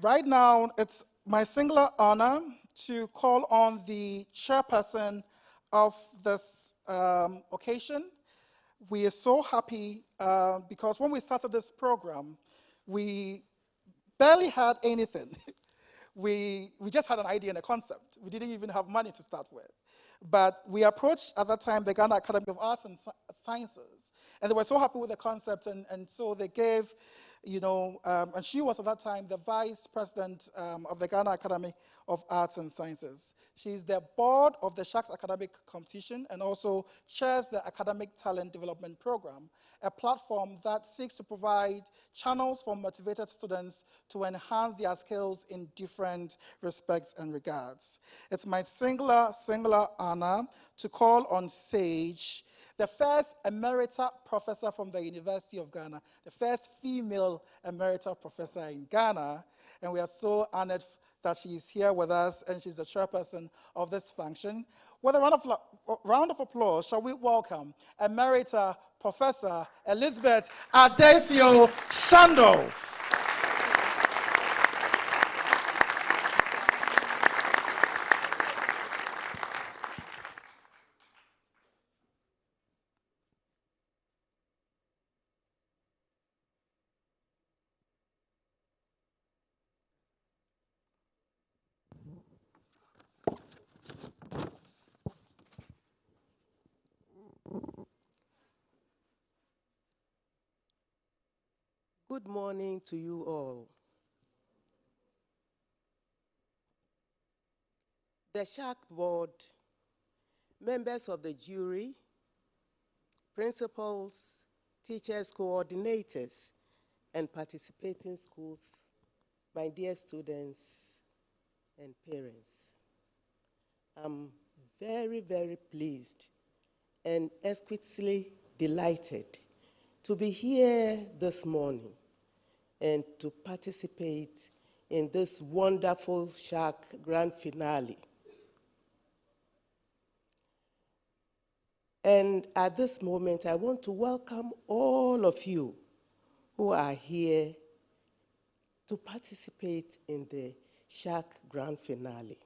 Right now, it's my singular honor to call on the chairperson of this occasion. We are so happy because when we started this program, we barely had anything. we just had an idea and a concept. We didn't even have money to start with. But we approached, at that time, the Ghana Academy of Arts and Sciences, and they were so happy with the concept, and so they gave, and she was at that time the vice president of the Ghana Academy of Arts and Sciences. She's the board of the Sharks Academic Competition and also chairs the Academic Talent Development Program, a platform that seeks to provide channels for motivated students to enhance their skills in different respects and regards. It's my singular honor to call on stage the first emerita professor from the University of Ghana, the first female emerita professor in Ghana, and we are so honored that she is here with us, and she's the chairperson of this function. With a round of applause, shall we welcome Emerita Professor Elizabeth Adesio Shandolf. Good morning to you all. The Shark Board, members of the jury, principals, teachers, coordinators, and participating schools, my dear students and parents. I'm very, very pleased and exquisitely delighted to be here this morning and to participate in this wonderful Shark Grand Finale. And at this moment, I want to welcome all of you who are here to participate in the Shark Grand Finale.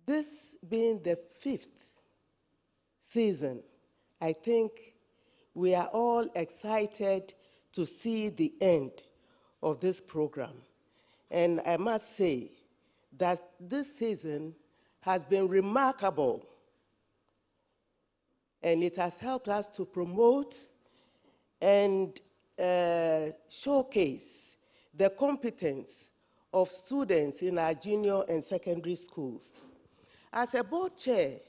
This being the 5th season, I think we are all excited to see the end of this program. And I must say that this season has been remarkable, and it has helped us to promote and showcase the competence of students in our junior and secondary schools. As a board chair,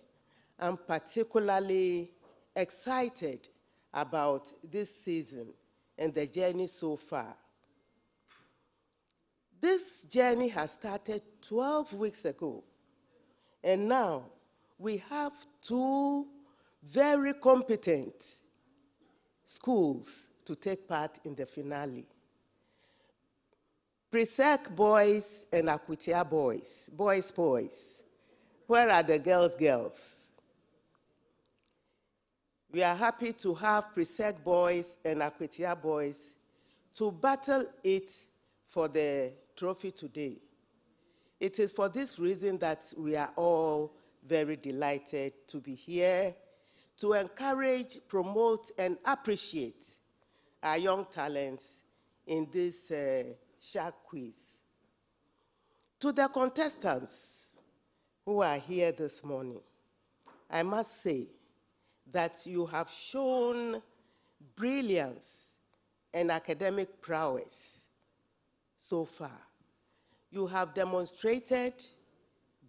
I'm particularly excited about this season and the journey so far. This journey has started 12 weeks ago, and now we have 2 very competent schools to take part in the finale. Presec boys and Akwitia boys, boys. Where are the girls? We are happy to have Presec boys and Akwitia boys to battle it for the trophy today. It is for this reason that we are all very delighted to be here to encourage, promote, and appreciate our young talents in this Shark quiz. To the contestants who are here this morning, I must say that you have shown brilliance and academic prowess so far. You have demonstrated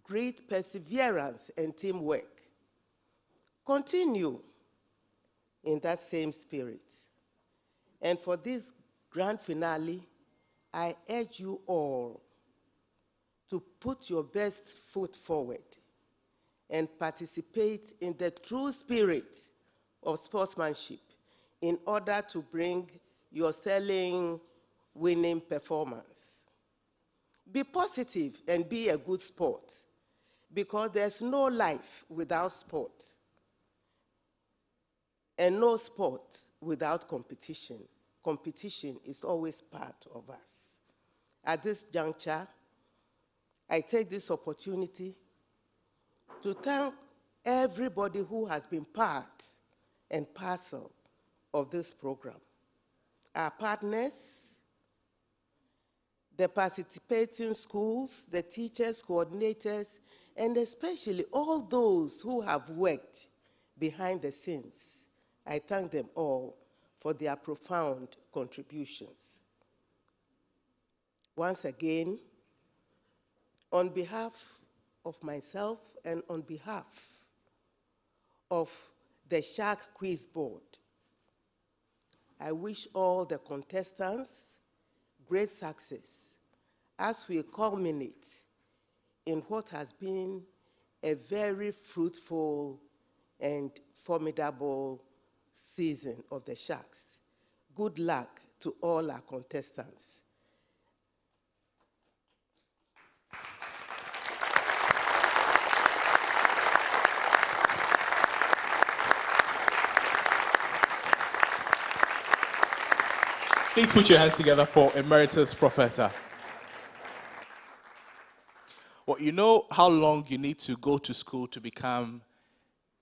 great perseverance and teamwork. Continue in that same spirit. And for this grand finale, I urge you all to put your best foot forward and participate in the true spirit of sportsmanship in order to bring your selling winning performance. Be positive and be a good sport, because there's no life without sport and no sport without competition. competition is always part of us. At this juncture, I take this opportunity to thank everybody who has been part and parcel of this program. Our partners, the participating schools, the teachers, coordinators, and especially all those who have worked behind the scenes. I thank them all for their profound contributions. Once again, on behalf of myself and on behalf of the Shark Quiz Board, I wish all the contestants great success as we culminate in what has been a very fruitful and formidable season of the Sharks. Good luck to all our contestants. Please put your hands together for Emeritus Professor. Well, you know how long you need to go to school to become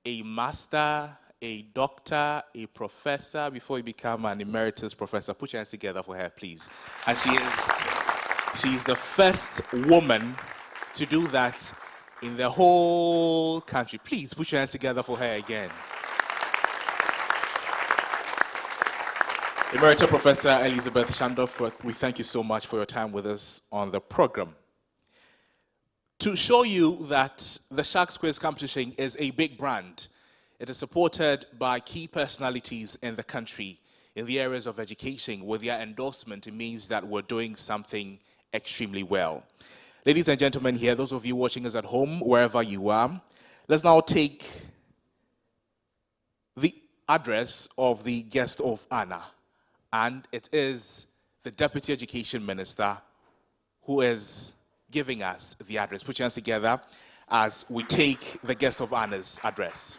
a master, a doctor, a professor before you become an emeritus professor. Put your hands together for her, please. And she is the first woman to do that in the whole country. Please put your hands together for her again. Emeritus Professor Elizabeth Shandorf, we thank you so much for your time with us on the program. To show you that the Sharks Quiz competition is a big brand, it is supported by key personalities in the country in the areas of education. With their endorsement, it means that we're doing something extremely well. Ladies and gentlemen here, those of you watching us at home, wherever you are, let's now take the address of the guest of honor. And it is the Deputy Education Minister who is giving us the address. Put your hands together as we take the guest of honor's address.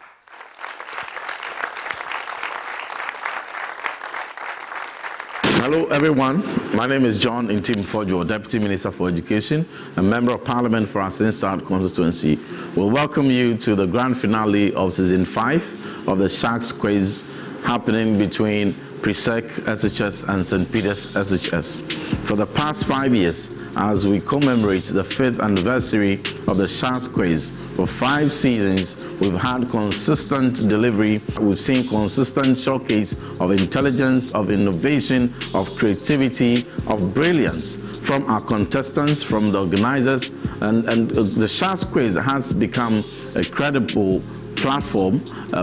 Hello everyone, my name is John Intim Fojo, Deputy Minister for Education and Member of Parliament for Assin South constituency. We'll welcome you to the grand finale of Season 5 of the Sharks Quiz happening between Presec SHS and St. Peter's SHS. For the past 5 years, as we commemorate the 5th anniversary of the Sharks Quiz, for 5 seasons, we've had consistent delivery. We've seen consistent showcase of intelligence, of innovation, of creativity, of brilliance from our contestants, from the organizers, and the Sharks Quiz has become a credible platform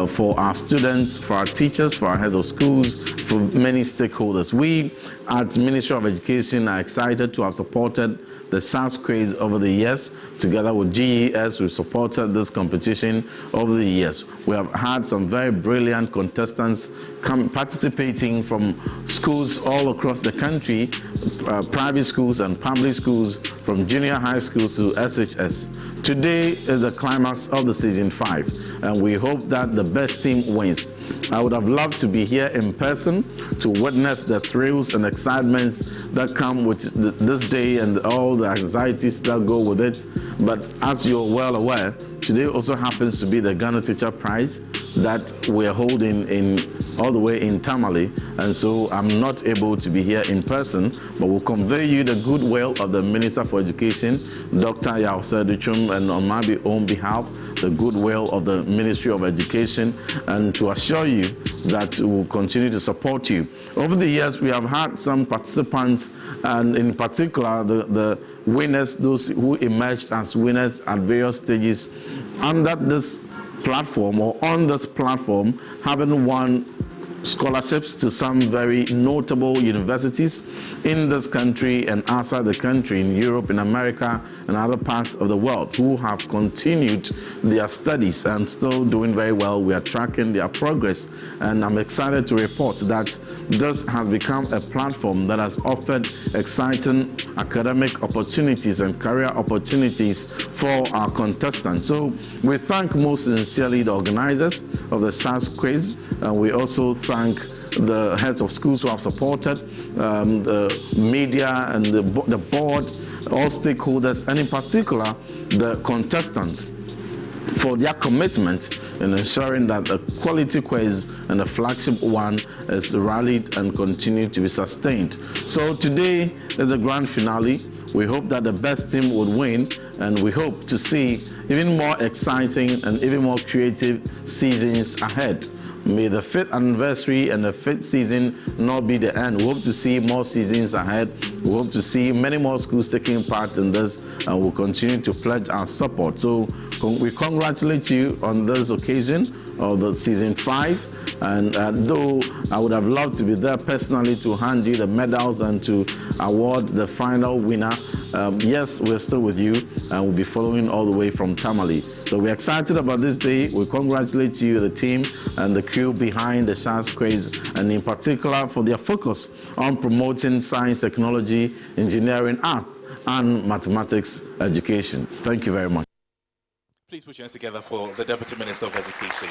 for our students, for our teachers, for our heads of schools, for many stakeholders. We at Ministry of Education are excited to have supported the Sharks Quiz over the years. Together with GES, we've supported this competition over the years. We have had some very brilliant contestants participating from schools all across the country, private schools and public schools, from junior high schools to SHS. Today is the climax of the Season 5, and we hope that the best team wins. I would have loved to be here in person to witness the thrills and excitements that come with this day and all the anxieties that go with it. But as you're well aware, today also happens to be the Ghana Teacher Prize that we're holding all the way in Tamale, and so I'm not able to be here in person, but will convey you the goodwill of the Minister for Education, Dr. Yawse Duchum, and on my own behalf, the goodwill of the Ministry of Education, and to assure you that we will continue to support you. Over the years, we have had some participants, and in particular, the winners, those who emerged as winners at various stages under this platform or on this platform, having won scholarships to some very notable universities in this country and outside the country, in Europe, in America, and other parts of the world, who have continued their studies and still doing very well. We are tracking their progress, and I'm excited to report that this has become a platform that has offered exciting academic opportunities and career opportunities for our contestants. So we thank most sincerely the organizers, of the SHS quiz. And we also thank the heads of schools who have supported, the media and the board, all stakeholders, and in particular, the contestants for their commitment in ensuring that a quality quiz and a flagship one is rallied and continue to be sustained. So today is the grand finale. We hope that the best team would win, and we hope to see even more exciting and even more creative seasons ahead. May the 5th anniversary and the 5th season not be the end. We hope to see more seasons ahead. We hope to see many more schools taking part in this, and we'll continue to pledge our support. So we congratulate you on this occasion of the season 5. And though I would have loved to be there personally to hand you the medals and to award the final winner, yes, we're still with you, and we'll be following all the way from Tamale. So we're excited about this day. We congratulate you, the team, and the crew behind the SHS quiz, and in particular for their focus on promoting science, technology, engineering, art, and mathematics education. Thank you very much. Please put your hands together for the Deputy Minister of Education.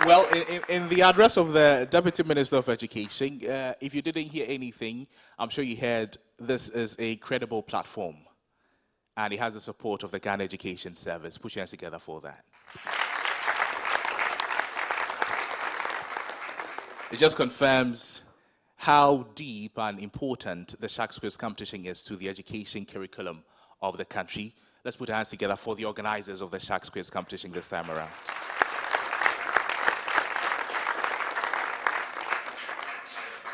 Well, in the address of the Deputy Minister of Education, if you didn't hear anything, I'm sure you heard this is a credible platform, and it has the support of the Ghana Education Service. Put your hands together for that. It just confirms how deep and important the SHS quiz competition is to the education curriculum of the country. Let's put our hands together for the organizers of the SHS quiz competition this time around.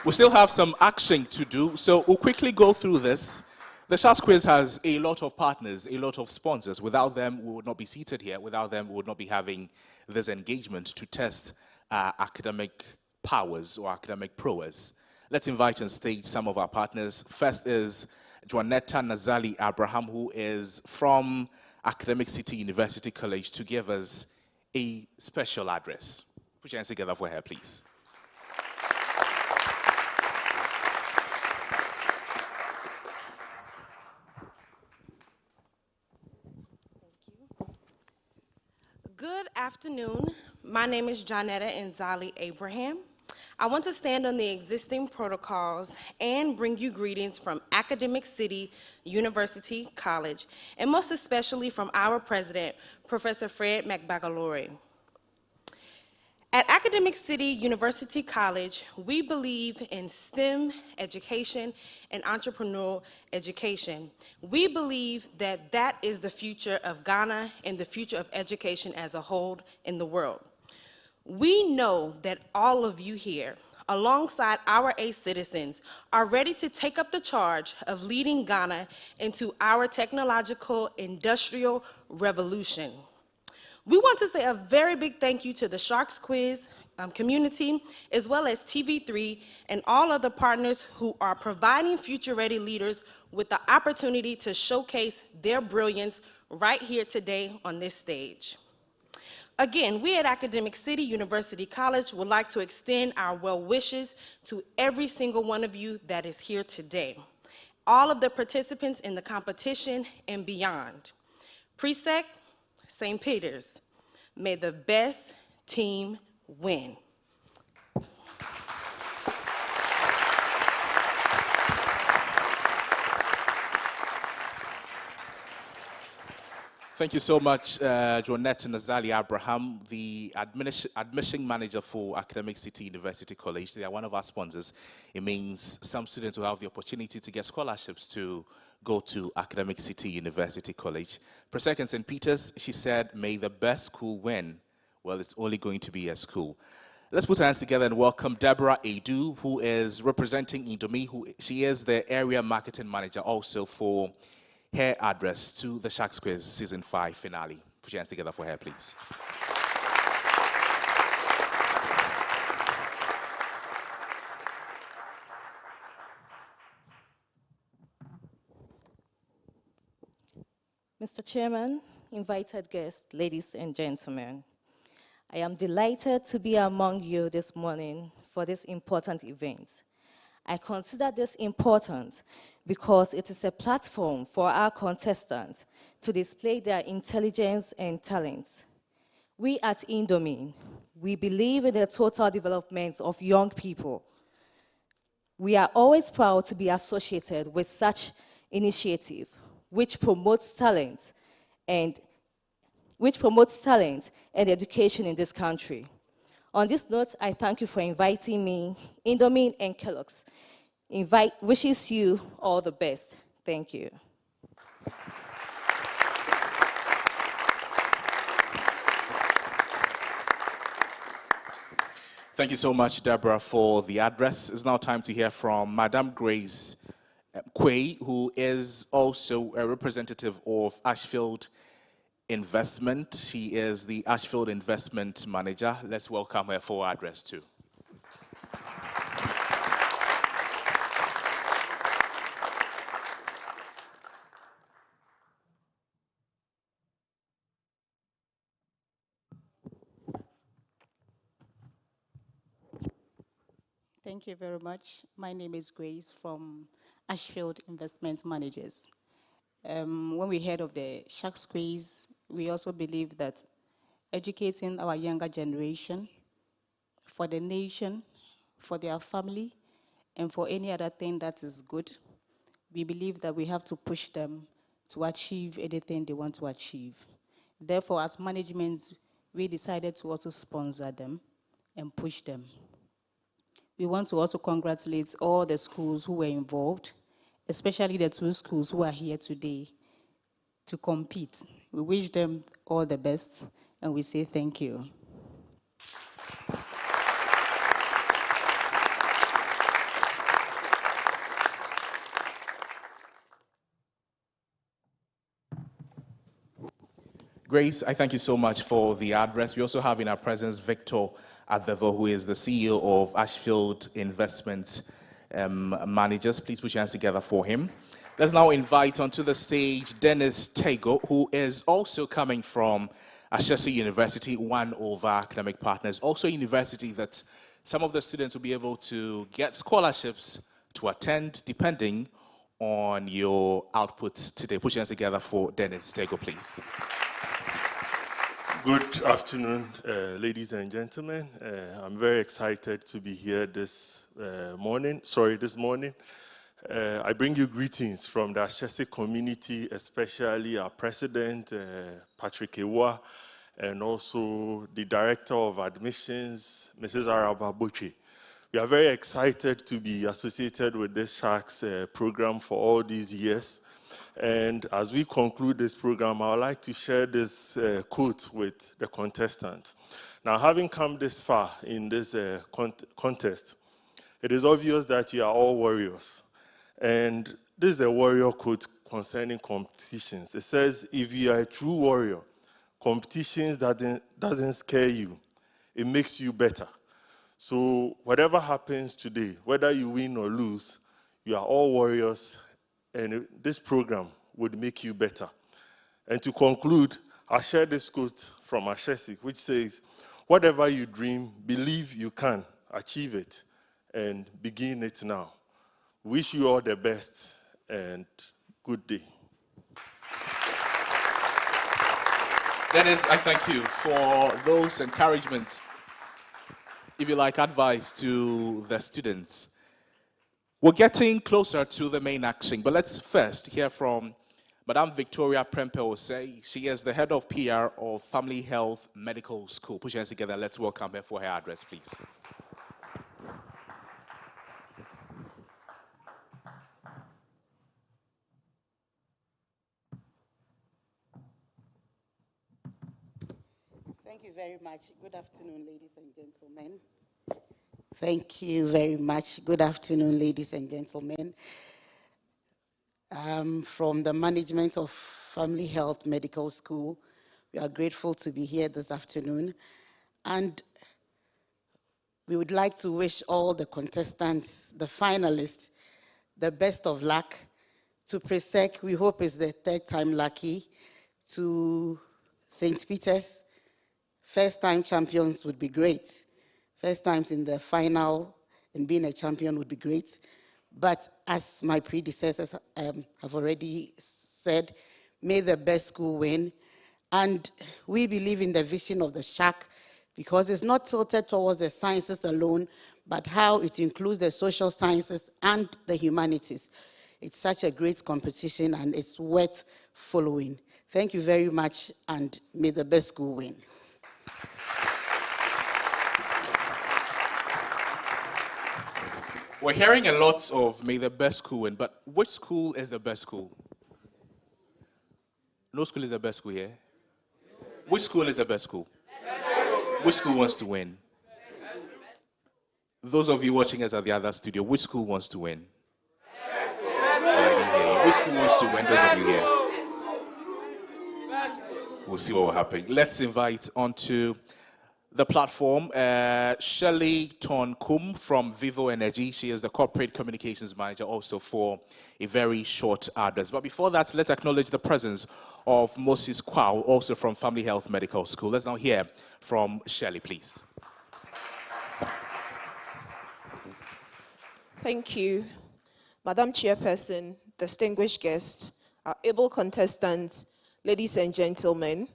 We still have some action to do, so we'll quickly go through this. The SHS quiz has a lot of partners, a lot of sponsors. Without them, we would not be seated here. Without them, we would not be having this engagement to test academic powers or academic prowess. Let's invite on stage some of our partners. First is Juanetta Nazali Abraham, who is from Academic City University College, to give us a special address. Put your hands together for her, please. Good afternoon. My name is Jonetta Nzali Abraham. I want to stand on the existing protocols and bring you greetings from Academic City University College, and most especially from our president, Professor Fred McBagalore. At Academic City University College, we believe in STEM education and entrepreneurial education. We believe that that is the future of Ghana and the future of education as a whole in the world. We know that all of you here, alongside our ACE citizens, are ready to take up the charge of leading Ghana into our technological industrial revolution. We want to say a very big thank you to the SHS quiz community, as well as TV3 and all other partners who are providing future-ready leaders with the opportunity to showcase their brilliance right here today on this stage. Again, we at Academic City University College would like to extend our well wishes to every single one of you that is here today, all of the participants in the competition and beyond. Presec, St. Peter's, may the best team win. Thank you so much, Juanetta Nazali Abraham, the admission manager for Academic City University College. They are one of our sponsors. It means some students will have the opportunity to get scholarships to go to Academic City University College. Presec and St. Peter's, she said, may the best school win. Well, it's only going to be a school. Let's put our hands together and welcome Deborah Edu, who is representing Indomie. She is the area marketing manager also for her address to the SHS quiz season 5 finale. Put your hands together for her, please. Mr. Chairman, invited guests, ladies and gentlemen, I am delighted to be among you this morning for this important event. I consider this important because it is a platform for our contestants to display their intelligence and talents. We at Indomine, we believe in the total development of young people. We are always proud to be associated with such initiative, which promotes talent and education in this country. On this note, I thank you for inviting me. Indomine and Kellogg's wishes you all the best. Thank you. Thank you so much, Deborah, for the address. It's now time to hear from Madam Grace Quay, who is also a representative of Ashfield Investment. She is the Ashfield Investment Manager. Let's welcome her for her address too. Thank you very much. My name is Grace from Ashfield Investment Managers. When we heard of the Sharks Quiz, we also believe that educating our younger generation for the nation, for their family, and for any other thing that is good, we believe that we have to push them to achieve anything they want to achieve. Therefore, as management, we decided to also sponsor them and push them. We want to also congratulate all the schools who were involved, especially the 2 schools who are here today to compete. We wish them all the best, and we say thank you. Grace, I thank you so much for the address. We also have in our presence Victor Adevo, who is the CEO of Ashfield Investment Managers. Please put your hands together for him. Let's now invite onto the stage Dennis Tego, who is also coming from SHS University, one of our academic partners. Also a university that some of the students will be able to get scholarships to attend depending on your outputs today. Put your hands together for Dennis Tego, please. Good afternoon, ladies and gentlemen. I'm very excited to be here this morning. I bring you greetings from the SHS community, especially our president, Patrick Ewa, and also the director of admissions, Mrs. Araba Boche. We are very excited to be associated with this Sharks program for all these years. And as we conclude this program, I would like to share this quote with the contestants. Now, having come this far in this contest, it is obvious that you are all warriors. And this is a warrior quote concerning competitions. It says, if you are a true warrior, competitions doesn't scare you. It makes you better. So whatever happens today, whether you win or lose, you are all warriors. And this program would make you better. And to conclude, I'll share this quote from SHS, which says, whatever you dream, believe you can achieve it, and begin it now. Wish you all the best, and good day. Dennis, I thank you for those encouragements. If you like advice to the students. We're getting closer to the main action, but let's first hear from Madame Victoria Prempe-Osei. She is the head of PR of Family Health Medical School. Put your hands together. Let's welcome her for her address, please. Thank you very much. Good afternoon, ladies and gentlemen. Thank you very much. Good afternoon, ladies and gentlemen. From the management of Family Health Medical School, we are grateful to be here this afternoon. And we would like to wish all the contestants, the finalists, the best of luck. To Presec, we hope it's the 3rd time lucky. To St. Peter's, first-time champions would be great. First times in the final and being a champion would be great. But as my predecessors have already said, may the best school win. And we believe in the vision of the SHAC because it's not tilted towards the sciences alone, but how it includes the social sciences and the humanities. It's such a great competition and it's worth following. Thank you very much, and may the best school win. We're hearing a lot of may the best school win, but which school is the best school? No school is the best school here. Which school is the best school? Which school wants to win? Those of you watching us at the other studio, which school wants to win? Which school wants to win? Those of you here. We'll see what will happen. Let's invite onto the platform Shelley Tonkum from Vivo Energy. She is the corporate communications manager also for a very short address. But before that, let's acknowledge the presence of Moses Kwao, also from Family Health Medical School. Let's now hear from Shelley, please. Thank you, Madam Chairperson, distinguished guests, our able contestants, ladies and gentlemen.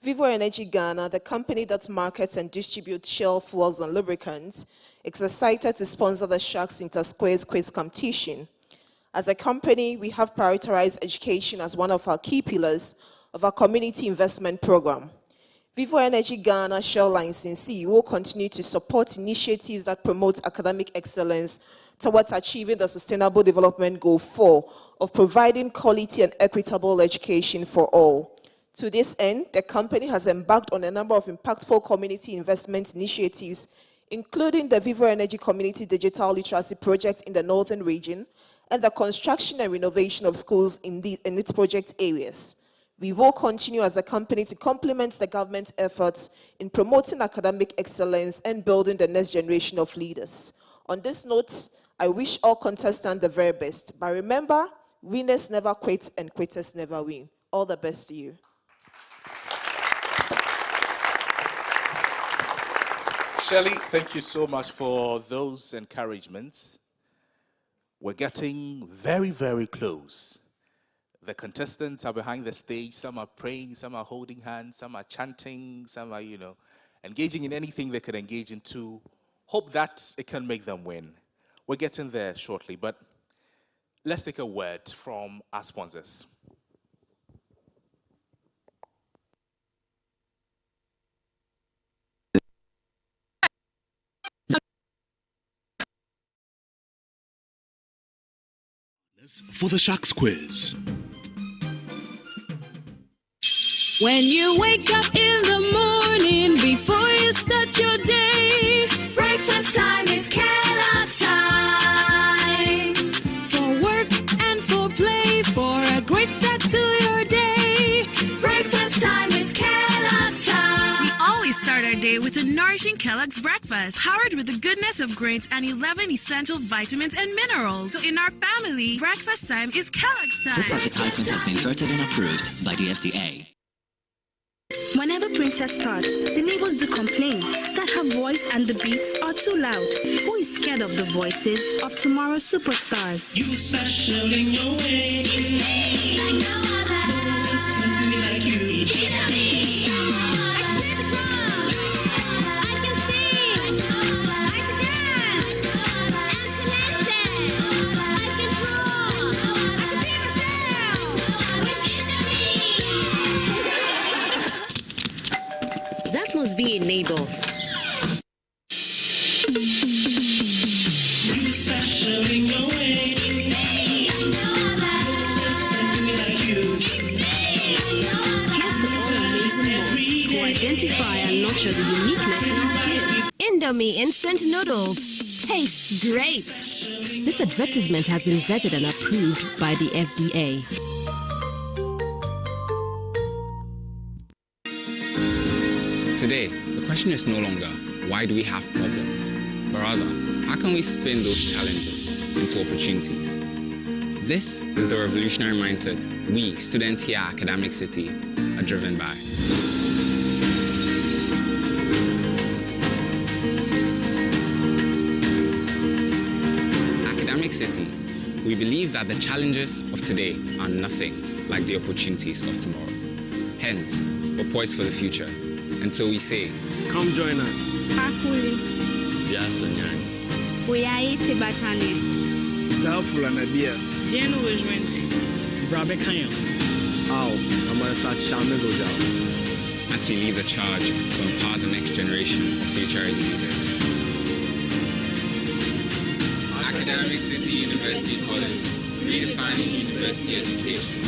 Vivo Energy Ghana, the company that markets and distributes Shell fuels and lubricants, is excited to sponsor the Sharks Inter-Squares quiz competition. As a company, we have prioritized education as one of our key pillars of our community investment program. Vivo Energy Ghana Shell licensee will continue to support initiatives that promote academic excellence towards achieving the Sustainable Development Goal 4 of providing quality and equitable education for all. To this end, the company has embarked on a number of impactful community investment initiatives, including the Vivo Energy Community Digital Literacy Project in the Northern Region and the construction and renovation of schools in its project areas. We will continue as a company to complement the government's efforts in promoting academic excellence and building the next generation of leaders. On this note, I wish all contestants the very best. But remember, winners never quit and quitters never win. All the best to you. Shelley, thank you so much for those encouragements. We're getting very, very close. The contestants are behind the stage. Some are praying, some are holding hands, some are chanting, some are, engaging in anything they could engage in to hope that it can make them win. We're getting there shortly, but let's take a word from our sponsors. For the Sharks Quiz. When you wake up in the morning before you start your day, breakfast time is Kellogg's time. For work and for play, for a great start to your day, breakfast time is Kellogg's time. We always start our day with a nourishing Kellogg's breakfast, powered with the goodness of grains and 11 essential vitamins and minerals. So in our family, breakfast time is Kellogg's time. This advertisement has been vetted and approved by the FDA. Whenever Princess starts, the neighbors do complain that her voice and the beats are too loud. Who is scared of the voices of tomorrow's superstars? You special in your way. Like no other. Like you. That must be a neighbor. You special in your way. Here's to all amazing moms who identify and nurture the uniqueness in our kids. Indomie instant noodles tastes great. This advertisement has been vetted and approved by the FDA. Today, the question is no longer, why do we have problems? But rather, how can we spin those challenges into opportunities? This is the revolutionary mindset we, students here at Academic City, are driven by. city, we believe that the challenges of today are nothing like the opportunities of tomorrow. Hence, we're poised for the future. And so we say, come join us. Pakuli. Biasanyang. Uyai Tibatani. Zafula Nabia. Diano Wijwin. Brabe Kayam. Ow, Amarasat Shamegojao. As we lead the charge to empower the next generation of future leaders. Academic City University College, redefining university education.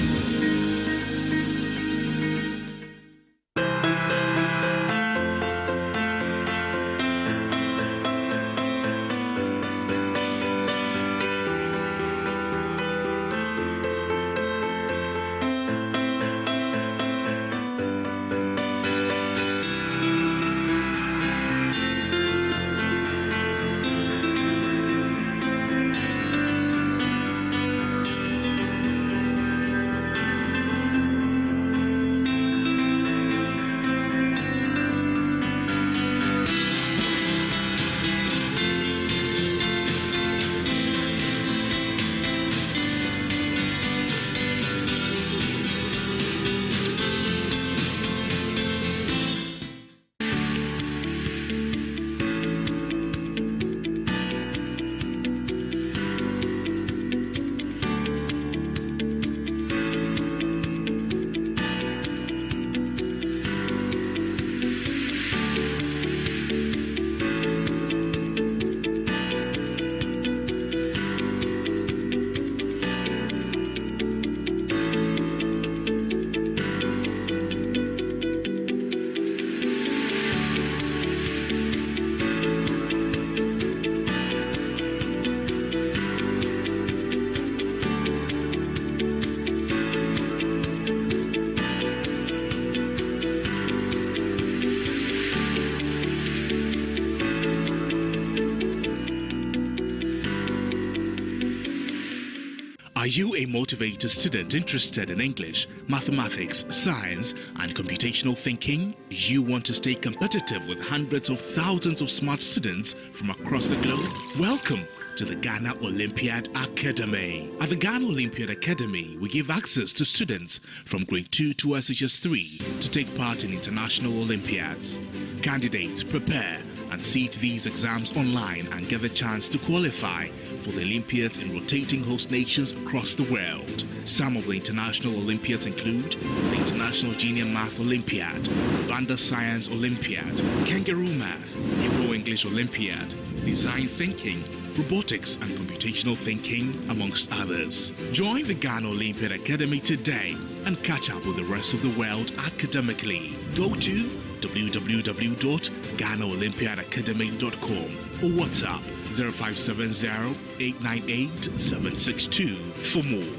Are you a motivated student interested in English, mathematics, science, and computational thinking? You want to stay competitive with hundreds of thousands of smart students from across the globe? Welcome to the Ghana Olympiad Academy. At the Ghana Olympiad Academy, we give access to students from grade 2 to SHS 3 to take part in international Olympiads. Candidates prepare and sit these exams online and get the chance to qualify for the Olympiads in rotating host nations across the world. Some of the international Olympiads include the International Junior Math Olympiad, Vanda Science Olympiad, Kangaroo Math, Hebrew English Olympiad, Design Thinking, Robotics and Computational Thinking, amongst others. Join the Ghana Olympiad Academy today and catch up with the rest of the world academically. Go to www.GhanaOlympiadAcademy.com or WhatsApp 0570-898-762 for more.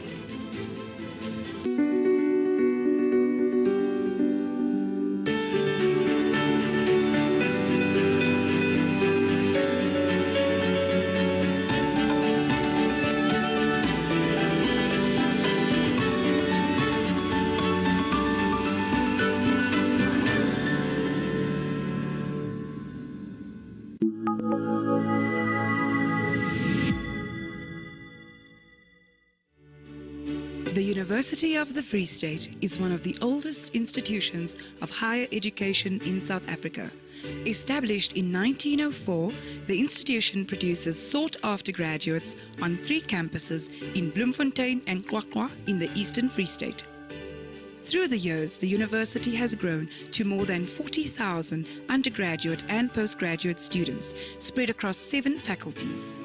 The University of the Free State is one of the oldest institutions of higher education in South Africa. Established in 1904, the institution produces sought-after graduates on 3 campuses in Bloemfontein and Qwaqwa in the Eastern Free State. Through the years, the university has grown to more than 40,000 undergraduate and postgraduate students spread across 7 faculties.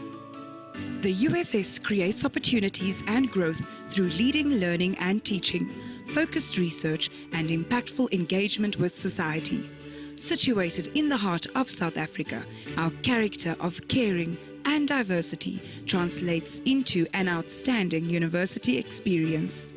The UFS creates opportunities and growth through leading learning and teaching, focused research, and impactful engagement with society. Situated in the heart of South Africa, our character of caring and diversity translates into an outstanding university experience.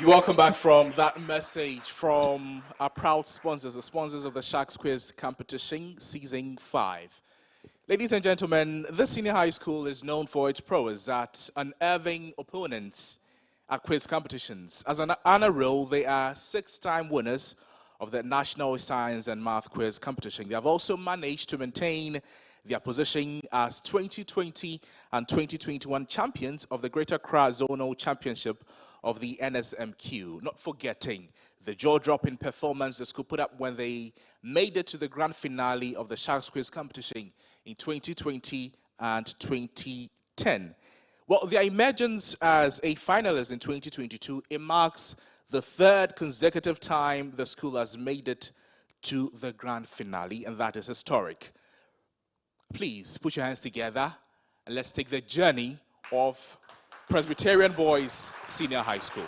Welcome back from that message from our proud sponsors, the sponsors of the Sharks Quiz Competition Season 5. Ladies and gentlemen, this senior high school is known for its prowess at unearthing opponents at quiz competitions. As an honor roll, they are 6-time winners of the National Science and Math Quiz Competition. They have also managed to maintain their position as 2020 and 2021 champions of the Greater Accra Zonal Championship of the NSMQ, not forgetting the jaw-dropping performance the school put up when they made it to the grand finale of the Sharks Quiz Competition in 2020 and 2010. Well, their emergence as a finalist in 2022, it marks the 3rd consecutive time the school has made it to the grand finale, and that is historic. Please put your hands together and let's take the journey of Presbyterian Boys Senior High School.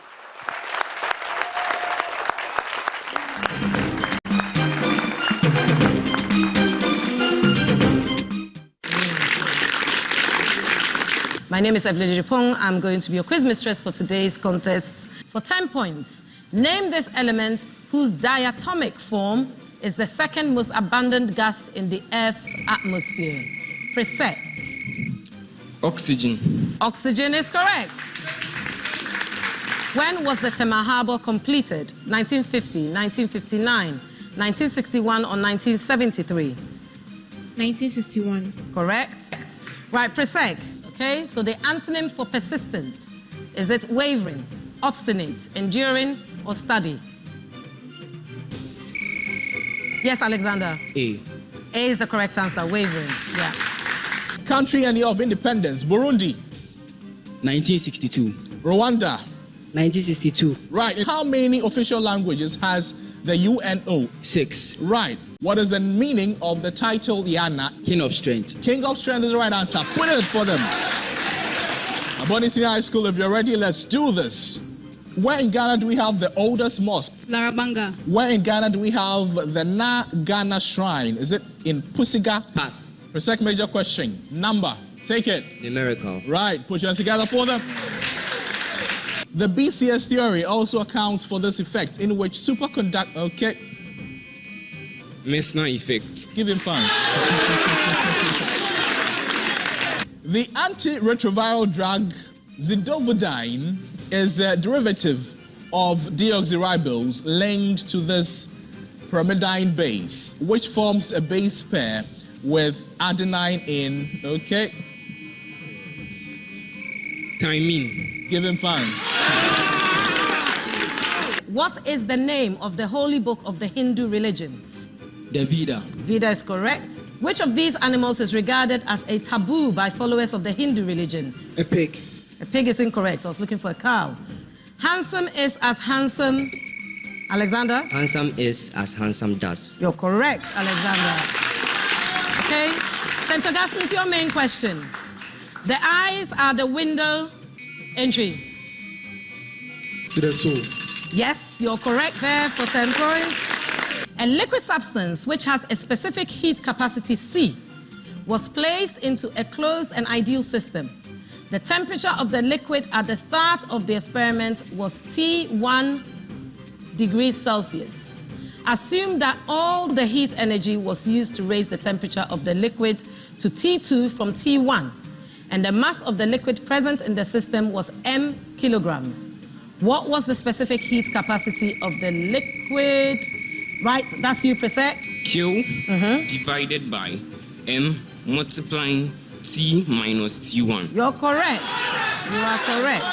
My name is Evelyn Jipong. I'm going to be your quiz mistress for today's contest. For 10 points, name this element whose diatomic form is the 2nd most abundant gas in the Earth's atmosphere. Presec. Oxygen. Oxygen is correct. When was the Tema Harbor completed? 1950, 1959, 1961, or 1973? 1961. Correct. Right, Presec. Okay, so the antonym for persistent, is it wavering, obstinate, enduring, or steady? Yes, Alexander. A. A is the correct answer, wavering. Yeah. Country and year of independence, Burundi. 1962. Rwanda. 1962. Right. How many official languages has the UNO? 6. Right. What is the meaning of the title Yana? King of Strength. King of Strength is the right answer. Put it for them. Aboni Senior High School, if you're ready, let's do this. Where in Ghana do we have the oldest mosque? Larabanga. Where in Ghana do we have the Na Ghana Shrine? Is it in Pusiga? Pass. Presec major question. Number. Take it. Numerical. Right. Put your hands together for them. The BCS theory also accounts for this effect in which superconductor... Okay. Messner effect. Give him thanks. The antiretroviral drug zidovudine is a derivative of deoxyribols linked to this pyrimidine base, which forms a base pair with adenine in, okay? Thymine. Give him thanks. What is the name of the holy book of the Hindu religion? The Veda. Veda is correct. Which of these animals is regarded as a taboo by followers of the Hindu religion? A pig. A pig is incorrect. I was looking for a cow. Handsome is as handsome. Alexander? Handsome is as handsome does. You're correct, Alexander. Okay. St. Augustine's your main question. The eyes are the window entry. To the soul. Yes, you're correct there for 10 points. A liquid substance which has a specific heat capacity C was placed into a closed and ideal system. The temperature of the liquid at the start of the experiment was T1 degrees Celsius. Assume that all the heat energy was used to raise the temperature of the liquid to T2 from T1, and the mass of the liquid present in the system was m kilograms. What was the specific heat capacity of the liquid? Right, that's you, Presec. Q divided by m multiplying T minus T1. You're correct. You are correct.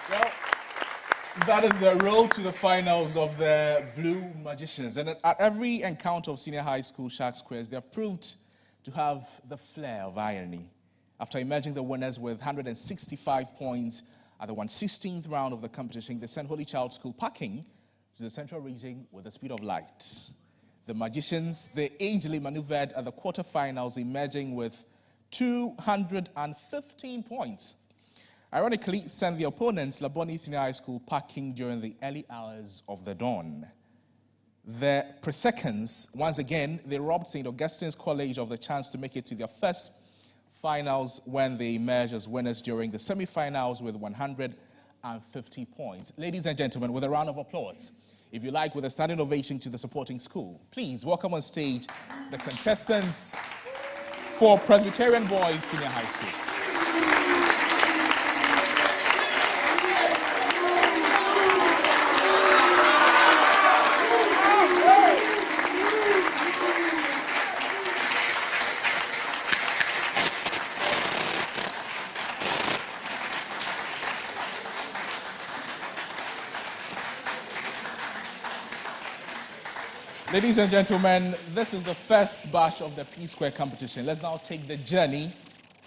Well, that is the road to the finals of the Blue Magicians. And at every encounter of senior high school Sharks Quiz, they have proved to have the flair of irony. After emerging the winners with 165 points at the 116th round of the competition, they sent Holy Child School packing to the central region with the speed of light. The Magicians, they agilely maneuvered at the quarterfinals, emerging with 215 points. Ironically, sent the opponents, Laboni Senior High School, packing during the early hours of the dawn. The Presecans, once again, they robbed St. Augustine's College of the chance to make it to their first finals when they emerged as winners during the semi-finals with 150 points. Ladies and gentlemen, with a round of applause, if you like, with a standing ovation to the supporting school, please welcome on stage the contestants for Presbyterian Boys Senior High School. Ladies and gentlemen, this is the first batch of the P-Square competition. Let's now take the journey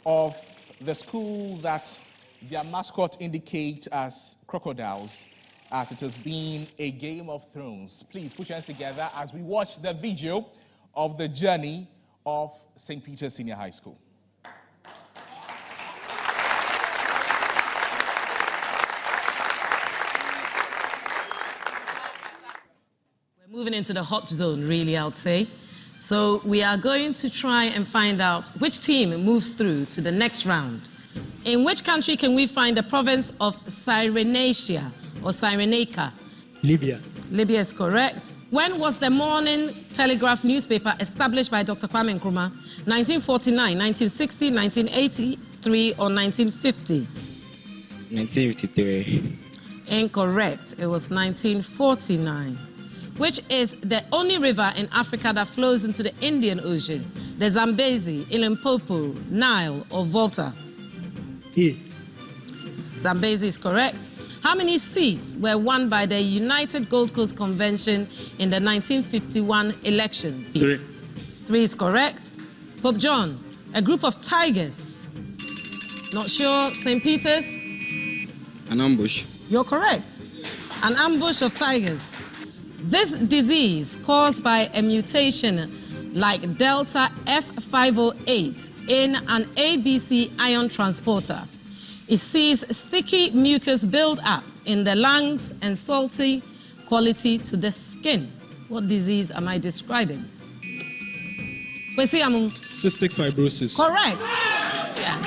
of the school that their mascot indicates as crocodiles, as it has been a Game of Thrones. Please put your hands together as we watch the video of the journey of St. Peter's Senior High School. Moving into the hot zone, really, I would say. So we are going to try and find out which team moves through to the next round. In which country can we find the province of Cyrenaica or Cyrenaica? Libya. Libya is correct. When was the Morning Telegraph newspaper established by Dr. Kwame Nkrumah? 1949, 1960, 1983, or 1950? 1953. Incorrect. It was 1949. Which is the only river in Africa that flows into the Indian Ocean? The Zambezi, Limpopo, Nile, or Volta? E. Zambezi is correct. How many seats were won by the United Gold Coast Convention in the 1951 elections? 3. 3 is correct. Pope John, a group of tigers. Not sure. St. Peter's? An ambush. You're correct. An ambush of tigers. This disease, caused by a mutation like Delta F508 in an ABC ion transporter, it sees sticky mucus build up in the lungs and salty quality to the skin. What disease am I describing? Cystic fibrosis. Correct. Yeah.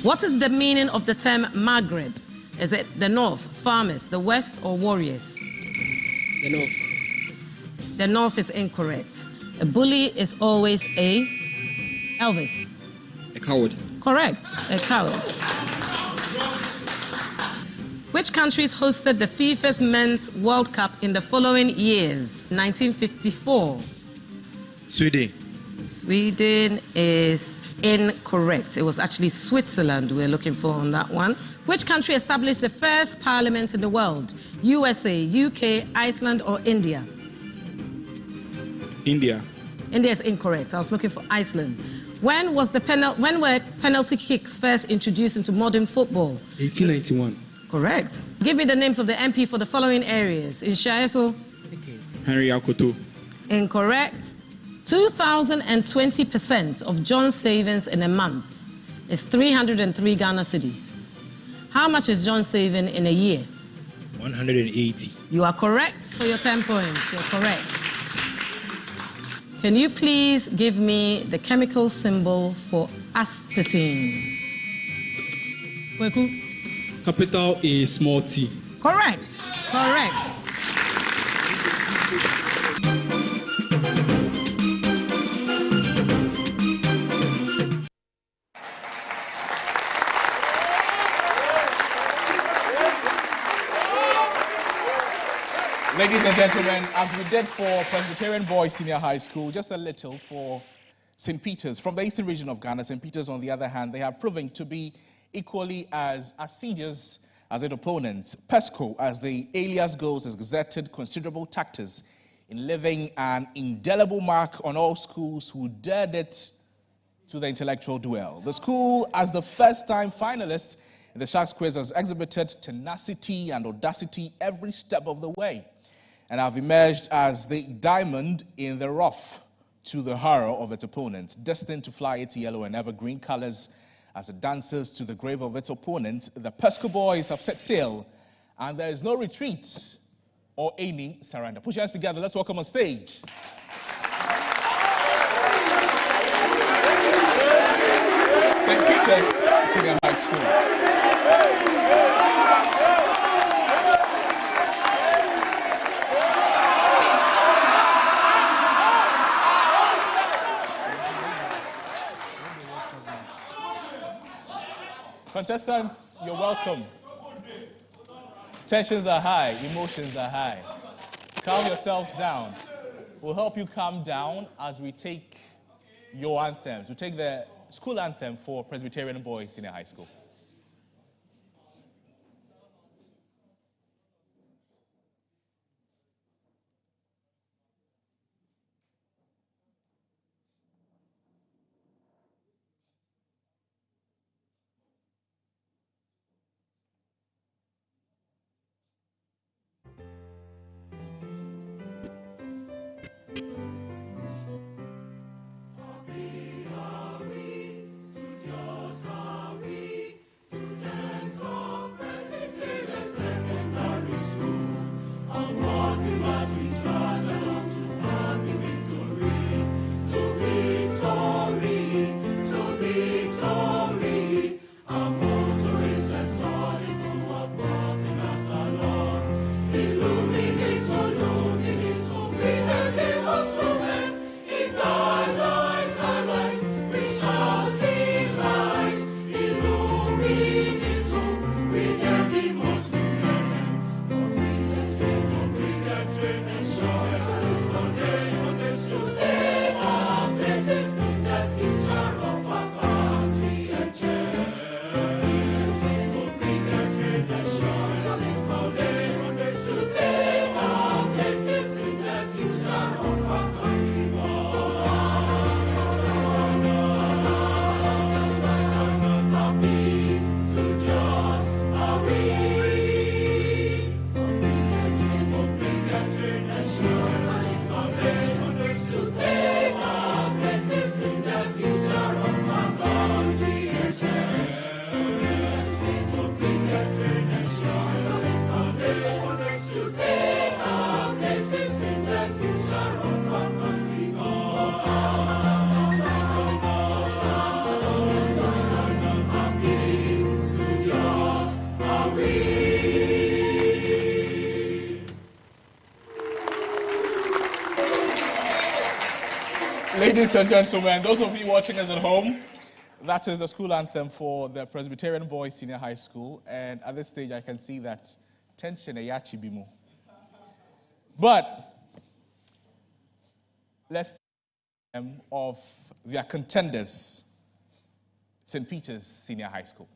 What is the meaning of the term Maghreb? Is it the North, farmers, the West, or warriors? The North. The North is incorrect. A bully is always a Elvis. A coward. Correct, a coward. Which countries hosted the FIFA's Men's World Cup in the following years? 1954. Sweden. Sweden is incorrect. It was actually Switzerland we're looking for on that one. Which country established the first parliament in the world? USA, UK, Iceland, or India? India. India is incorrect. I was looking for Iceland. When were penalty kicks first introduced into modern football? 1891. Correct. Give me the names of the MP for the following areas. In Shaeso? Henry Akoto. Incorrect. 2,020% of John's savings in a month is 303 Ghana cedis. How much is John saving in a year? 180. You are correct for your 10 points. You're correct. Can you please give me the chemical symbol for astatine? Kweku? Capital A, small t. Correct. Correct. Ladies and gentlemen, as we did for Presbyterian Boys Senior High School, just a little for St. Peter's. From the eastern region of Ghana, St. Peter's, on the other hand, they have proven to be equally as assiduous as their opponents. PESCO, as the alias goes, has exerted considerable tactics in leaving an indelible mark on all schools who dared it to the intellectual duel. The school, as the first-time finalist in the Sharks Quiz, has exhibited tenacity and audacity every step of the way, and have emerged as the diamond in the rough to the horror of its opponents, destined to fly its yellow and evergreen colors as it dances to the grave of its opponents. The PESCO boys have set sail, and there is no retreat or Aini Saranda. Put your hands together. Let's welcome on stage St. Peter's Senior High School. Contestants, you're welcome. Tensions are high, emotions are high. Calm yourselves down. We'll help you calm down as we take your anthems. We take the school anthem for Presbyterian Boys Senior High School. Ladies and gentlemen, those of you watching us at home, that is the school anthem for the Presbyterian Boys Senior High School. And at this stage, I can see that tension ayachi bimu. But let's of their contenders, St. Peter's Senior High School.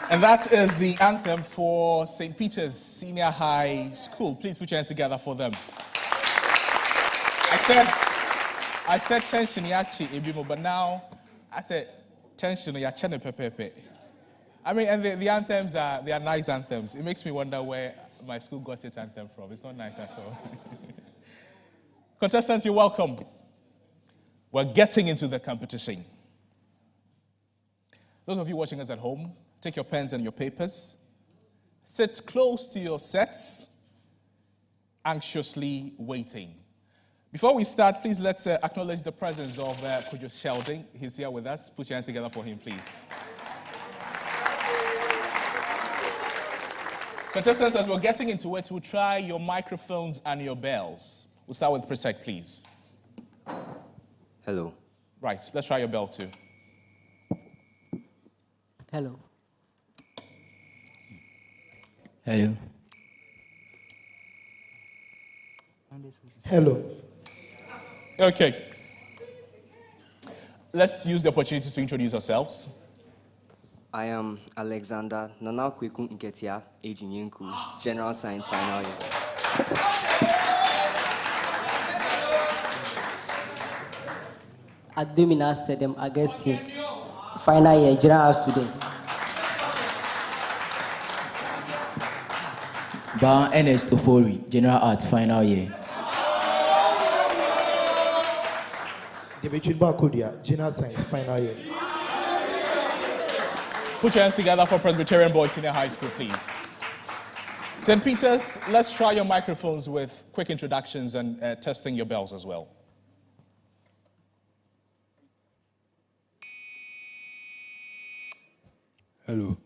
And that is the anthem for St. Peter's Senior High School. Please put your hands together for them. I said tension yachi ibimo, but now I said tension yachene pepepe. I mean, and the anthems they are nice anthems. It makes me wonder where my school got its anthem from. It's not nice at all. Contestants, you're welcome. We're getting into the competition. Those of you watching us at home, take your pens and your papers. Sit close to your sets, anxiously waiting. Before we start, please let's acknowledge the presence of Kojo Sheldon. He's here with us. Put your hands together for him, please. Contestants, as we're getting into it, we'll try your microphones and your bells. We'll start with Presec, please. Hello. Right, let's try your bell too. Hello. Hello. Hello. Okay. Let's use the opportunity to introduce ourselves. I am Alexander Nanakweku Nketia Ejinyenku, General Science final year. Ademina Sedem Agustin, final year general student. Ba Ernest Ofori, General Art, final year. Dimitri Bakodia, General Science, final year. Put your hands together for Presbyterian Boys Senior High School, please. St. Peter's, let's try your microphones with quick introductions and testing your bells as well. Hello.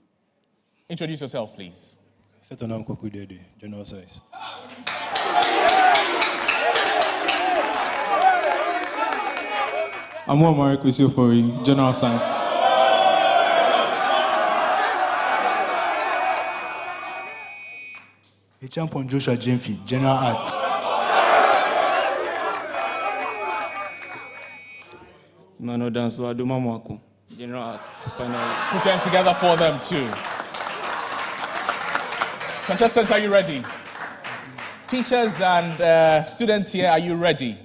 Introduce yourself, please. Setonam Kokudede, General Science. I'm Omar Kwesiofori, General Science. Echampon Joshua Jemfi, General Art. Mano Danso Aduma Mwako, General Art, final. Put your hands together for them too. Contestants, are you ready? Teachers and students here, are you ready?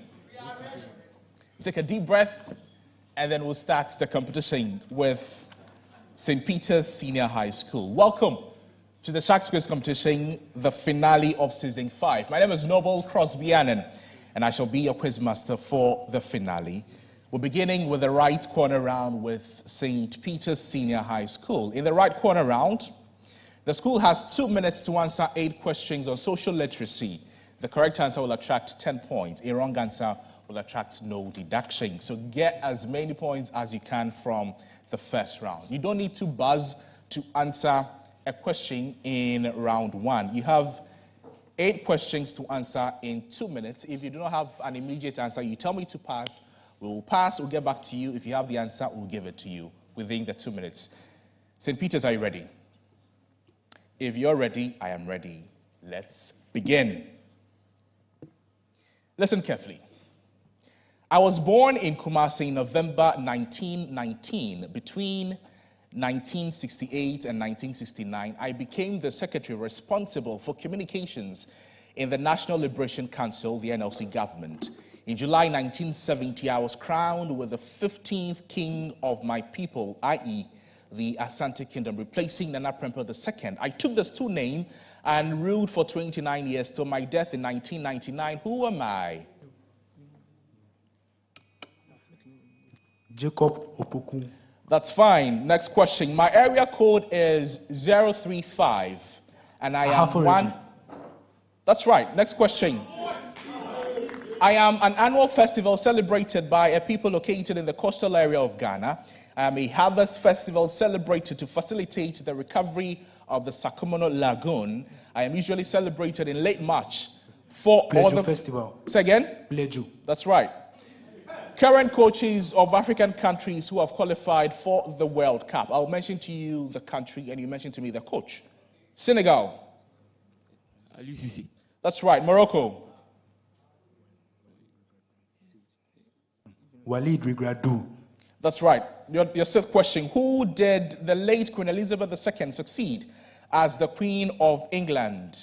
Take a deep breath, and then we'll start the competition with St. Peter's Senior High School. Welcome to the Sharks Quiz competition, the finale of Season 5. My name is Noble Crosby Annan, and I shall be your quiz master for the finale. We're beginning with the right corner round with St. Peter's Senior High School. In the right corner round, the school has 2 minutes to answer 8 questions on social literacy. The correct answer will attract 10 points. A wrong answer will attract no deduction. So get as many points as you can from the first round. You don't need to buzz to answer a question in round 1. You have 8 questions to answer in 2 minutes. If you do not have an immediate answer, you tell me to pass. We will pass, we'll get back to you. If you have the answer, we'll give it to you within the 2 minutes. St. Peter's, are you ready? If you're ready, I am ready. Let's begin. Listen carefully. I was born in Kumasi in November 1919. Between 1968 and 1969, I became the secretary responsible for communications in the National Liberation Council, the NLC government. In July 1970, I was crowned with the 15th king of my people, i.e., the Asante Kingdom, replacing Nana Prempeh II. I took the stool name and ruled for 29 years till my death in 1999. Who am I? Jacob Opoku. That's fine. Next question. My area code is 035, and I am one. That's right. Next question. I am an annual festival celebrated by a people located in the coastal area of Ghana. I am a harvest festival celebrated to facilitate the recovery of the Sakomono Lagoon. I am usually celebrated in late March for all the festival. Say again? Pleju. That's right. Current coaches of African countries who have qualified for the World Cup. I'll mention to you the country and you mention to me the coach. Senegal. Alusisi. That's right. Morocco. Walid Regradu. That's right. Your 6th question. Who did the late Queen Elizabeth II succeed as the Queen of England?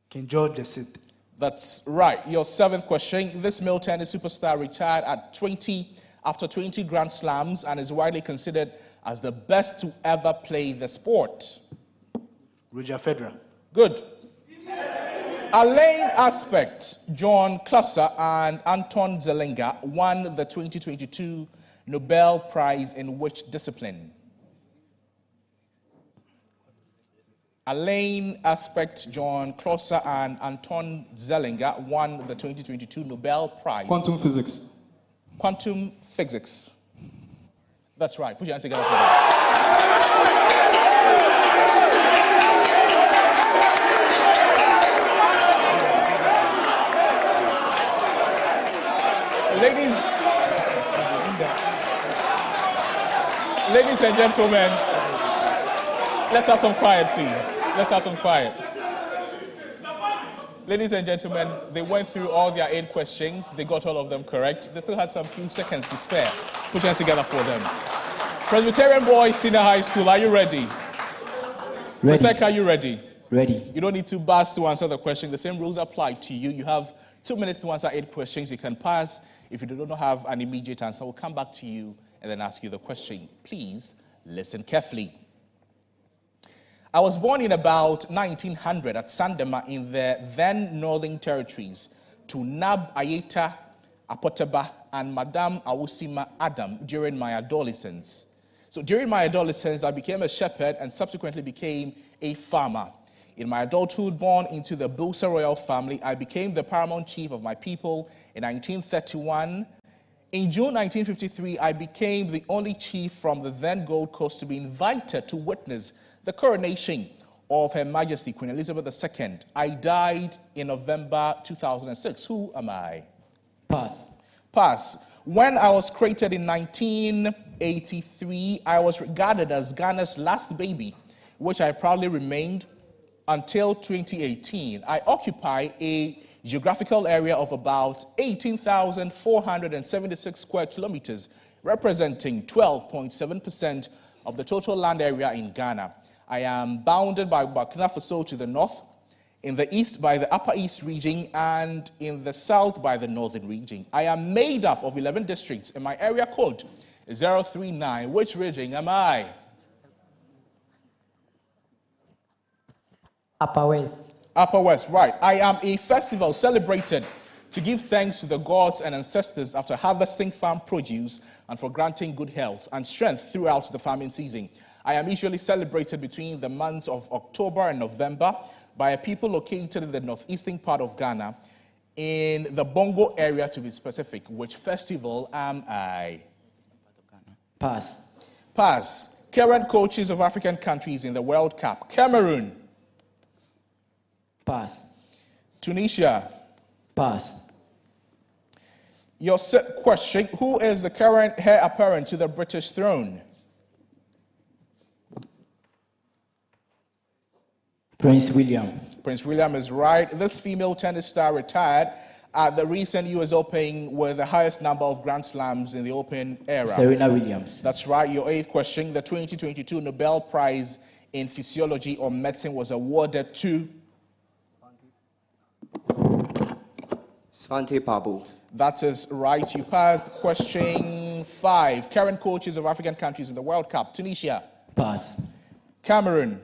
King George VI. That's right. Your 7th question. This male tennis superstar retired at 20 after 20 Grand Slams and is widely considered as the best to ever play the sport. Roger Federer. Good. Alain Aspect, John Clusser, and Anton Zelenga won the 2022 Nobel Prize in which discipline? Alain Aspect, John Clusser, and Anton Zelenga won the 2022 Nobel Prize. Quantum physics. Quantum physics. That's right. Put your hands together for that. please. Ladies and gentlemen, let's have some quiet, please. Let's have some quiet. Ladies and gentlemen, they went through all their 8 questions. They got all of them correct. They still had some few seconds to spare. Put your hands together for them. Presbyterian Boys Senior High School, are you ready? Presec, are you ready? Ready. You don't need to buzz to answer the question. The same rules apply to you. You have 2 minutes to answer 8 questions. You can pass. If you do not have an immediate answer, we'll come back to you and then ask you the question. Please listen carefully. I was born in about 1900 at Sandema in the then Northern Territories to Nab Ayeta Apoteba and Madame Awusima Adam during my adolescence. So during my adolescence, I became a shepherd and subsequently became a farmer. In my adulthood, born into the Busa royal family, I became the paramount chief of my people in 1931. In June 1953, I became the only chief from the then Gold Coast to be invited to witness the coronation of Her Majesty Queen Elizabeth II. I died in November 2006. Who am I? Pass. Pass. When I was created in 1983, I was regarded as Ghana's last baby, which I proudly remained until 2018. I occupy a geographical area of about 18,476 square kilometers, representing 12.7% of the total land area in Ghana. I am bounded by Burkina Faso to the north, in the east by the Upper East region, and in the south by the northern region. I am made up of 11 districts, and my area code is 039. Which region am I? Upper West. Upper West, right. I am a festival celebrated to give thanks to the gods and ancestors after harvesting farm produce and for granting good health and strength throughout the farming season. I am usually celebrated between the months of October and November by a people located in the northeastern part of Ghana, in the Bongo area to be specific. Which festival am I? Pass. Pass. Current coaches of African countries in the World Cup. Cameroon. Pass. Tunisia. Pass. Your question, who is the current heir apparent to the British throne? Prince William. Prince William is right. This female tennis star retired at the recent US Open with the highest number of Grand Slams in the Open era. Serena Williams. That's right. Your 8th question, the 2022 Nobel Prize in Physiology or Medicine was awarded to Svante Pabo. That is right. You passed. Question 5. Current coaches of African countries in the World Cup. Tunisia. Pass. Cameroon.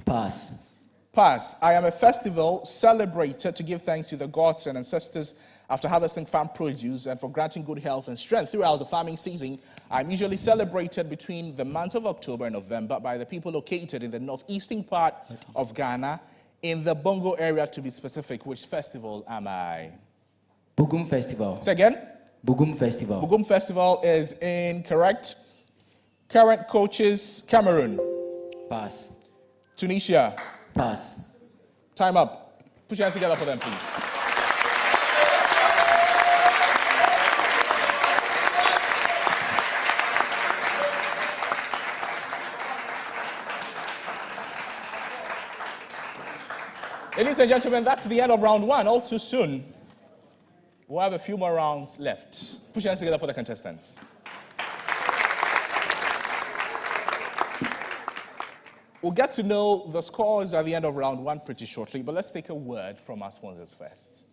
Pass. Pass. I am a festival celebrated to give thanks to the gods and ancestors after harvesting farm produce and for granting good health and strength throughout the farming season. I'm usually celebrated between the month of October and November by the people located in the northeastern part of Ghana, in the Bongo area to be specific. Which festival am I? Bugum Festival. Say again? Bugum Festival. Bugum Festival is incorrect. Current coaches, Cameroon. Pass. Tunisia. Pass. Time up. Put your hands together for them, please. Ladies and gentlemen, that's the end of round 1. All too soon, we'll have a few more rounds left. Put your hands together for the contestants. We'll get to know the scores at the end of round 1 pretty shortly, but let's take a word from our sponsors first.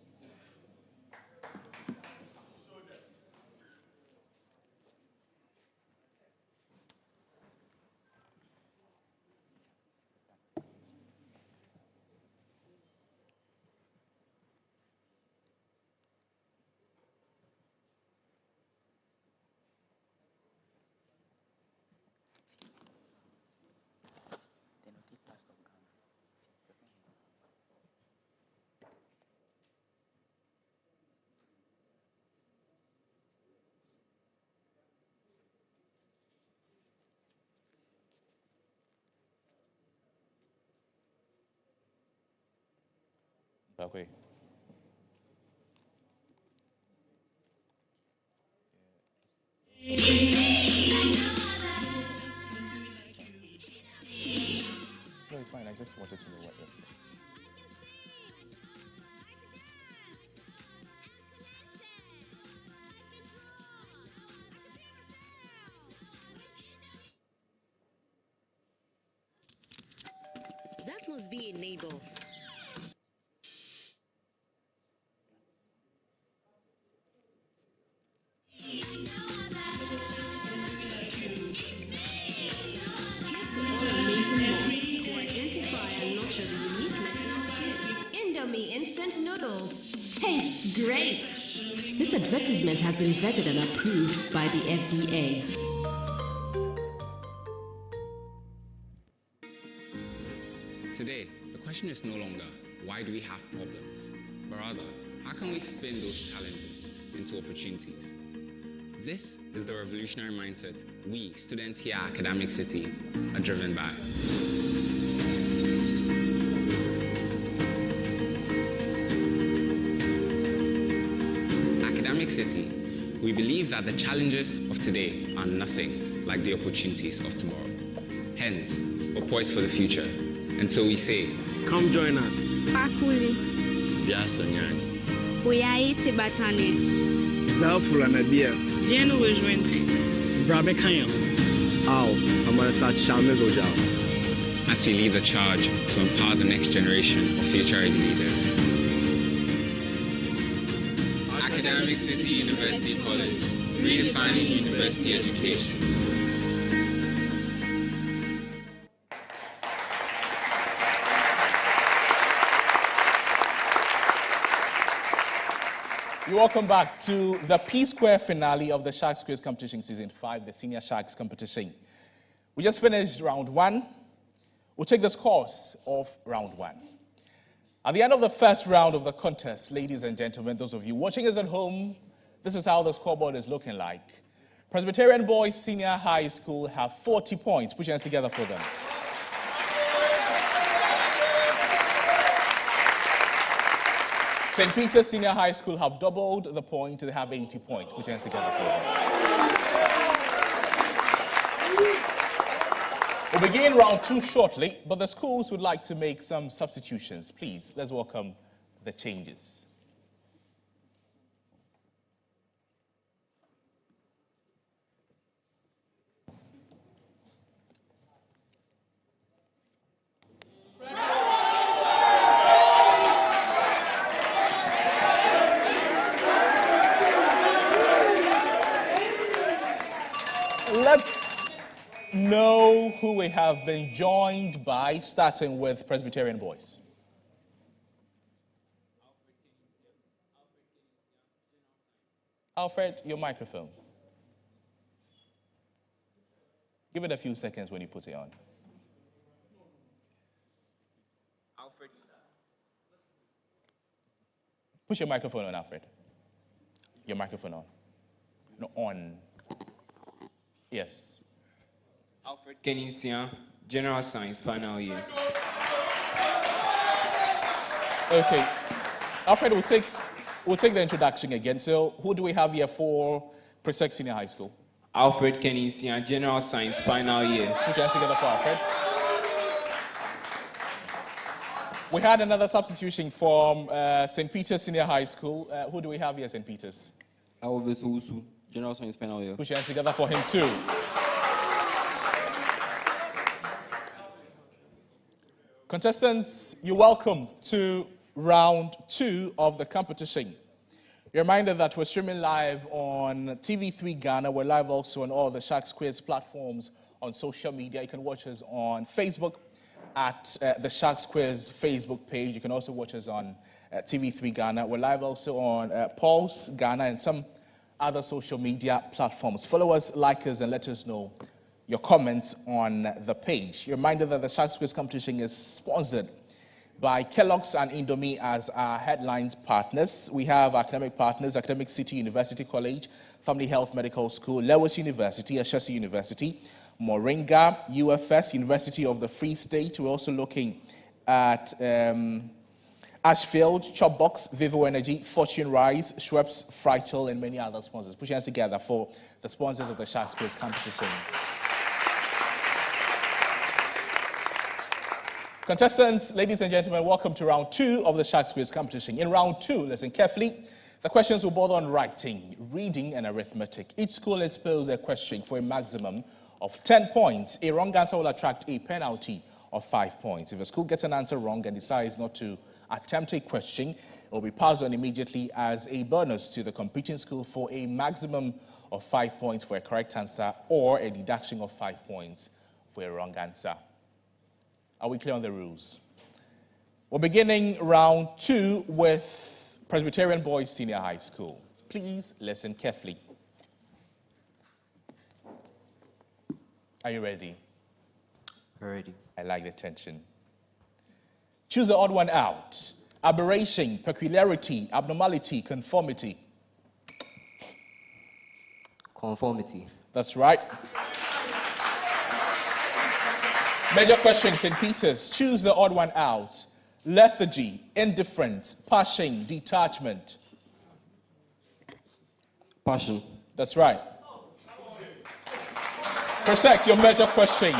Okay. it's fine. I just wanted to know what this is. That must be a neighbor. Indomie instant noodles. Tastes great. This advertisement has been vetted and approved by the FDA. Today, the question is no longer, why do we have problems? But rather, how can we spin those challenges into opportunities? This is the revolutionary mindset we, students here at Academic City, are driven by. Academic City, we believe that the challenges of today are nothing like the opportunities of tomorrow. Hence, we're poised for the future. And so we say, come join us. Pakuli. Biasonyani. Uyai Tibatani. Zafula Nabia. Yenu Wijwin. Brabe Kayam. Ow, Amarasat Shamigojao. As we lead the charge to empower the next generation of future leaders. Academic City University College, redefining university education. Welcome back to the P-Square finale of the Sharks Quiz Competition Season 5, the Senior Sharks Competition. We just finished round 1. We'll take the scores of round 1. At the end of the first round of the contest, ladies and gentlemen, those of you watching us at home, this is how the scoreboard is looking like. Presbyterian Boys Senior High School have 40 points. Put your hands together for them. St. Peter's Senior High School have doubled the point. They have 80 points. Put your hands together for them. We'll begin round 2 shortly, but the schools would like to make some substitutions. Please, let's welcome the changes. Let's know who we have been joined by, starting with Presbyterian Boys. Alfred, your microphone. Give it a few seconds when you put it on. Alfred. Push your microphone on, Alfred. Your microphone on. No, on. Yes. Alfred Kenisian, General Science, final year. Okay. Alfred, we'll take the introduction again. So, who do we have here for Presec Senior High School? Alfred Kenisian, General Science, final year. Put your hands together for Alfred. We had another substitution from St. Peter's Senior High School. Who do we have here, St. Peter's? Alves Usu, General Science, final year. Put your hands together for him too. Contestants, you're welcome to round 2 of the competition. You're reminded that we're streaming live on TV3 Ghana. We're live also on all the Sharks Quiz platforms on social media. You can watch us on Facebook at the Sharks Quiz Facebook page. You can also watch us on TV3 Ghana. We're live also on Pulse Ghana and some other social media platforms. Follow us, like us, and let us know your comments on the page. You're reminded that the Sharks Quiz competition is sponsored by Kellogg's and Indomie as our headline partners. We have academic partners, Academic City University College, Family Health Medical School, Lewis University, SHS University, Moringa, UFS, University of the Free State. We're also looking at Ashfield, Chopbox, Vivo Energy, Fortune Rise, Schweppes, Freital, and many other sponsors. Put your hands together for the sponsors of the Sharks Quiz competition. Contestants, ladies and gentlemen, welcome to round 2 of the Sharks Quiz competition. In round 2, listen carefully. The questions will border on writing, reading, and arithmetic. Each school is posed a question for a maximum of 10 points. A wrong answer will attract a penalty of 5 points. If a school gets an answer wrong and decides not to attempt a question, it will be passed on immediately as a bonus to the competing school for a maximum of 5 points for a correct answer or a deduction of 5 points for a wrong answer. Are we clear on the rules? We're beginning round 2 with Presbyterian Boys Senior High School. Please listen carefully. Are you ready? Ready. I like the tension. Choose the odd one out. Aberration, peculiarity, abnormality, conformity. Conformity. That's right. Major question, St. Peter's. Choose the odd one out. Lethargy, indifference, passion, detachment. Passion. That's right. Presec, your major question.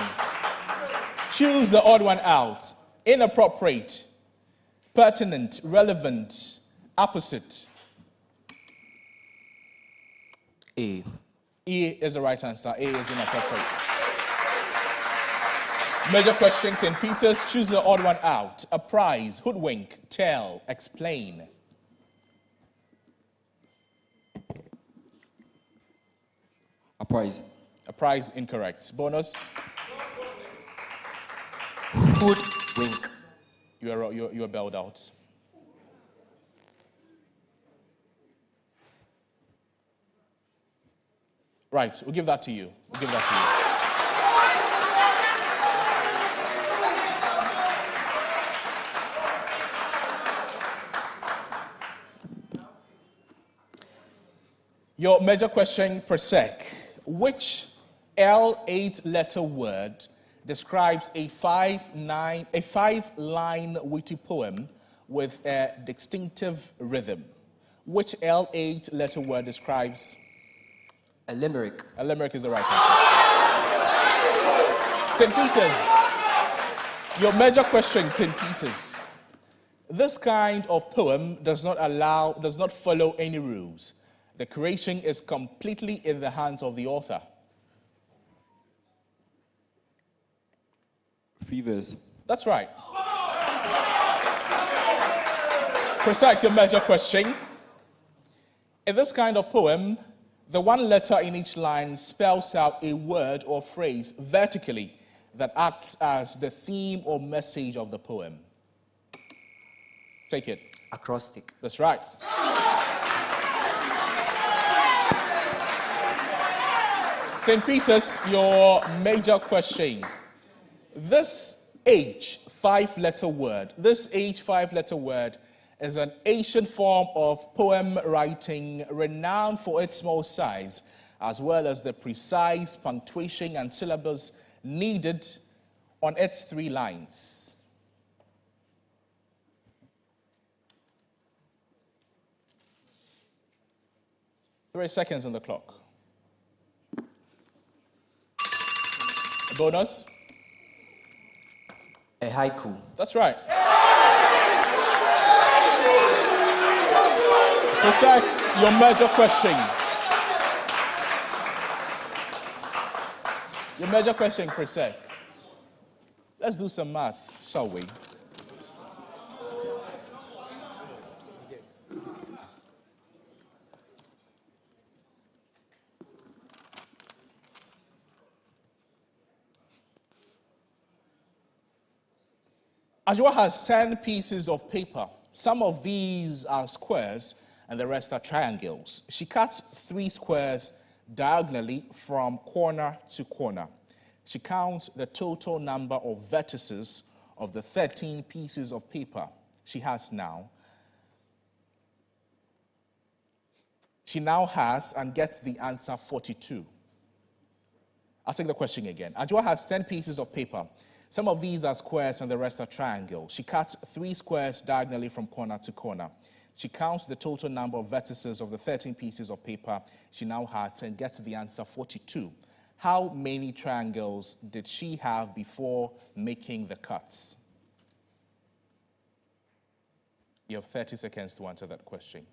Choose the odd one out. Inappropriate, pertinent, relevant, opposite. A. E is the right answer. A is inappropriate. Major question, St. Peter's. Choose the odd one out. Apprise, hoodwink, tell, explain. Apprise. Apprise, incorrect. Bonus. Hoodwink. You are bailed out. Right, we'll give that to you. We'll give that to you. Your major question, Presec. Which L8-letter word describes a five-line witty poem with a distinctive rhythm? Which L8-letter word describes? A limerick. A limerick is the right answer. St. Peter's. Your major question, St. Peter's. This kind of poem does not follow any rules. The creation is completely in the hands of the author. Free verse. That's right. Presec, your major question. In this kind of poem, the one letter in each line spells out a word or phrase vertically that acts as the theme or message of the poem. Take it. Acrostic. That's right. St. Peter's, your major question. This H five-letter word is an ancient form of poem writing renowned for its small size, as well as the precise punctuation and syllables needed on its 3 lines. Three seconds on the clock. A bonus? A haiku. That's right. Presec, your major question. Your major question, Presec. Let's do some math, shall we? Ajwa has 10 pieces of paper. Some of these are squares and the rest are triangles. She cuts 3 squares diagonally from corner to corner. She counts the total number of vertices of the 13 pieces of paper she has now. She now has and gets the answer 42. I'll take the question again. Ajwa has 10 pieces of paper. Some of these are squares and the rest are triangles. She cuts 3 squares diagonally from corner to corner. She counts the total number of vertices of the 13 pieces of paper she now has and gets the answer 42. How many triangles did she have before making the cuts? You have 30 seconds to answer that question.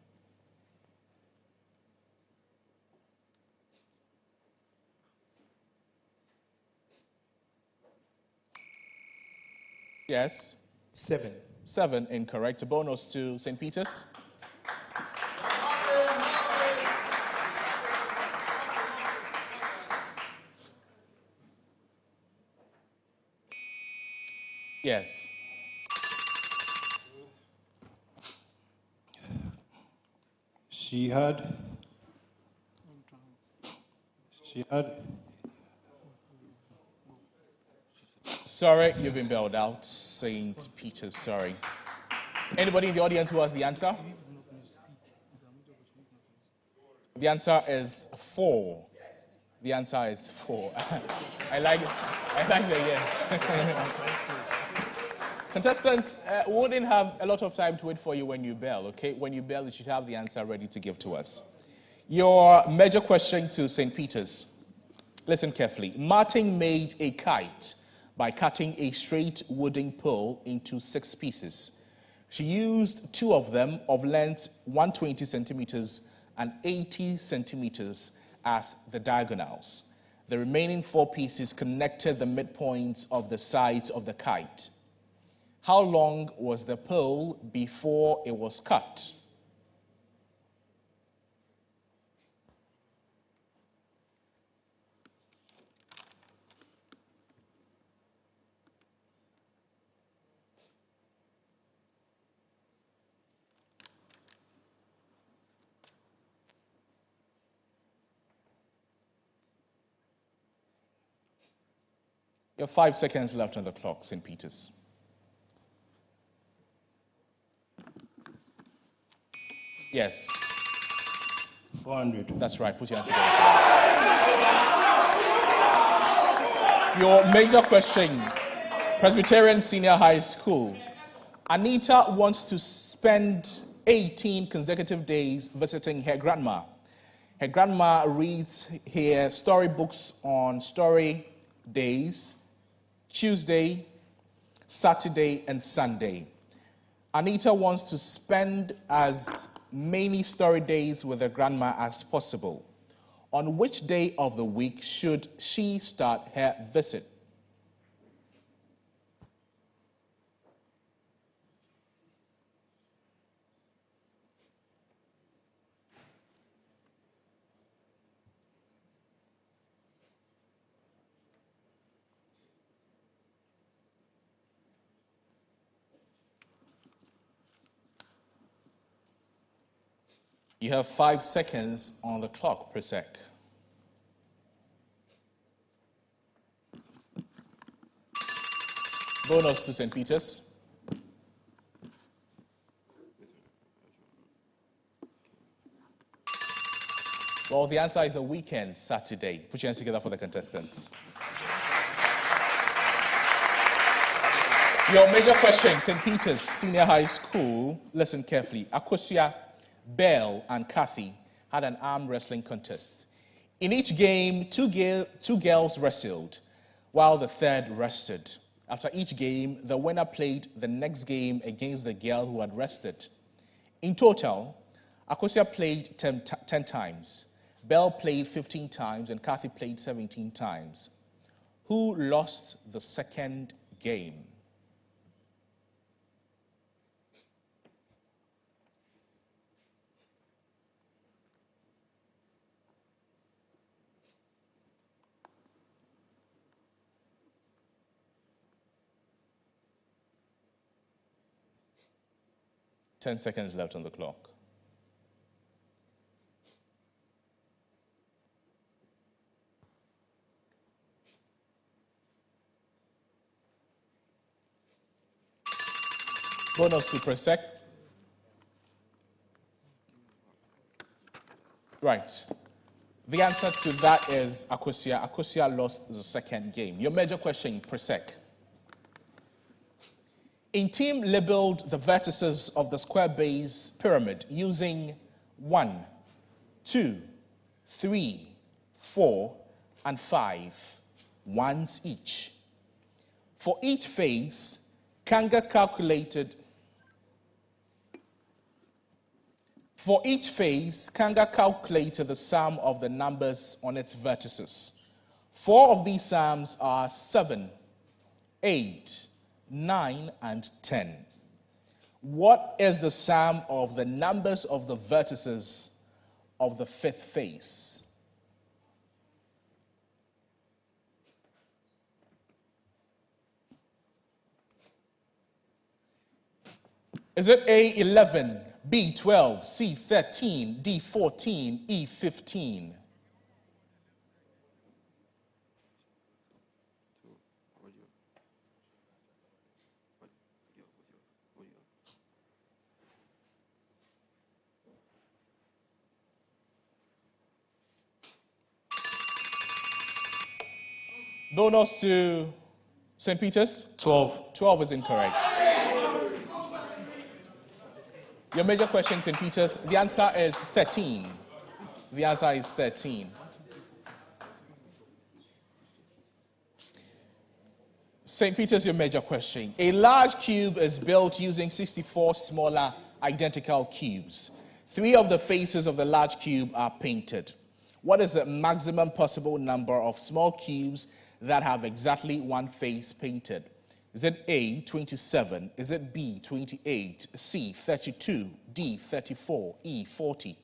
Yes? 7. 7, incorrect. A bonus to St. Peter's. Yes. She had. Sorry, you've been bailed out. St. Peter's, sorry. Anybody in the audience who has the answer? The answer is 4. The answer is 4. I like the yes. Contestants, we wouldn't have a lot of time to wait for you when you bail, okay? When you bail, you should have the answer ready to give to us. Your major question to St. Peter's. Listen carefully. Martin made a kite by cutting a straight wooden pole into 6 pieces. She used 2 of them of length 120 centimeters and 80 centimeters as the diagonals. The remaining 4 pieces connected the midpoints of the sides of the kite. How long was the pole before it was cut? You have 5 seconds left on the clock, St. Peter's. Yes. 400. That's right. Put your hands together. Your major question, Presbyterian Senior High School. Anita wants to spend 18 consecutive days visiting her grandma. Her grandma reads her storybooks on story days, Tuesday, Saturday, and Sunday. Anita wants to spend as many story days with her grandma as possible. On which day of the week should she start her visit? You have 5 seconds on the clock, Presec. Bonus to St. Peter's. Well, the answer is a weekend, Saturday. Put your hands together for the contestants. Your major question, St. Peter's Senior High School. Listen carefully. Akosia, Belle, and Kathy had an arm wrestling contest. In each game, two girls wrestled, while the third rested. After each game, the winner played the next game against the girl who had rested. In total, Akosia played 10 times, Belle played 15 times, and Kathy played 17 times. Who lost the second game? Ten seconds left on the clock. Bonus to Presec. Right. The answer to that is Akosia. Akosia lost the second game. Your major question, Presec. A team labeled the vertices of the square base pyramid using 1, 2, 3, 4, and 5, ones each. For each face, Kanga calculated For each face, Kanga calculated the sum of the numbers on its vertices. 4 of these sums are 7, 8, 9, and 10. What is the sum of the numbers of the vertices of the 5th face? Is it A, 11, B, 12, C, 13, D, 14, E, 15? Bonus to St. Peter's? 12. 12 is incorrect. Your major question, St. Peter's, the answer is 13. The answer is 13. St. Peter's, your major question. A large cube is built using 64 smaller identical cubes. 3 of the faces of the large cube are painted. What is the maximum possible number of small cubes that have exactly one face painted? Is it A, 27? Is it B, 28? C, 32? D, 34? E, 40?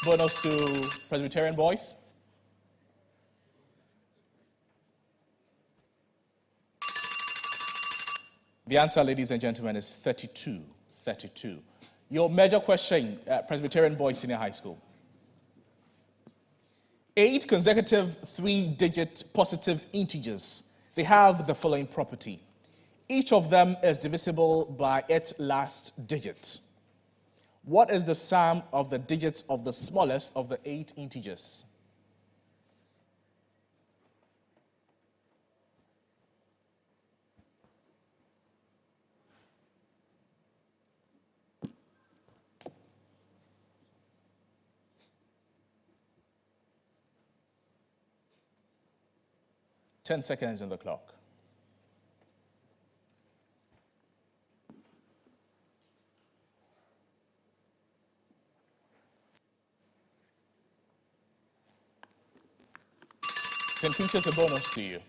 Bonus to Presbyterian boys. The answer, ladies and gentlemen, is 32. 32. Your major question, Presbyterian boys senior high school. 8 consecutive 3-digit positive integers. They have the following property. Each of them is divisible by its last digit. What is the sum of the digits of the smallest of the 8 integers? Ten seconds on the clock. St. Peter's, a bonus to you.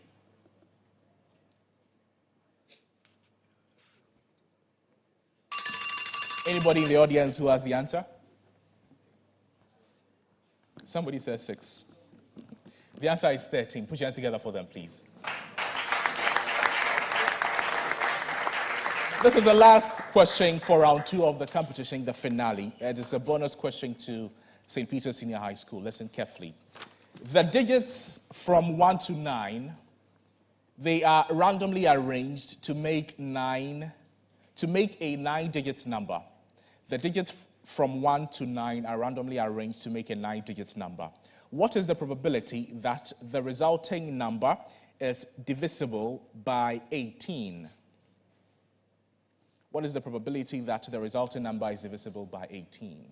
Anybody in the audience who has the answer? Somebody says 6. The answer is 13. Put your hands together for them, please. This is the last question for round 2 of the competition, the finale. It is a bonus question to St. Peter's Senior High School. Listen carefully. The digits from 1 to 9, they are randomly arranged to make a 9-digit number. The digits from 1 to 9 are randomly arranged to make a 9-digit number. What is the probability that the resulting number is divisible by 18? What is the probability that the resulting number is divisible by 18?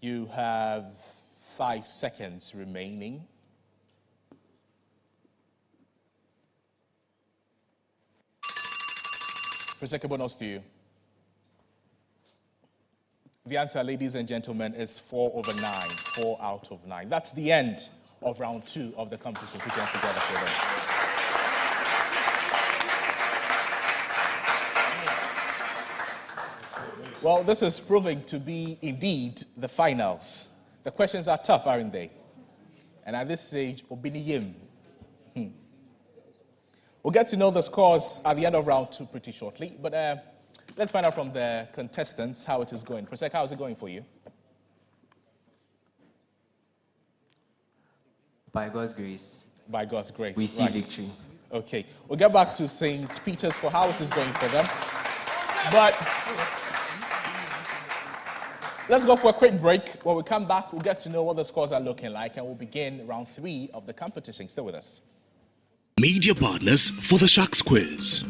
You have 5 seconds remaining. Presec, bonus to you. The answer, ladies and gentlemen, is 4 over 9. 4 out of 9. That's the end of round 2 of the competition. Put your hands together for them. Well, this is proving to be, indeed, the finals. The questions are tough, aren't they? And at this stage, Obiniyim. We'll get to know the scores at the end of round 2 pretty shortly. But let's find out from the contestants how it is going. Presec, how is it going for you? By God's grace, By God's grace. We see victory. Okay, we'll get back to St. Peter's for how it is going for them. But let's go for a quick break. When we come back, we'll get to know what the scores are looking like, and we'll begin round 3 of the competition. Stay with us. Media partners for the Sharks Quiz.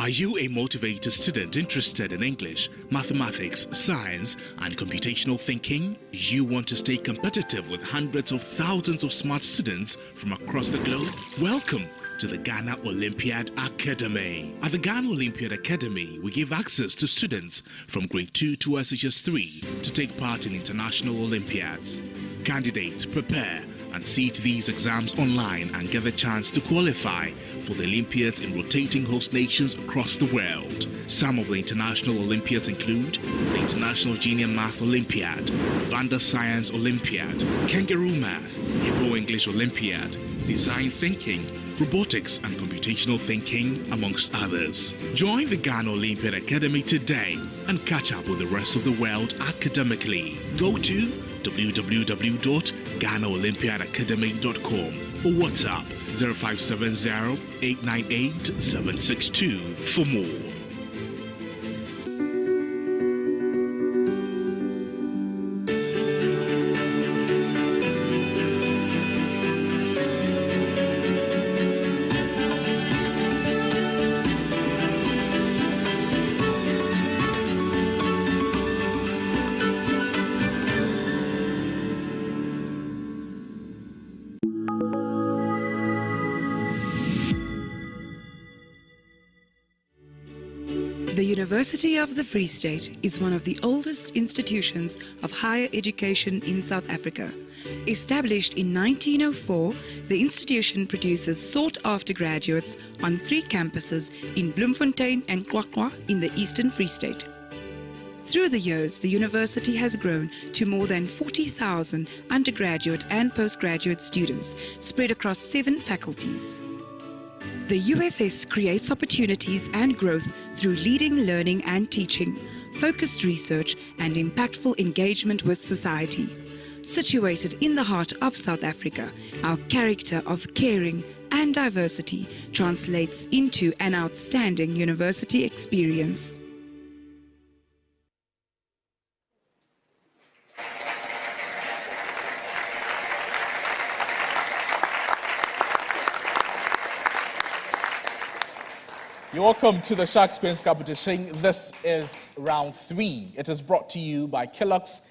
Are you a motivated student interested in English, mathematics, science, and computational thinking? You want to stay competitive with hundreds of thousands of smart students from across the globe? Welcome to the Ghana Olympiad Academy. At the Ghana Olympiad Academy, we give access to students from grade 2 to SHS 3 to take part in international Olympiads. Candidates prepare and sit these exams online and get the chance to qualify for the Olympiads in rotating host nations across the world. Some of the international Olympiads include the International Junior Math Olympiad, Vanda Science Olympiad, Kangaroo Math, Igbo English Olympiad, Design Thinking, Robotics and Computational Thinking, amongst others. Join the Ghana Olympiad Academy today and catch up with the rest of the world academically. Go to www.GhanaOlympiadAcademy.com or WhatsApp 0570-898-762 for more. The University of the Free State is one of the oldest institutions of higher education in South Africa. Established in 1904, the institution produces sought-after graduates on 3 campuses in Bloemfontein and Kwakwa in the Eastern Free State. Through the years, the university has grown to more than 40,000 undergraduate and postgraduate students spread across 7 faculties. The UFS creates opportunities and growth through leading learning and teaching, focused research, and impactful engagement with society. Situated in the heart of South Africa, our character of caring and diversity translates into an outstanding university experience. You're welcome to the Sharks Quiz competition. This is round 3. It is brought to you by Kellogg's,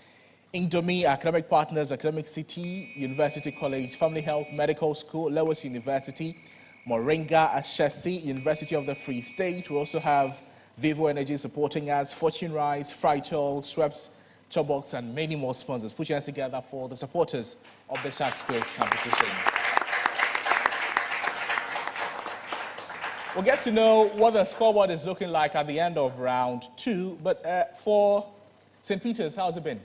Indomie, Academic Partners, Academic City, University College, Family Health, Medical School, Lewis University, Moringa, Ashesi, University of the Free State. We also have Vivo Energy supporting us, Fortune Rice, Frytol, Schweppes, Chobox, and many more sponsors. Put your hands together for the supporters of the Sharks Quiz competition. We'll get to know what the scoreboard is looking like at the end of round 2. But for St. Peter's, how's it been?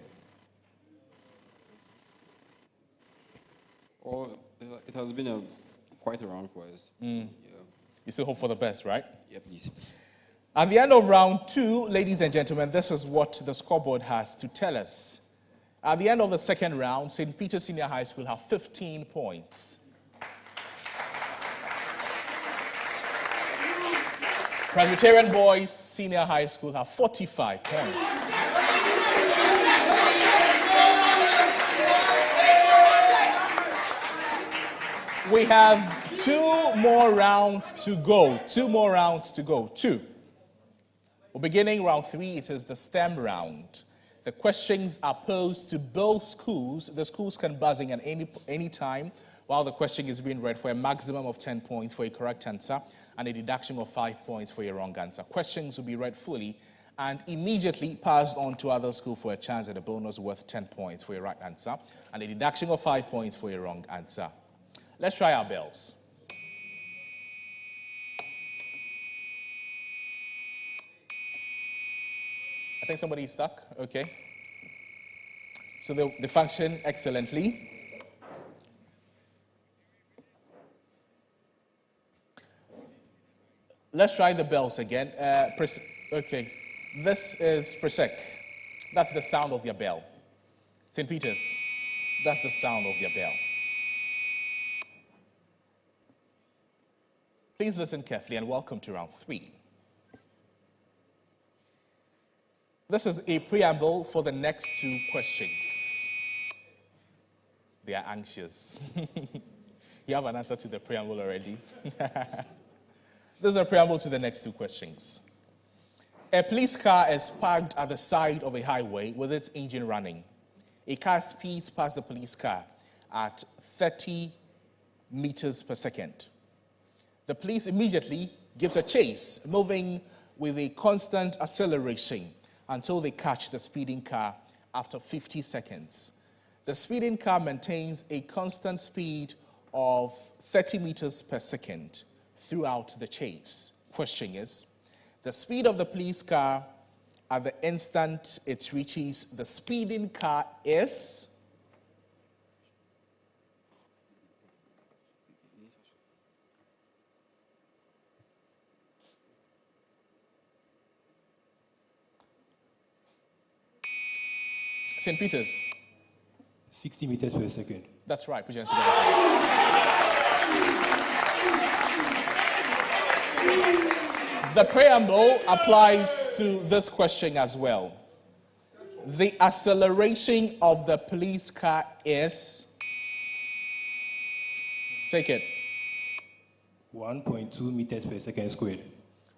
Oh, it has been quite a round for us. You still hope for the best, right? Yeah, please. At the end of round 2, ladies and gentlemen, this is what the scoreboard has to tell us. At the end of the second round, St. Peter's Senior High School have 15 points. Presbyterian Boys Senior High School have 45 points. We have 2 more rounds to go. 2 more rounds to go. 2. We're beginning round 3. It is the STEM round. The questions are posed to both schools. The schools can buzz in at any time while the question is being read for a maximum of 10 points for a correct answer and a deduction of 5 points for a wrong answer. Questions will be read fully and immediately passed on to other school for a chance at a bonus worth 10 points for a right answer and a deduction of 5 points for a wrong answer. Let's try our bells. I think somebody is stuck. Okay. So they function excellently. Let's try the bells again. Okay. This is Presec. That's the sound of your bell. St. Peter's. That's the sound of your bell. Please listen carefully and welcome to round 3. This is a preamble for the next 2 questions. They are anxious. You have an answer to the preamble already. This is a preamble to the next 2 questions. A police car is parked at the side of a highway with its engine running. A car speeds past the police car at 30 meters per second. The police immediately gives a chase, moving with a constant acceleration until they catch the speeding car after 50 seconds. The speeding car maintains a constant speed of 30 meters per second throughout the chase. Question is, the speed of the police car at the instant it reaches the speeding car is? St. Peter's. 60 meters per second. That's right. Put your hands together. The preamble applies to this question as well. The acceleration of the police car is? Take it. 1.2 meters per second squared.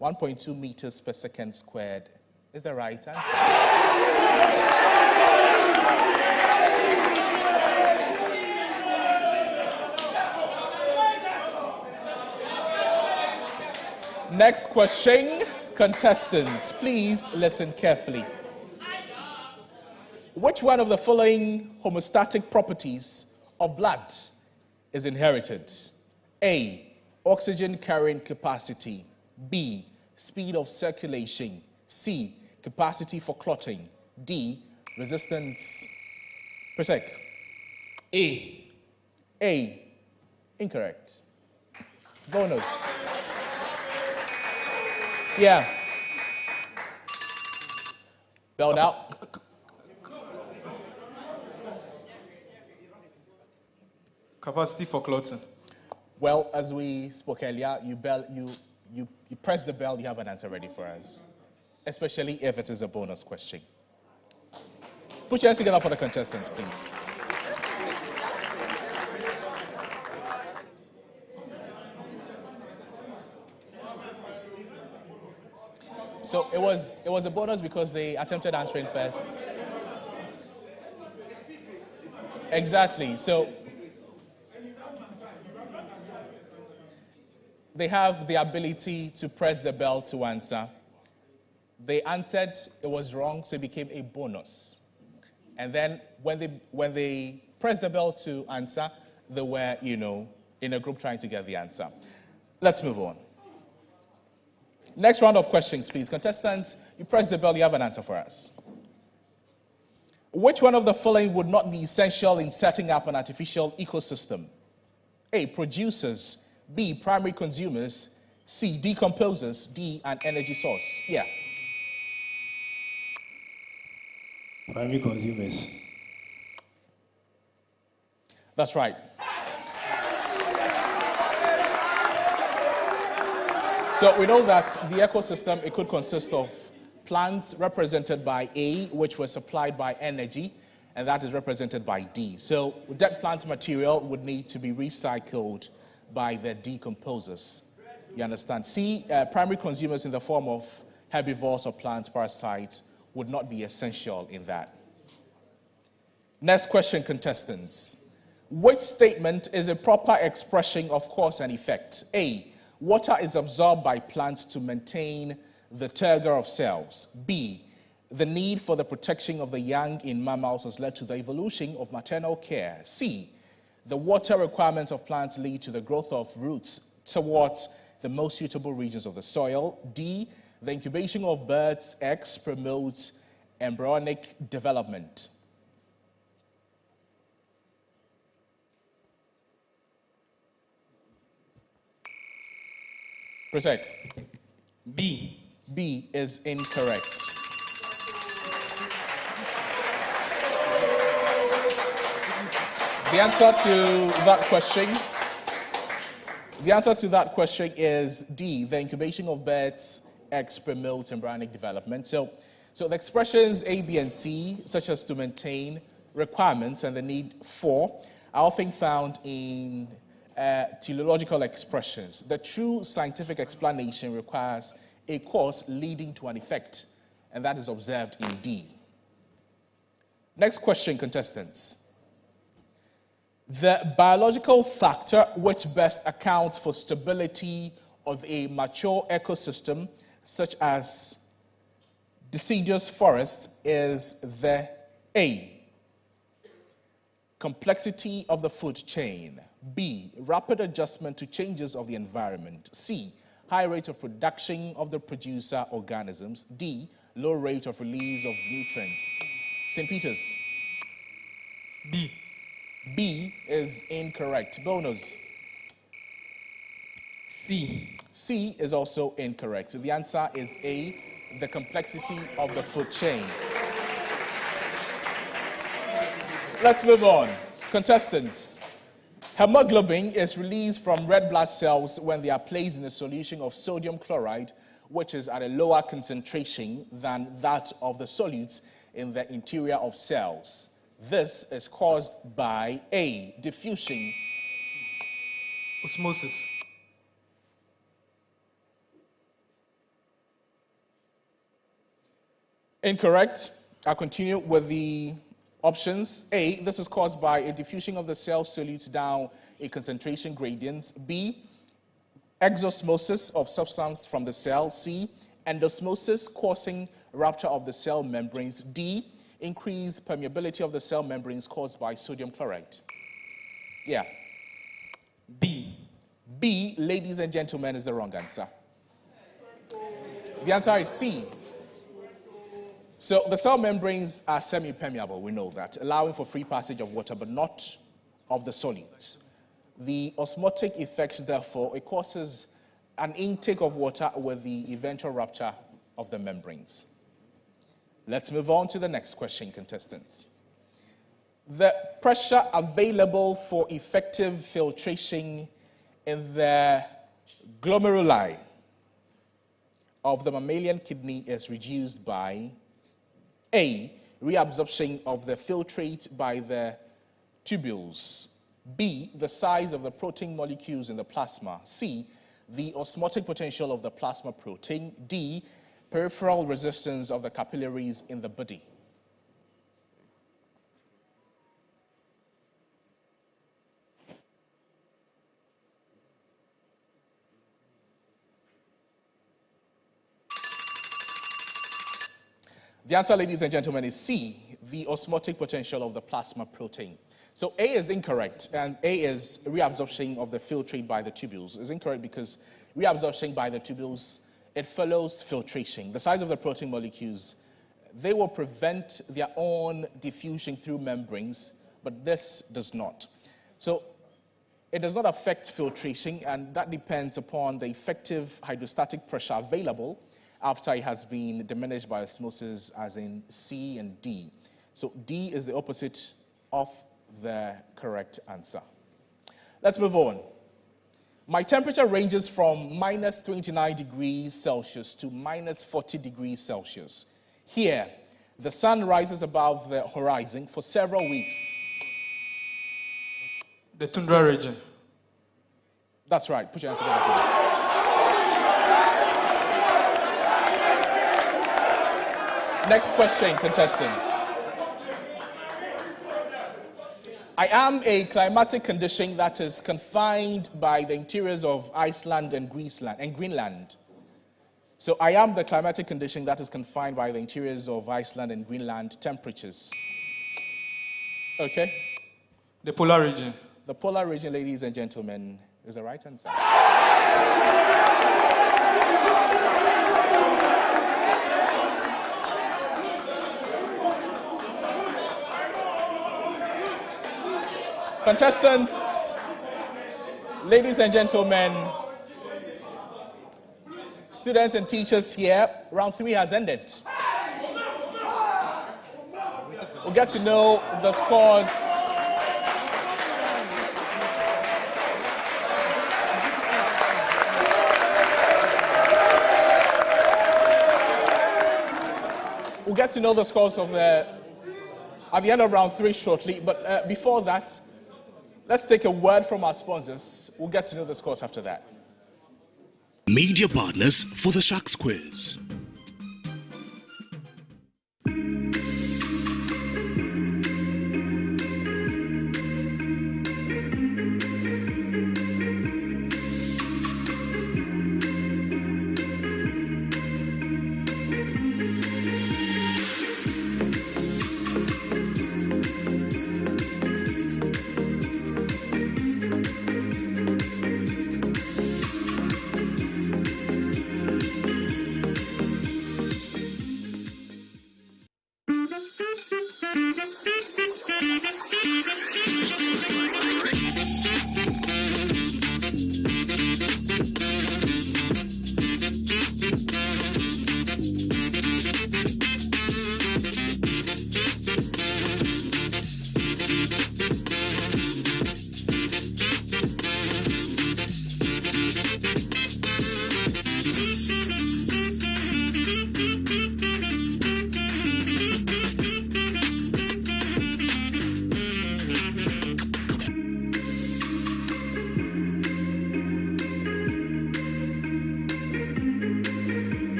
1.2 meters per second squared is the right answer. Next question, contestants, please listen carefully. Which one of the following homeostatic properties of blood is inherited? A, oxygen carrying capacity. B, speed of circulation. C, capacity for clotting. D, resistance. Presec. A. A. Incorrect. Bonus. Yeah. Belled out. Capacity for clothing. Well, as we spoke earlier, you press the bell, you have an answer ready for us. Especially if it is a bonus question. Put your hands together for the contestants, please. So it was a bonus because they attempted answering first. Exactly. So they have the ability to press the bell to answer. They answered, it was wrong, so it became a bonus. And then when they pressed the bell to answer, they were, in a group trying to get the answer. Let's move on. Next round of questions, please. Contestants, you press the bell, you have an answer for us. Which one of the following would not be essential in setting up an artificial ecosystem? A, producers. B, primary consumers. C, decomposers. D, an energy source. Yeah. Primary consumers. That's right. So we know that the ecosystem, it could consist of plants represented by A, which were supplied by energy, and that is represented by D. So dead plant material would need to be recycled by the decomposers. You understand? C, primary consumers in the form of herbivores or plant parasites would not be essential in that. Next question, contestants. Which statement is a proper expression of cause and effect? A, water is absorbed by plants to maintain the turgor of cells. B, the need for the protection of the young in mammals has led to the evolution of maternal care. C, the water requirements of plants lead to the growth of roots towards the most suitable regions of the soil. D, the incubation of birds' eggs promotes embryonic development. Presec. B. B is incorrect. The answer to that question is D. The incubation of birds' eggs promotes embryonic development. So the expressions A, B, and C, such as to maintain, requirements, and the need for, are often found in teleological expressions. The true scientific explanation requires a cause leading to an effect, and that is observed in D. Next question, contestants. The biological factor which best accounts for stability of a mature ecosystem, such as deciduous forest, is the A, complexity of the food chain. B, rapid adjustment to changes of the environment. C, high rate of production of the producer organisms. D, low rate of release of nutrients. St. Peter's. B. B is incorrect. Bonus. C. C is also incorrect. The answer is A, the complexity of the food chain. Let's move on. Contestants. Hemoglobin is released from red blood cells when they are placed in a solution of sodium chloride, which is at a lower concentration than that of the solutes in the interior of cells. This is caused by A, diffusion. Osmosis. Incorrect. I'll continue with the options. A, this is caused by a diffusion of the cell solutes down a concentration gradient. B, exosmosis of substance from the cell. C, endosmosis causing rupture of the cell membranes. D, increased permeability of the cell membranes caused by sodium chloride. Yeah. B. B, ladies and gentlemen, is the wrong answer. The answer is C. So the cell membranes are semi-permeable, we know that, allowing for free passage of water, but not of the solids. The osmotic effect, therefore, it causes an intake of water with the eventual rupture of the membranes. Let's move on to the next question, contestants. The pressure available for effective filtration in the glomeruli of the mammalian kidney is reduced by A, reabsorption of the filtrate by the tubules. B, the size of the protein molecules in the plasma. C, the osmotic potential of the plasma protein. D, peripheral resistance of the capillaries in the body. The answer, ladies and gentlemen, is C, the osmotic potential of the plasma protein. So A is incorrect, and A is reabsorption of the filtrate by the tubules. Is incorrect because reabsorption by the tubules it follows filtration. The size of the protein molecules, they will prevent their own diffusion through membranes, but this does not. So it does not affect filtration, and that depends upon the effective hydrostatic pressure available after it has been diminished by osmosis, as in C and D. So D is the opposite of the correct answer. Let's move on. My temperature ranges from minus 29 degrees Celsius to minus 40 degrees Celsius. Here, the sun rises above the horizon for several weeks. The tundra region. That's right. Put your hands together, please. Next question, contestants. I am a climatic condition that is confined by the interiors of Iceland and Greenland. So I am the climatic condition that is confined by the interiors of Iceland and Greenland temperatures. Okay? The polar region. The polar region, ladies and gentlemen, is the right answer. Contestants, ladies and gentlemen, students and teachers here, round 3 has ended. We'll get to know the scores. We'll get to know the scores of at the end of round 3 shortly, but before that, let's take a word from our sponsors. We'll get to know the scores after that. Media partners for the Sharks Quiz.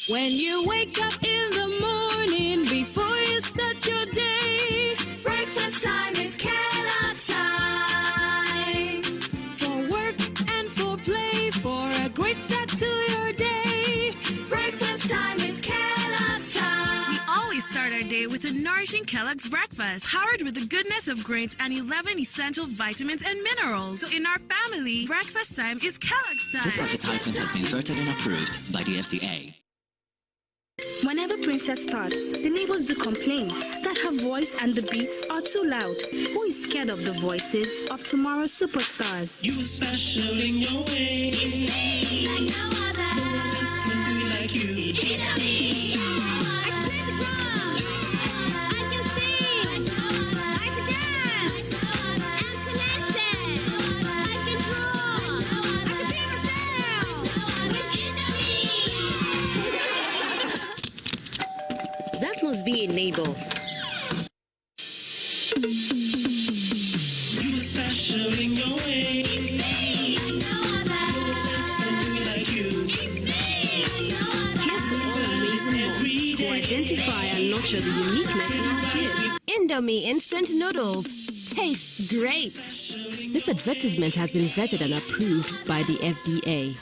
When you wake up in the morning before you start your day, breakfast time is Kellogg's time. For work and for play, for a great start to your day, breakfast time is Kellogg's time. We always start our day with a nourishing Kellogg's breakfast, powered with the goodness of grains and 11 essential vitamins and minerals. So in our family, breakfast time is Kellogg's time. This advertisement has been vetted and approved by the FDA. Whenever Princess starts, the neighbors do complain that her voice and the beats are too loud. Who is scared of the voices of tomorrow's superstars? You are special in your way. It's me, like no other. No one else can do it like you. It's me. I can play the drum. I can sing. I can dance. I'm talented. I can draw. I can be myself. It's in me. That must be a neighbor. You are special in your way. It's me. Like no other. No one else can do it like you. It's me. Like no other. Here's to all amazing moms who identify and nurture the uniqueness in our kids. In Indomie instant noodles. Tastes great. This advertisement has been vetted and approved by the FDA.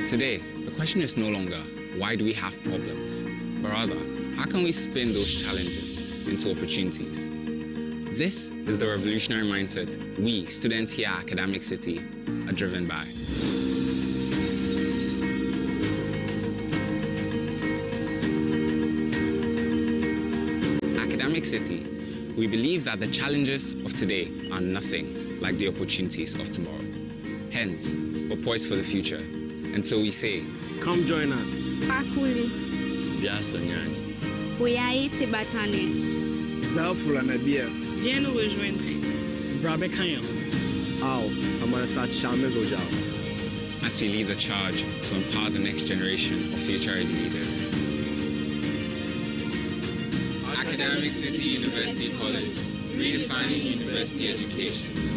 Today, the question is no longer, why do we have problems? But rather, how can we spin those challenges into opportunities? This is the revolutionary mindset we, students here at Academic City, are driven by. Academic City, we believe that the challenges of today are nothing like the opportunities of tomorrow. Hence, we're poised for the future. And so we say, come join us. Pakuli. Biasanyani. Fuyai Tibatane. Zafula Nabia. Viens nous rejoindre. Brabe Kanyam. Ow, Amanasat Shamego Jao. As we lead the charge to empower the next generation of future-ready leaders. Academic City University College, redefining university education.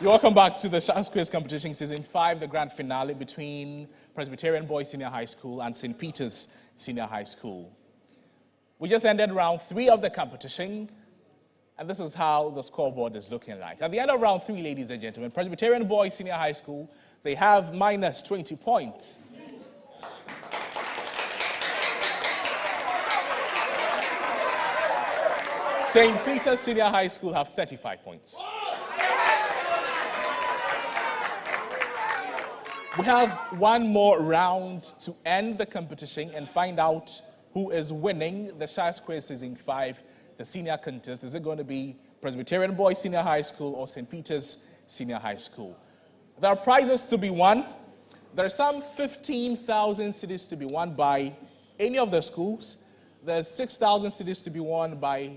Welcome back to the Sharks Quiz Competition Season 5, the grand finale between Presbyterian Boys Senior High School and St. Peter's Senior High School. We just ended round 3 of the competition, and this is how the scoreboard is looking like. At the end of round 3, ladies and gentlemen, Presbyterian Boys Senior High School, they have minus 20 points. St. Peter's Senior High School have 35 points. We have one more round to end the competition and find out who is winning the Sharks Quiz Season 5, the senior contest. Is it going to be Presbyterian Boys Senior High School or St. Peter's Senior High School? There are prizes to be won. There are some 15,000 cedis to be won by any of the schools. There's 6,000 cedis to be won by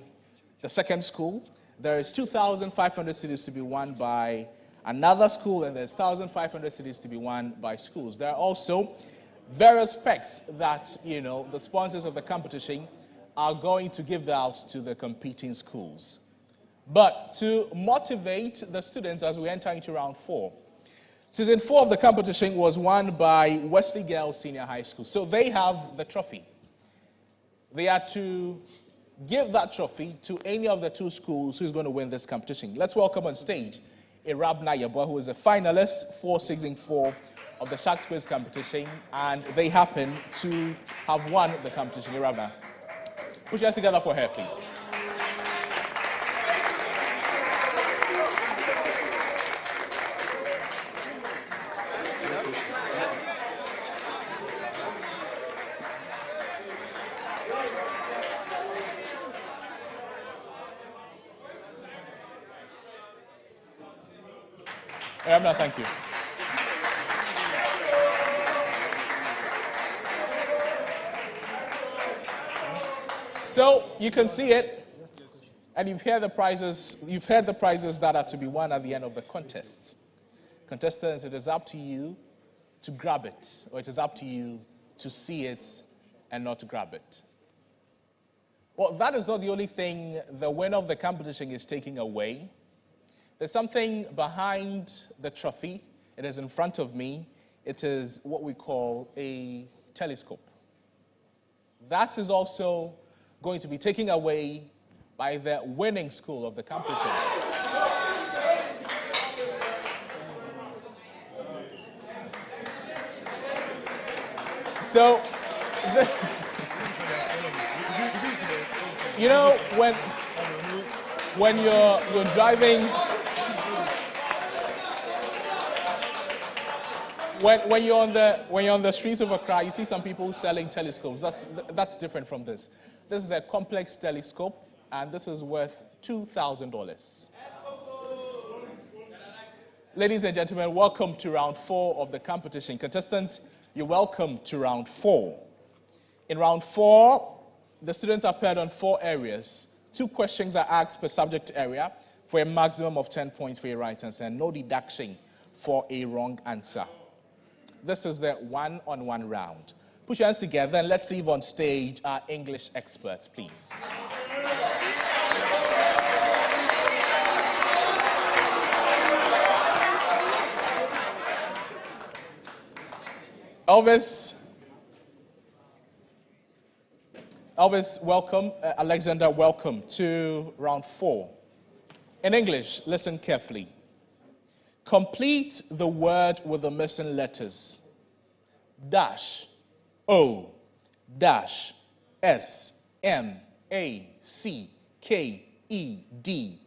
the second school. There is 2,500 cedis to be won by another school, and there's 1,500 cedis to be won by schools. There are also various specs that, the sponsors of the competition are going to give out to the competing schools. But to motivate the students as we enter into round 4, Season 4 of the competition was won by Wesley Girls Senior High School. So they have the trophy. They are to give that trophy to any of the 2 schools who's going to win this competition. Let's welcome on stage Irabna Yabo, who is a finalist for Season 4 of the Sharks Quiz competition, and they happen to have won the competition. Irabna, put your hands together for her, please. Irabna, thank you. So you can see it, and you've heard the prizes. You've heard the prizes that are to be won at the end of the contest. Contestants, it is up to you to grab it, or it is up to you to see it and not to grab it. Well, that is not the only thing the winner of the competition is taking away. There's something behind the trophy. It is in front of me. It is what we call a telescope. That is also going to be taken away by the winning school of the competition. So, when you're driving, when you're on the streets of Accra, you see some people selling telescopes. That's different from this. This is a complex telescope, and this is worth $2,000. Ladies and gentlemen, welcome to round 4 of the competition. Contestants, you're welcome to round 4. In round 4, the students are paired on 4 areas. 2 questions are asked per subject area for a maximum of 10 points for a right answer and no deduction for a wrong answer. This is the one-on-one round. Put your hands together and let's leave on stage our English experts, please. Elvis, welcome. Alexander, welcome to round 4. In English, listen carefully. Complete the word with the missing letters. Dash, O, dash, S, M, A, C, K, E, D.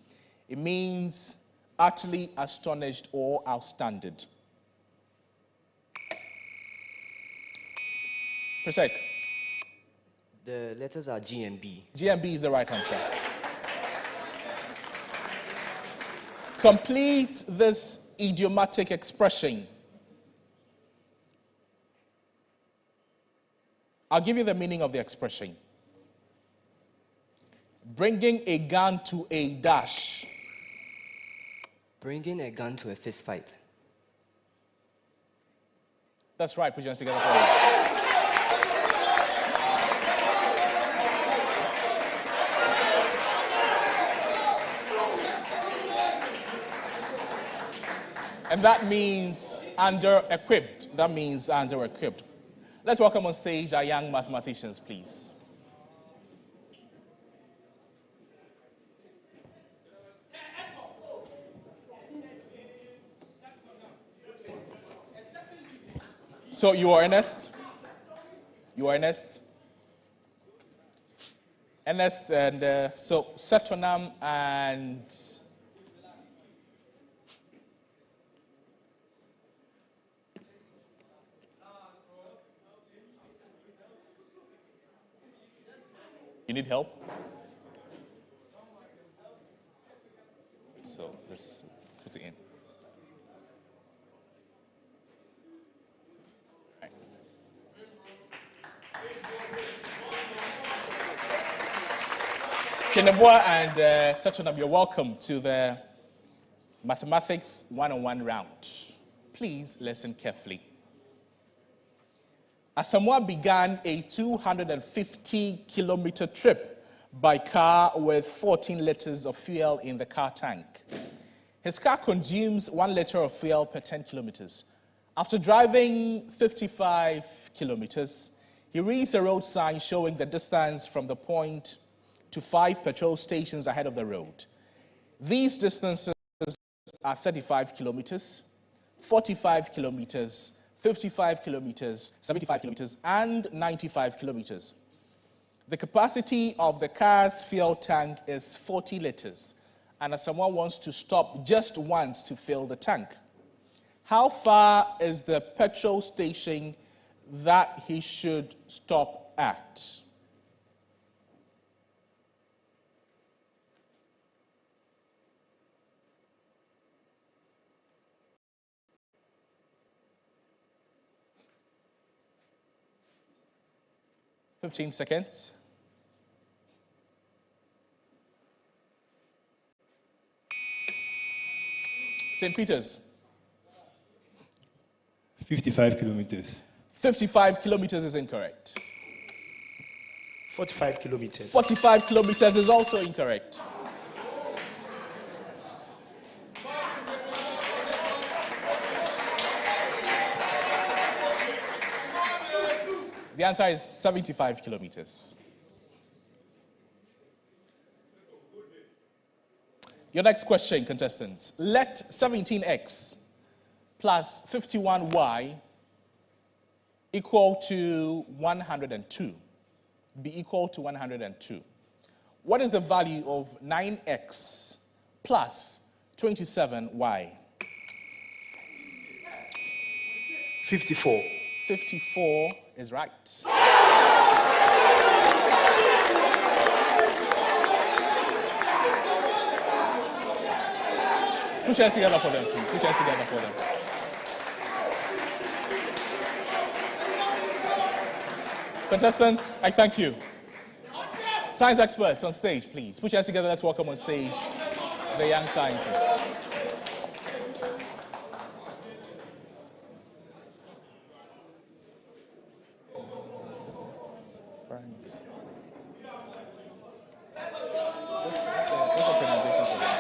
It means utterly astonished or outstanding. Presec. The letters are G and B. G and B is the right answer. Complete this idiomatic expression. I'll give you the meaning of the expression. Bringing a gun to a dash. Bringing a gun to a fist fight. That's right. Put your hands together for me. And that means under-equipped. That means under-equipped. Let's welcome on stage our young mathematicians, please. So you are Ernest? You are Ernest? Ernest and so Setonam and you need help? So let's put it in. Right. Cheneboa and Setonam, you're welcome to the Mathematics 101 round. Please listen carefully. Asamoah began a 250-kilometer trip by car with 14 liters of fuel in the car tank. His car consumes 1 liter of fuel per 10 kilometers. After driving 55 kilometers, he reads a road sign showing the distance from the point to 5 petrol stations ahead of the road. These distances are 35 kilometers, 45 kilometers, 55 kilometers, 75 kilometers, and 95 kilometers. The capacity of the car's fuel tank is 40 liters, and someone wants to stop just once to fill the tank. How far is the petrol station that he should stop at? $15 seconds. St. Peter's. 55 kilometers. 55 kilometers is incorrect. 45 kilometers. 45 kilometers is also incorrect. The answer is 75 kilometers. Your next question, contestants. Let 17x plus 51y equal to 102. Be equal to 102. What is the value of 9x plus 27y? 54. 54 is right. Put your hands together for them, please. Put your hands together for them. Contestants, I thank you. Science experts on stage, please. Put your hands together. Let's welcome on stage the young scientists. Pharynx. What's the pronunciation for that?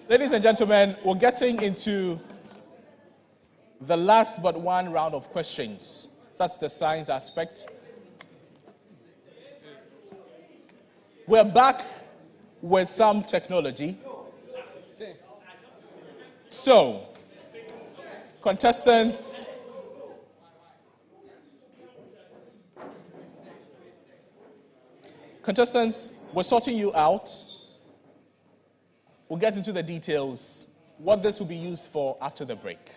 Ladies and gentlemen, we're getting into the last but one round of questions. That's the science aspect. We're back with some technology. So, contestants, we're sorting you out. We'll get into the details, what this will be used for after the break.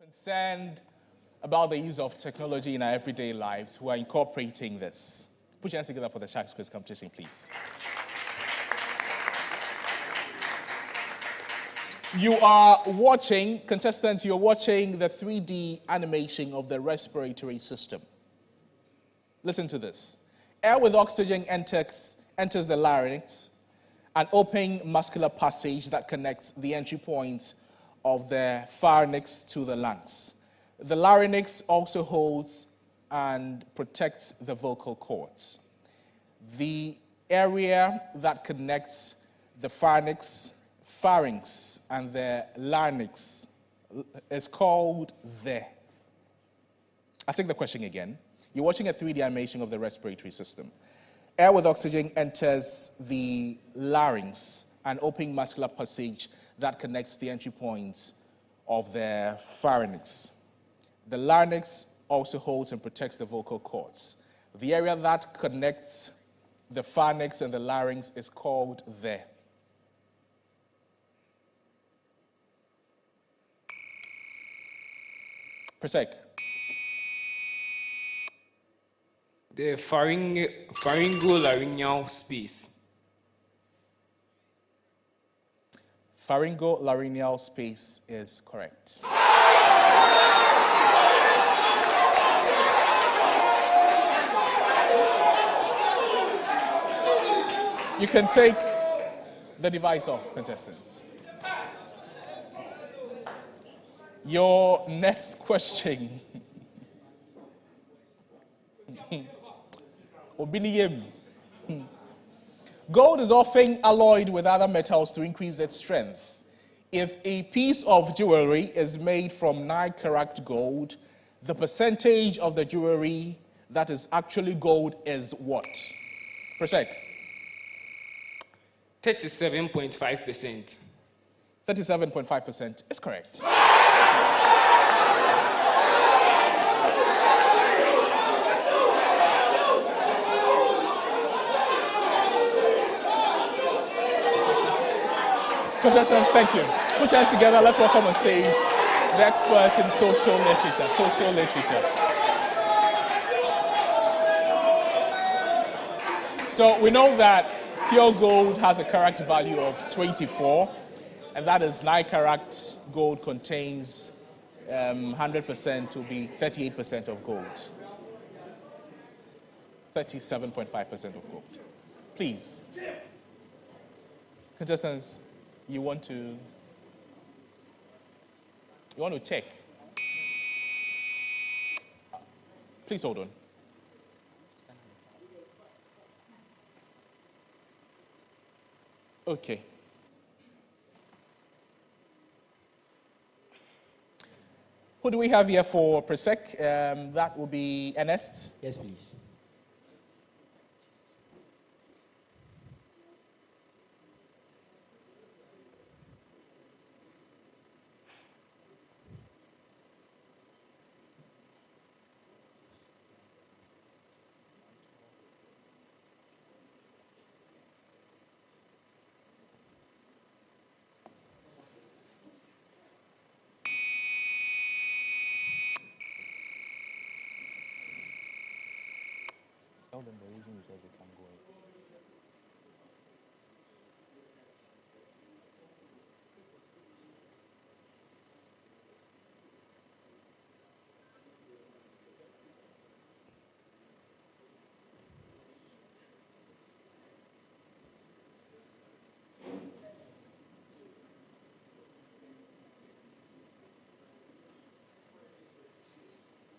Concerned about the use of technology in our everyday lives who are incorporating this. Put your hands together for the Sharks Quiz competition, please. You are watching, contestants, you're watching the 3D animation of the respiratory system. Listen to this. Air with oxygen enters the larynx, an open muscular passage that connects the entry points of the pharynx to the lungs. The larynx also holds and protects the vocal cords. The area that connects the pharynx and the larynx is called the. I'll take the question again. You're watching a 3D animation of the respiratory system. Air with oxygen enters the larynx, an open muscular passage that connects the entry points of the pharynx. The larynx also holds and protects the vocal cords. The area that connects the pharynx and the larynx is called the. Presec. The pharyngolaryngeal space. Pharyngolaryngeal space is correct. You can take the device off, contestants. Your next question. Obiniyem. Gold is often alloyed with other metals to increase its strength. If a piece of jewelry is made from 9-carat gold, the percentage of the jewelry that is actually gold is what? Presec. 37.5%. 37.5% is correct. Contestants, thank you. Put your hands together. Let's welcome on stage the experts in social literature. So we know that pure gold has a carat value of 24, and that is 9-carat gold contains 100% to be 38% of gold. 37.5% of gold. Please. Contestants, you want to You want to check? Please hold on. Okay. Who do we have here for Presec? That will be Ernest. Yes, please. Tell them the reason he says it can't go in.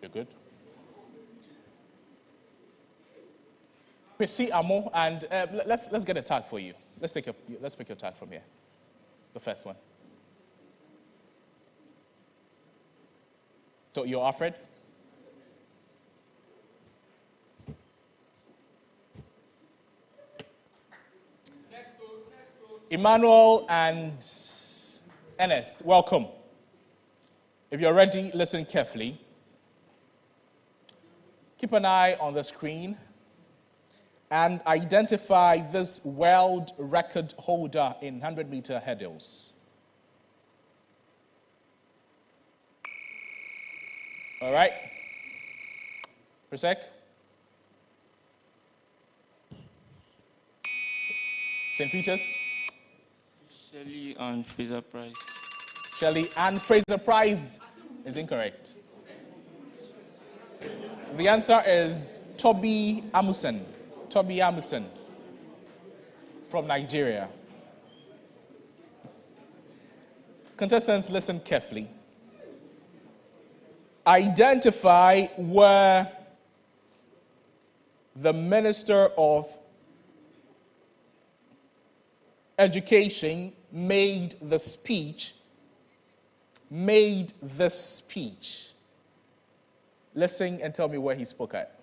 You're good? See Amo, and let's get a tag for you. Let's pick your tag from here. The first one. So you're Alfred? Let's go. Emmanuel and Ernest, welcome. If you're ready, listen carefully. Keep an eye on the screen and identify this world record holder in 100-meter hurdles. All right. Presec. St. Peter's. Shelley and Fraser Price. Shelley and Fraser Price is incorrect. The answer is Toby Amusen. Toby Amusen from Nigeria. Contestants, listen carefully. Identify where the Minister of Education made the speech. Listen and tell me where he spoke at.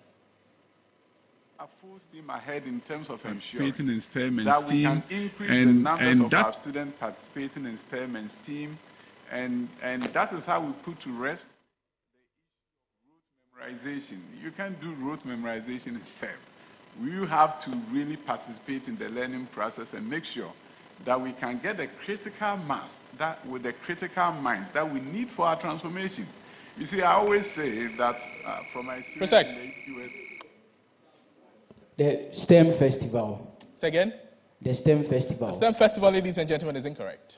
A full steam ahead in terms of participating in STEM and that STEAM, we can increase the numbers of our students participating in STEM and STEAM, and that is how we put to rest the issue of rote memorization. You can't do rote memorization in STEM. You have to really participate in the learning process and make sure that we can get the critical mass, that with the critical minds that we need for our transformation. You see, I always say that from my experience in the US, the STEM Festival. Say again? The STEM Festival. The STEM Festival, ladies and gentlemen, is incorrect.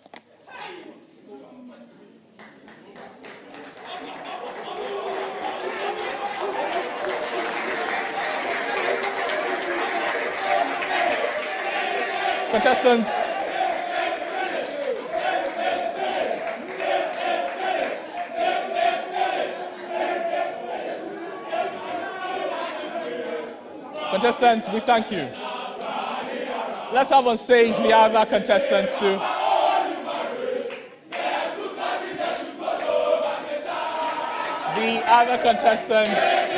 Contestants, we thank you. Let's have on stage the other contestants too. The other contestants.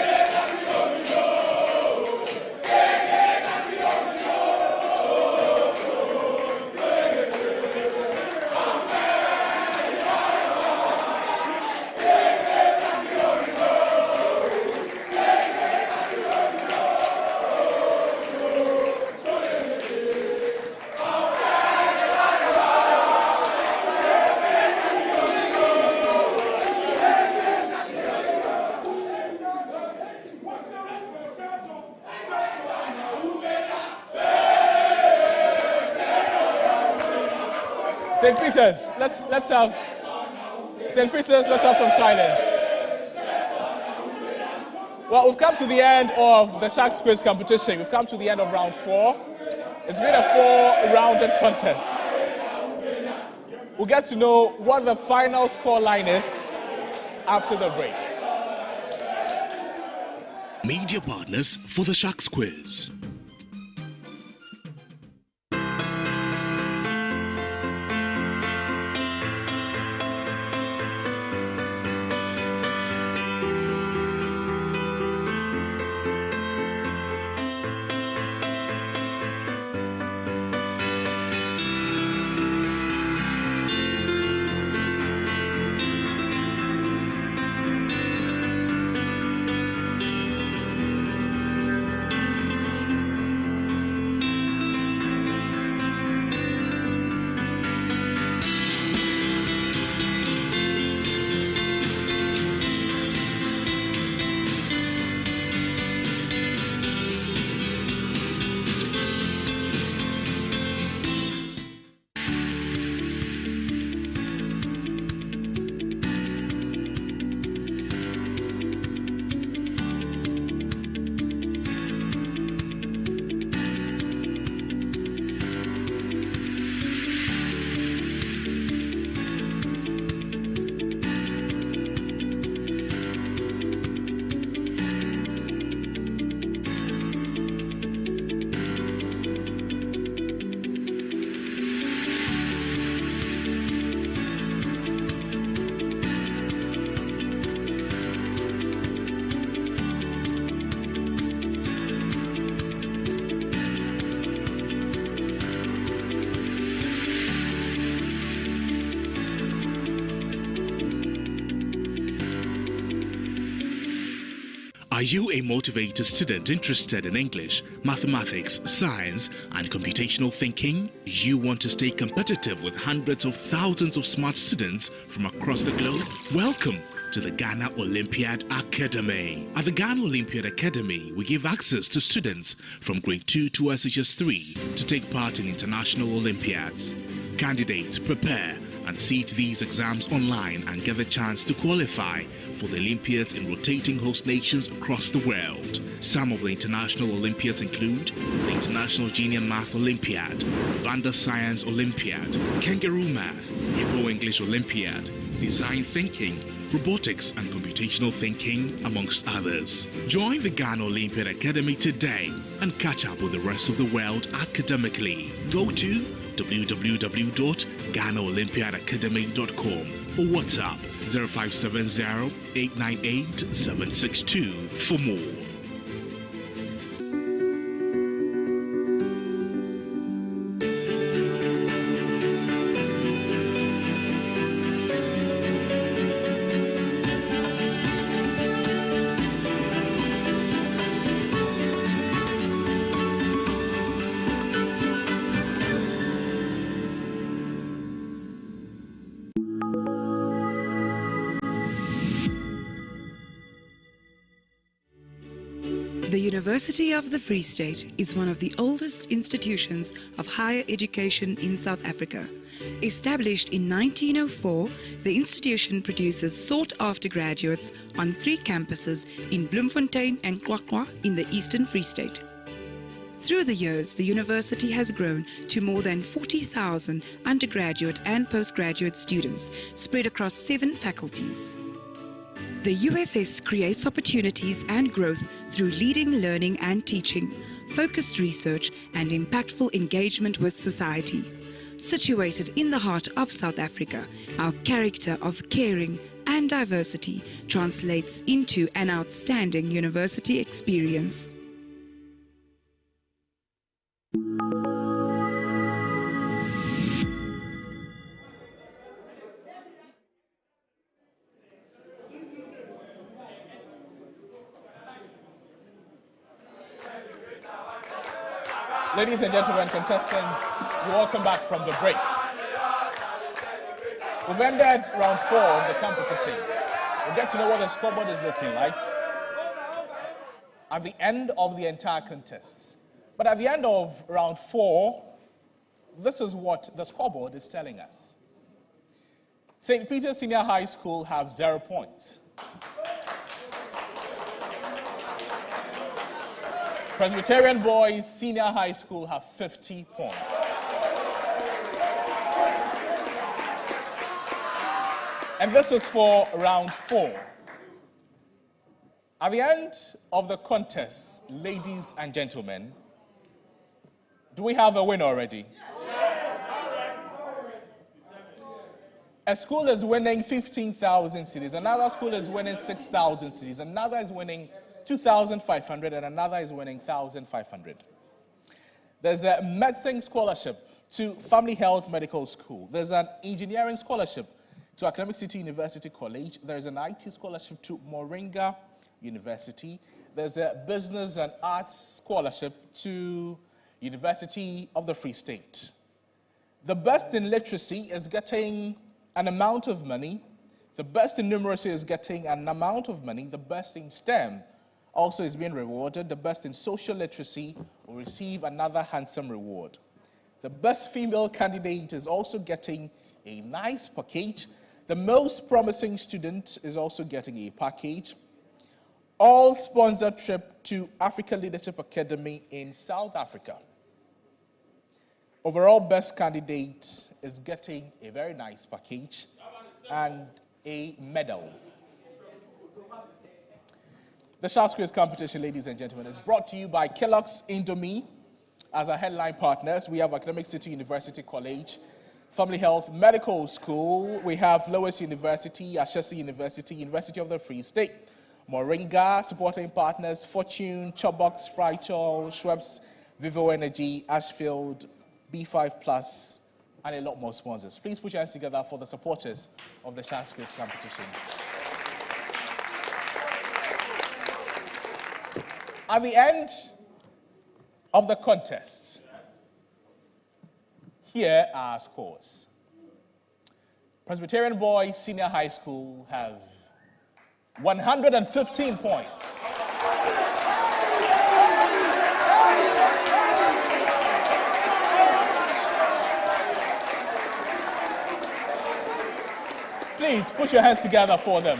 St. Peter's, let's have some silence. Well, we've come to the end of the Sharks Quiz competition. We've come to the end of round 4. It's been a 4-rounded contest. We'll get to know what the final score line is after the break. Media partners for the Sharks Quiz. Are you a motivated student interested in English, mathematics, science, and computational thinking? You want to stay competitive with hundreds of thousands of smart students from across the globe? Welcome to the Ghana Olympiad Academy. At the Ghana Olympiad Academy, we give access to students from grade 2 to SHS 3 to take part in international Olympiads. Candidates prepare and sit these exams online and get the chance to qualify for the Olympiads in rotating host nations across the world. Some of the international Olympiads include the International Junior Math Olympiad, Vanda Science Olympiad, Kangaroo Math, Igbo English Olympiad, Design Thinking, Robotics and Computational Thinking, amongst others. Join the Ghana Olympiad Academy today and catch up with the rest of the world academically. Go to www.GhanaOlympiadAcademy.com or WhatsApp 0570-898-762 for more. The University of the Free State is one of the oldest institutions of higher education in South Africa. Established in 1904, the institution produces sought-after graduates on 3 campuses in Bloemfontein and Qwaqwa in the Eastern Free State. Through the years, the university has grown to more than 40,000 undergraduate and postgraduate students spread across 7 faculties. The UFS creates opportunities and growth through leading learning and teaching, focused research, and impactful engagement with society. Situated in the heart of South Africa, our character of caring and diversity translates into an outstanding university experience. Ladies and gentlemen, contestants, welcome back from the break. We've ended round 4 of the competition. We'll get to know what the scoreboard is looking like at the end of the entire contest. But at the end of round 4, this is what the scoreboard is telling us. St. Peter's Senior High School have 0 points. Presbyterian Boys Senior High School have 50 points. And this is for round 4. At the end of the contest, ladies and gentlemen, do we have a winner already? A school is winning 15,000 cedis, another school is winning 6,000 cedis, another is winning 2,500, and another is winning 1,500. There's a medicine scholarship to Family Health Medical School. There's an engineering scholarship to Academic City University College. There's an IT scholarship to Moringa University. There's a business and arts scholarship to University of the Free State. The best in literacy is getting an amount of money. The best in numeracy is getting an amount of money. The best in STEM also is being rewarded. The best in social literacy will receive another handsome reward. The best female candidate is also getting a nice package. The most promising student is also getting a package. All sponsored trip to Africa Leadership Academy in South Africa. Overall best candidate is getting a very nice package and a medal. The Sharks Quiz competition, ladies and gentlemen, is brought to you by Kellogg's Indomie as our headline partners. We have Academic City University College, Family Health Medical School. We have Lowest University, SHS University, University of the Free State, Moringa, supporting partners, Fortune, Chobbox, Frytol, Schweppes, Vivo Energy, Ashfield, B5 Plus, and a lot more sponsors. Please put your hands together for the supporters of the Sharks Quiz competition. At the end of the contest, here are our scores. Presbyterian Boys Senior High School have 115 points. Please put your hands together for them.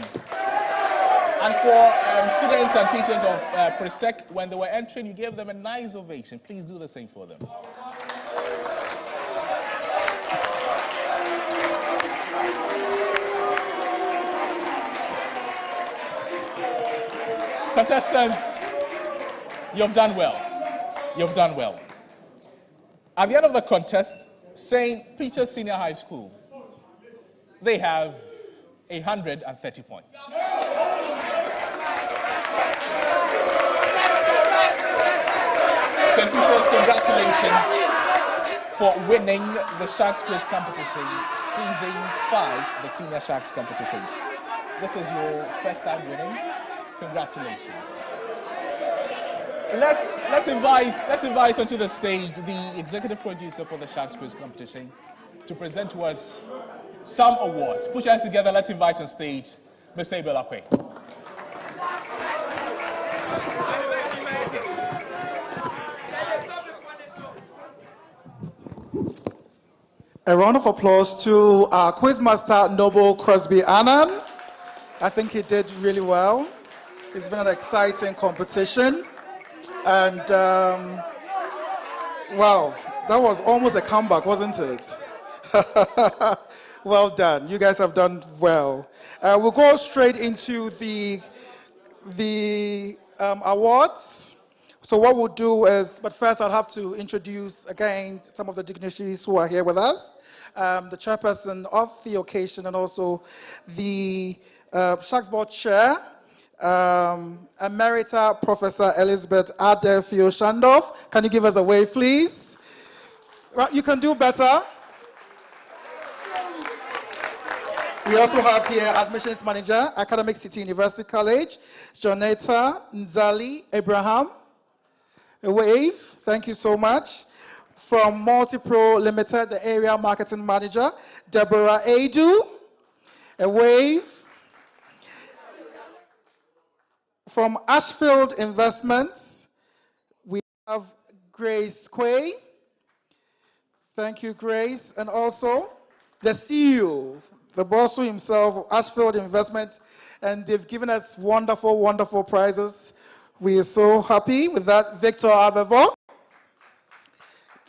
And for students and teachers of Presec, when they were entering, you gave them a nice ovation. Please do the same for them. Contestants, you've done well. You've done well. At the end of the contest, St. Peter's Senior High School, they have 130 points. St. Peter's, congratulations for winning the Sharks Quiz competition, season 5, the Senior Sharks competition. This is your first time winning. Congratulations. Let's invite onto the stage the executive producer for the Sharks Quiz competition to present to us some awards. Put your hands together. Let's invite on stage Mr. Ibelakwe. A round of applause to our Quizmaster Noble Crosby Annan. I think he did really well. It's been an exciting competition. And, wow, that was almost a comeback, wasn't it? Well done. You guys have done well. We'll go straight into the awards. So what we'll do is, but first I'll have to introduce again some of the dignitaries who are here with us. The chairperson of the occasion and also the Sharks Board Chair, Emerita Professor Elizabeth Adelphio Shandorf. Can you give us a wave, please? Right, you can do better. We also have here Admissions Manager, Academic City University College, Jonetta Nzali Abraham. A wave, thank you so much. From Multipro Limited, the Area Marketing Manager, Deborah Adu. A wave. From Ashfield Investments, we have Grace Quay. Thank you, Grace. And also the CEO, the boss himself of Ashfield Investment, and they've given us wonderful, wonderful prizes. We are so happy with that. Victor Avevo.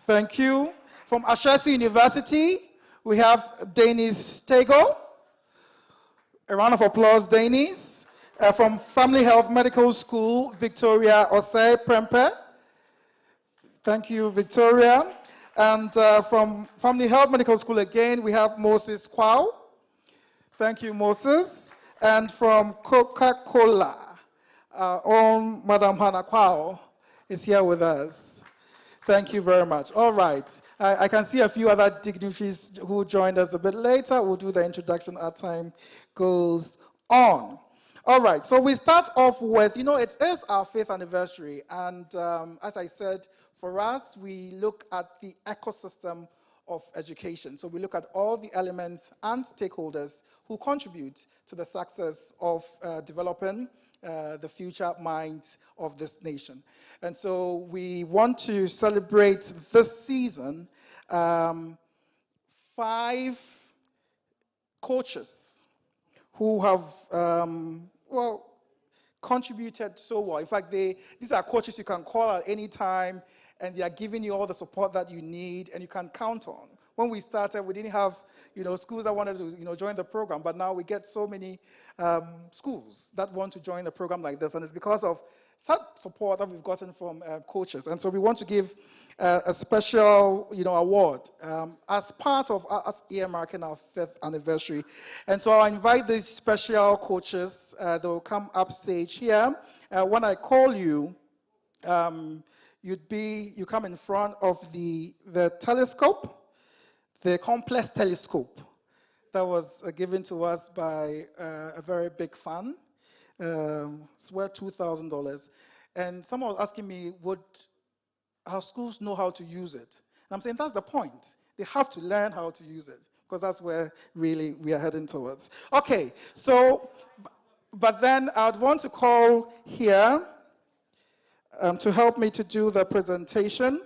Thank you. From SHS University, we have Dennis Tego. A round of applause, Denise. From Family Health Medical School, Victoria Osei Prempe. Thank you, Victoria. And from Family Health Medical School again, we have Moses Kwao. Thank you, Moses. And from Coca-Cola, our own Madam Hannah Kwao is here with us. Thank you very much. All right. I can see a few other dignitaries who joined us a bit later. We'll do the introduction as time goes on. All right. So we start off with, it is our 5th anniversary. And as I said, for us, we look at the ecosystem of education. So we look at all the elements and stakeholders who contribute to the success of developing the future minds of this nation. And so we want to celebrate this season 5 coaches who have, contributed so well. In fact, these are coaches you can call at any time, and they are giving you all the support that you need and you can count on. When we started, we didn't have, schools that wanted to, join the program, but now we get so many schools that want to join the program like this, and it's because of such support that we've gotten from coaches. And so we want to give a special, award as part of us earmarking our 5th anniversary. And so I invite these special coaches. They will come upstage here. When I call you, you come in front of the telescope, the complex telescope that was given to us by a very big fan. It's worth $2,000. And someone was asking me, would our schools know how to use it? And I'm saying that's the point. They have to learn how to use it, because that's where really we are heading towards. Okay, so, but then I'd want to call here to help me to do the presentation,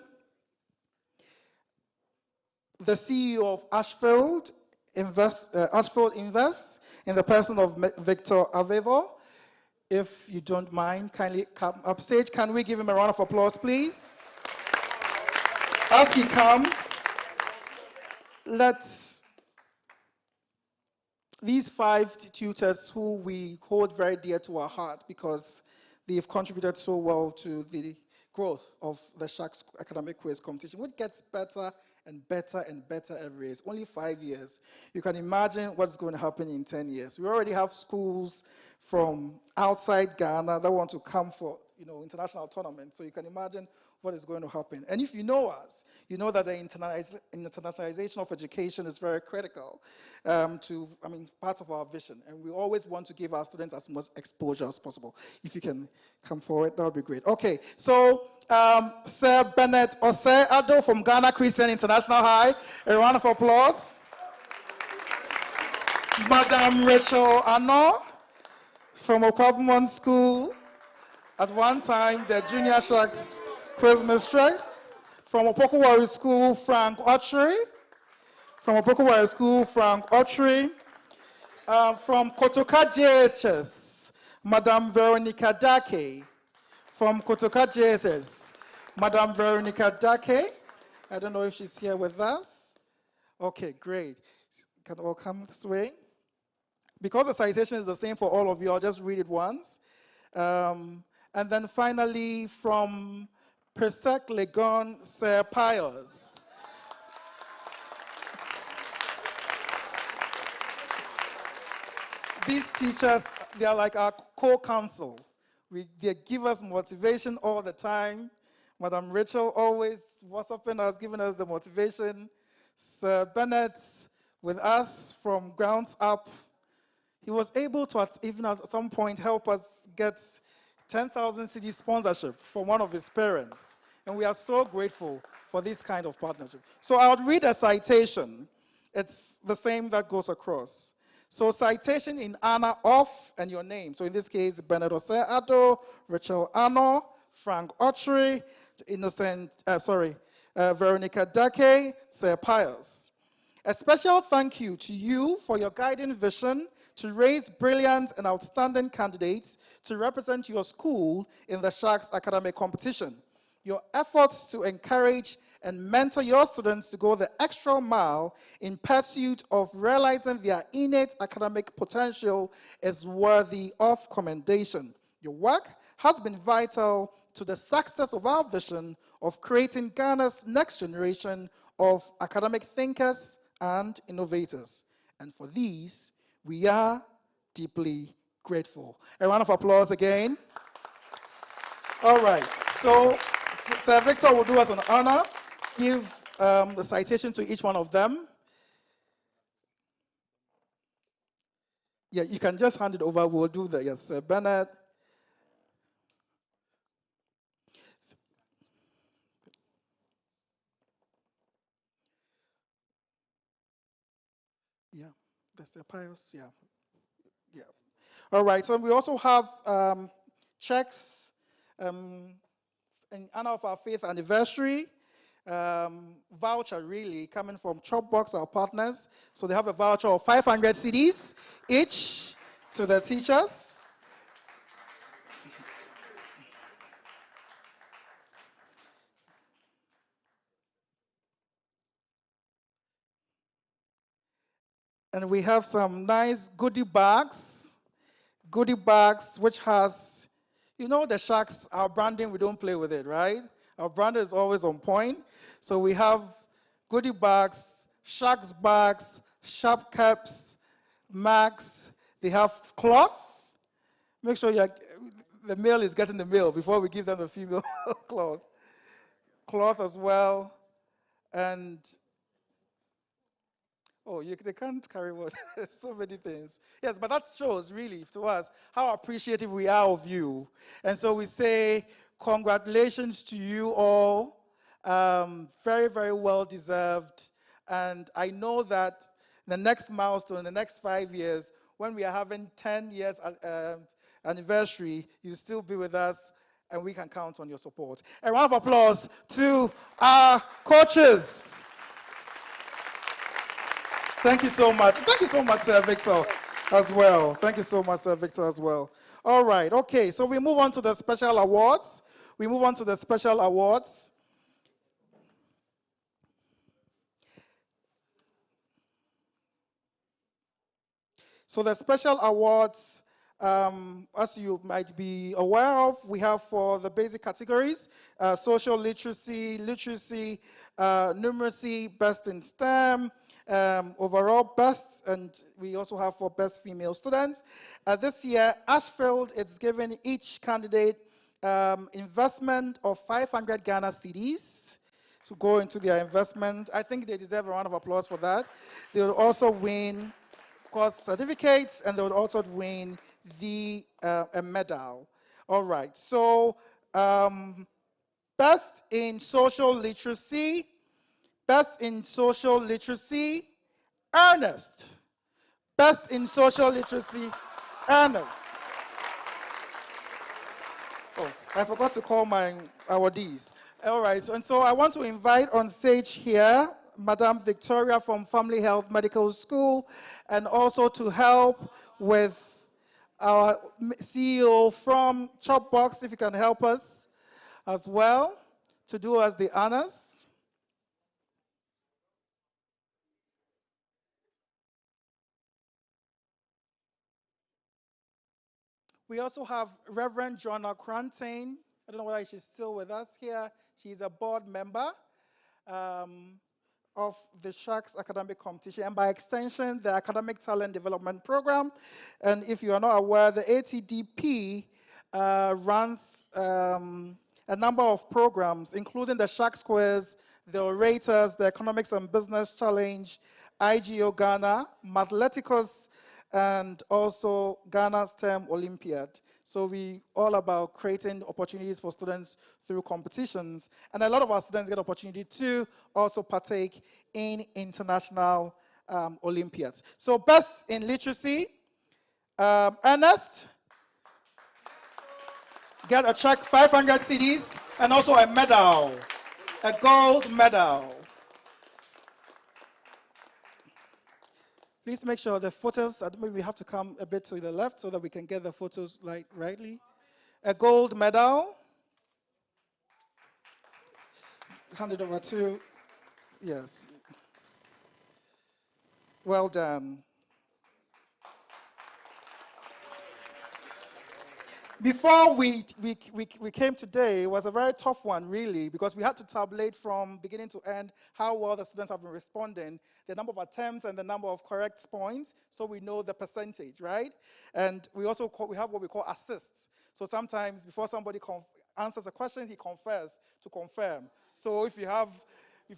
the CEO of Ashfield Invest, in the person of Victor Avevo. If you don't mind, kindly come upstage. Can we give him a round of applause, please? As he comes, these 5 tutors who we hold very dear to our heart because they've contributed so well to the growth of the Sharks Academic Quiz Competition, which gets better and better and better every year. It's only 5 years. You can imagine what's going to happen in 10 years. We already have schools from outside Ghana that want to come for international tournaments. So you can imagine what is going to happen. And if you know us, you know that the internationalization of education is very critical part of our vision. And we always want to give our students as much exposure as possible. If you can come forward, that would be great. Okay, so Sir Bennett Osei Ado from Ghana Christian International High, a round of applause. Madam Rachel Ano from Okwabumon School, at one time the Junior Sharks Quiz Mistress. From Opokuwari School, Frank Autry. From Opokuwari School, Frank Autry. From Kotoka JHS, Madam Veronica Dake. From Kotoka JHS, Madam Veronica Dake. I don't know if she's here with us. Okay, great. Can all come this way? Because the citation is the same for all of you, I'll just read it once. And then finally, from Presec, Legon, Sir Pius. These teachers, they are like our co-counsel. They give us motivation all the time. Madam Rachel always WhatsApping us, giving us the motivation. Sir Bennett with us from grounds up. He was able to, even at some point, help us get 10,000 CD sponsorship from one of his parents. And we are so grateful for this kind of partnership. So I'll read a citation. It's the same that goes across. So citation in honor of and your name. So in this case, Bernard Osei Ado, Rachel Ano, Frank Autry, Veronica Dake, Sir Pius. A special thank you to you for your guiding vision to raise brilliant and outstanding candidates to represent your school in the Sharks Academic Competition. Your efforts to encourage and mentor your students to go the extra mile in pursuit of realizing their innate academic potential is worthy of commendation. Your work has been vital to the success of our vision of creating Ghana's next generation of academic thinkers and innovators. And for these, we are deeply grateful. A round of applause again. All right, so Sir Victor will do us an honor, give the citation to each one of them. Yeah, you can just hand it over. We'll do that. Yes, Sir Bernard. Yeah, that's the Pius. Yeah, yeah. All right. So we also have checks in honor of our 5th anniversary. Voucher really coming from Chopbox, our partners. So they have a voucher of 500 CDs each to the teachers. And we have some nice goodie bags which has, you know, the Sharks, our branding, we don't play with it, right? Our brand is always on point. So we have goodie bags, Sharks bags, sharp caps, mags. They have cloth. Make sure the male is getting the male before we give them the female cloth. Cloth as well. And they can't carry what? So many things. Yes, but that shows really to us how appreciative we are of you. And so we say congratulations to you all. Very, very well deserved. And I know that the next milestone, the next 5 years, when we are having 10 years anniversary, you'll still be with us and we can count on your support. A round of applause to our coaches. Thank you so much. Thank you so much, Sir Victor, as well. Thank you so much, Sir Victor, as well. All right, okay, so we move on to the special awards. So the special awards, as you might be aware of, we have for the basic categories, social literacy, numeracy, best in STEM, overall best, and we also have for best female students. This year, Ashfield is giving each candidate investment of 500 Ghana cedis to go into their investment. I think they deserve a round of applause for that. They will also win, of course, certificates, and they will also win a medal. All right, so best in social literacy, Ernest. Best in social literacy, Ernest. Oh, I forgot to call my awardees. All right, and so I want to invite on stage here Madam Victoria from Family Health Medical School, and also to help with our CEO from Chopbox, if you can help us as well, to do us the honors. We also have Reverend Joanna Crantain. I don't know whether she's still with us here. She's a board member of the Sharks Academic Competition, and by extension, the Academic Talent Development Program. And if you are not aware, the ATDP runs a number of programs, including the Sharks Quiz, the Orators, the Economics and Business Challenge, IGO Ghana, Mathleticus, and also Ghana STEM Olympiad. So we all about creating opportunities for students through competitions. And a lot of our students get opportunity to also partake in international Olympiads. So best in literacy, Ernest, get a check, 500 CDs, and also a medal, a gold medal. Please make sure the photos, maybe we have to come a bit to the left so that we can get the photos rightly. A gold medal. hand it over to, yes. Well done. Before we came today, it was a very tough one, really, because we had to tabulate from beginning to end how well the students have been responding, the number of attempts and the number of correct points, so we know the percentage, right? And we also we have what we call assists. So sometimes before somebody answers a question, he confers to confirm. So if you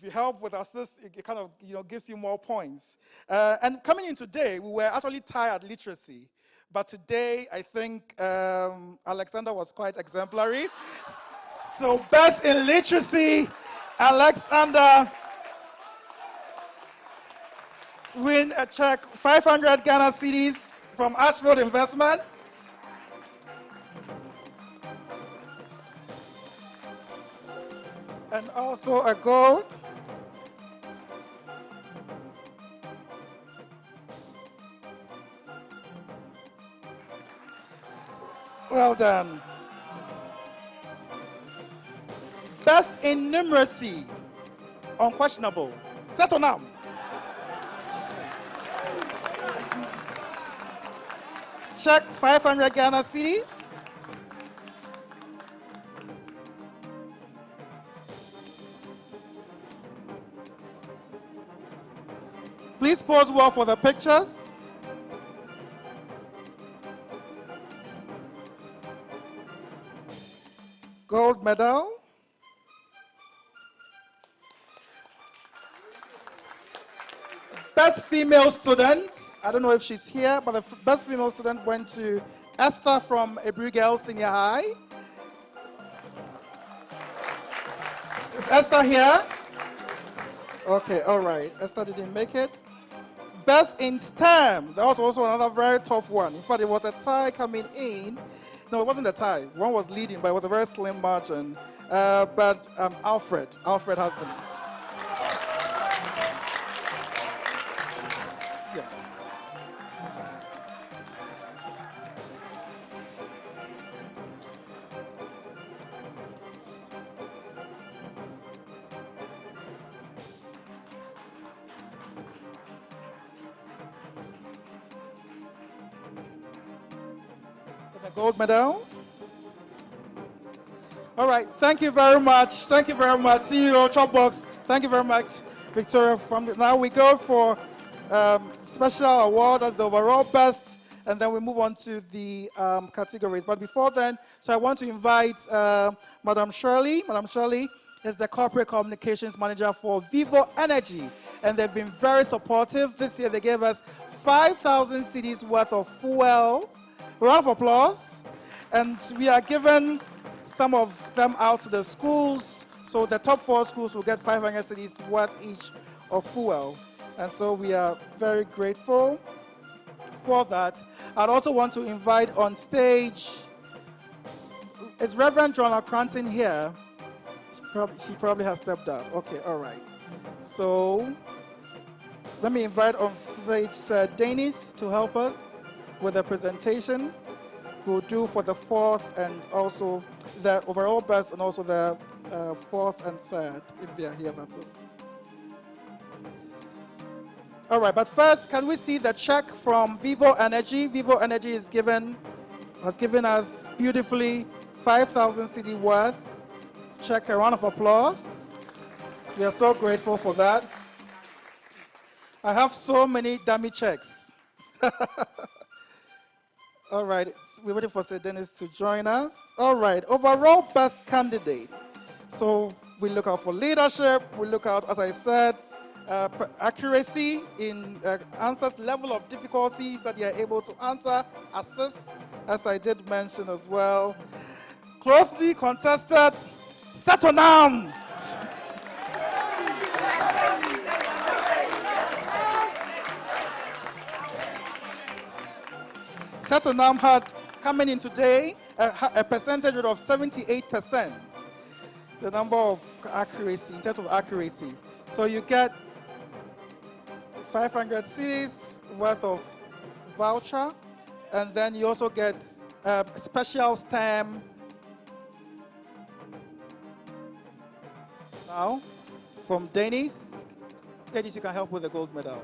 help with assist, it kind of gives you more points. And coming in today, we were actually tied at literacy. But today, I think Alexander was quite exemplary. So best in literacy, Alexander win a check, 500 Ghana cedis from Ashfield Investment. And also a gold. Well done. Best in numeracy, unquestionable. Setonam. Check 500 Ghana cedis. Please pose well for the pictures. Gold medal. Best female student. I don't know if she's here, but the best female student went to Esther from Ebrigel Senior High. Is Esther here? Okay, all right. Esther didn't make it. Best in STEM. That was also another very tough one. In fact, it was a tie coming in. No, it wasn't a tie. One was leading, but it was a very slim margin. But Alfred Husband. Yeah. The gold medal. All right, thank you very much. Thank you very much, CEO Chopbox. Thank you very much, Victoria. Now we go for special award as the overall best, and then we move on to the categories. But before then, so I want to invite Madam Shirley. Madam Shirley is the Corporate Communications Manager for Vivo Energy, and they've been very supportive. This year they gave us 5,000 cedis worth of fuel. Round of applause. And we are giving some of them out to the schools. So the top 4 schools will get 500 cedis worth each of fuel. And so we are very grateful for that. I'd also want to invite on stage, is Reverend Joanna Cranton here? She probably has stepped out. Okay, all right. So let me invite on stage Sir Dennis to help us with the presentation. We'll do for the 4th and also the overall best and also the 4th and 3rd, if they are here, that is. All right, but first, can we see the check from Vivo Energy? Vivo Energy has given us beautifully 5,000 CD worth. Check, a round of applause. We are so grateful for that. I have so many dummy checks. All right, we're waiting for Sir Dennis to join us. All right, overall best candidate. So we look out for leadership. We look out, as I said, accuracy in answers, level of difficulties that you are able to answer, assist, as I did mention as well. Closely contested, Setonam. Setonam had, coming in today, a percentage rate of 78%. The number of accuracy, in terms of accuracy. So you get 500 cedis worth of voucher, and then you also get special stamp. Now, from Dennis. Dennis, you can help with the gold medal.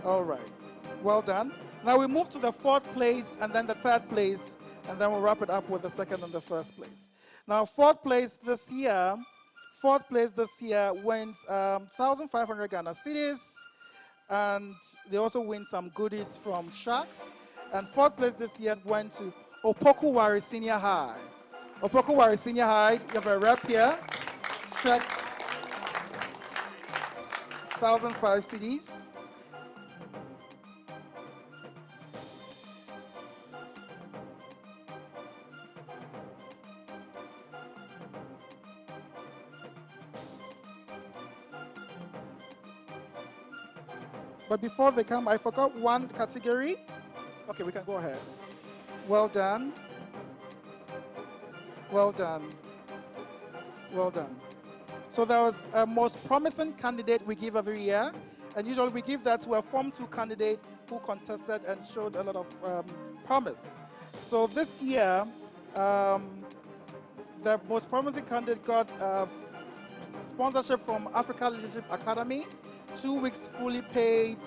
All right. Well done. Now we move to the 4th place and then the 3rd place, and then we'll wrap it up with the 2nd and the 1st place. Now, 4th place this year wins 1,500 Ghana cedis, and they also win some goodies from Sharks. And 4th place this year went to Opokuwari Senior High. Opokuwari Senior High, you have a rep here. Check 1,005 cedis. But before they come, I forgot one category. Okay, we can go ahead. Well done. Well done. Well done. So there was a most promising candidate we give every year. And usually we give that to a Form 2 candidate who contested and showed a lot of promise. So this year, the most promising candidate got sponsorship from Africa Leadership Academy, 2 weeks fully paid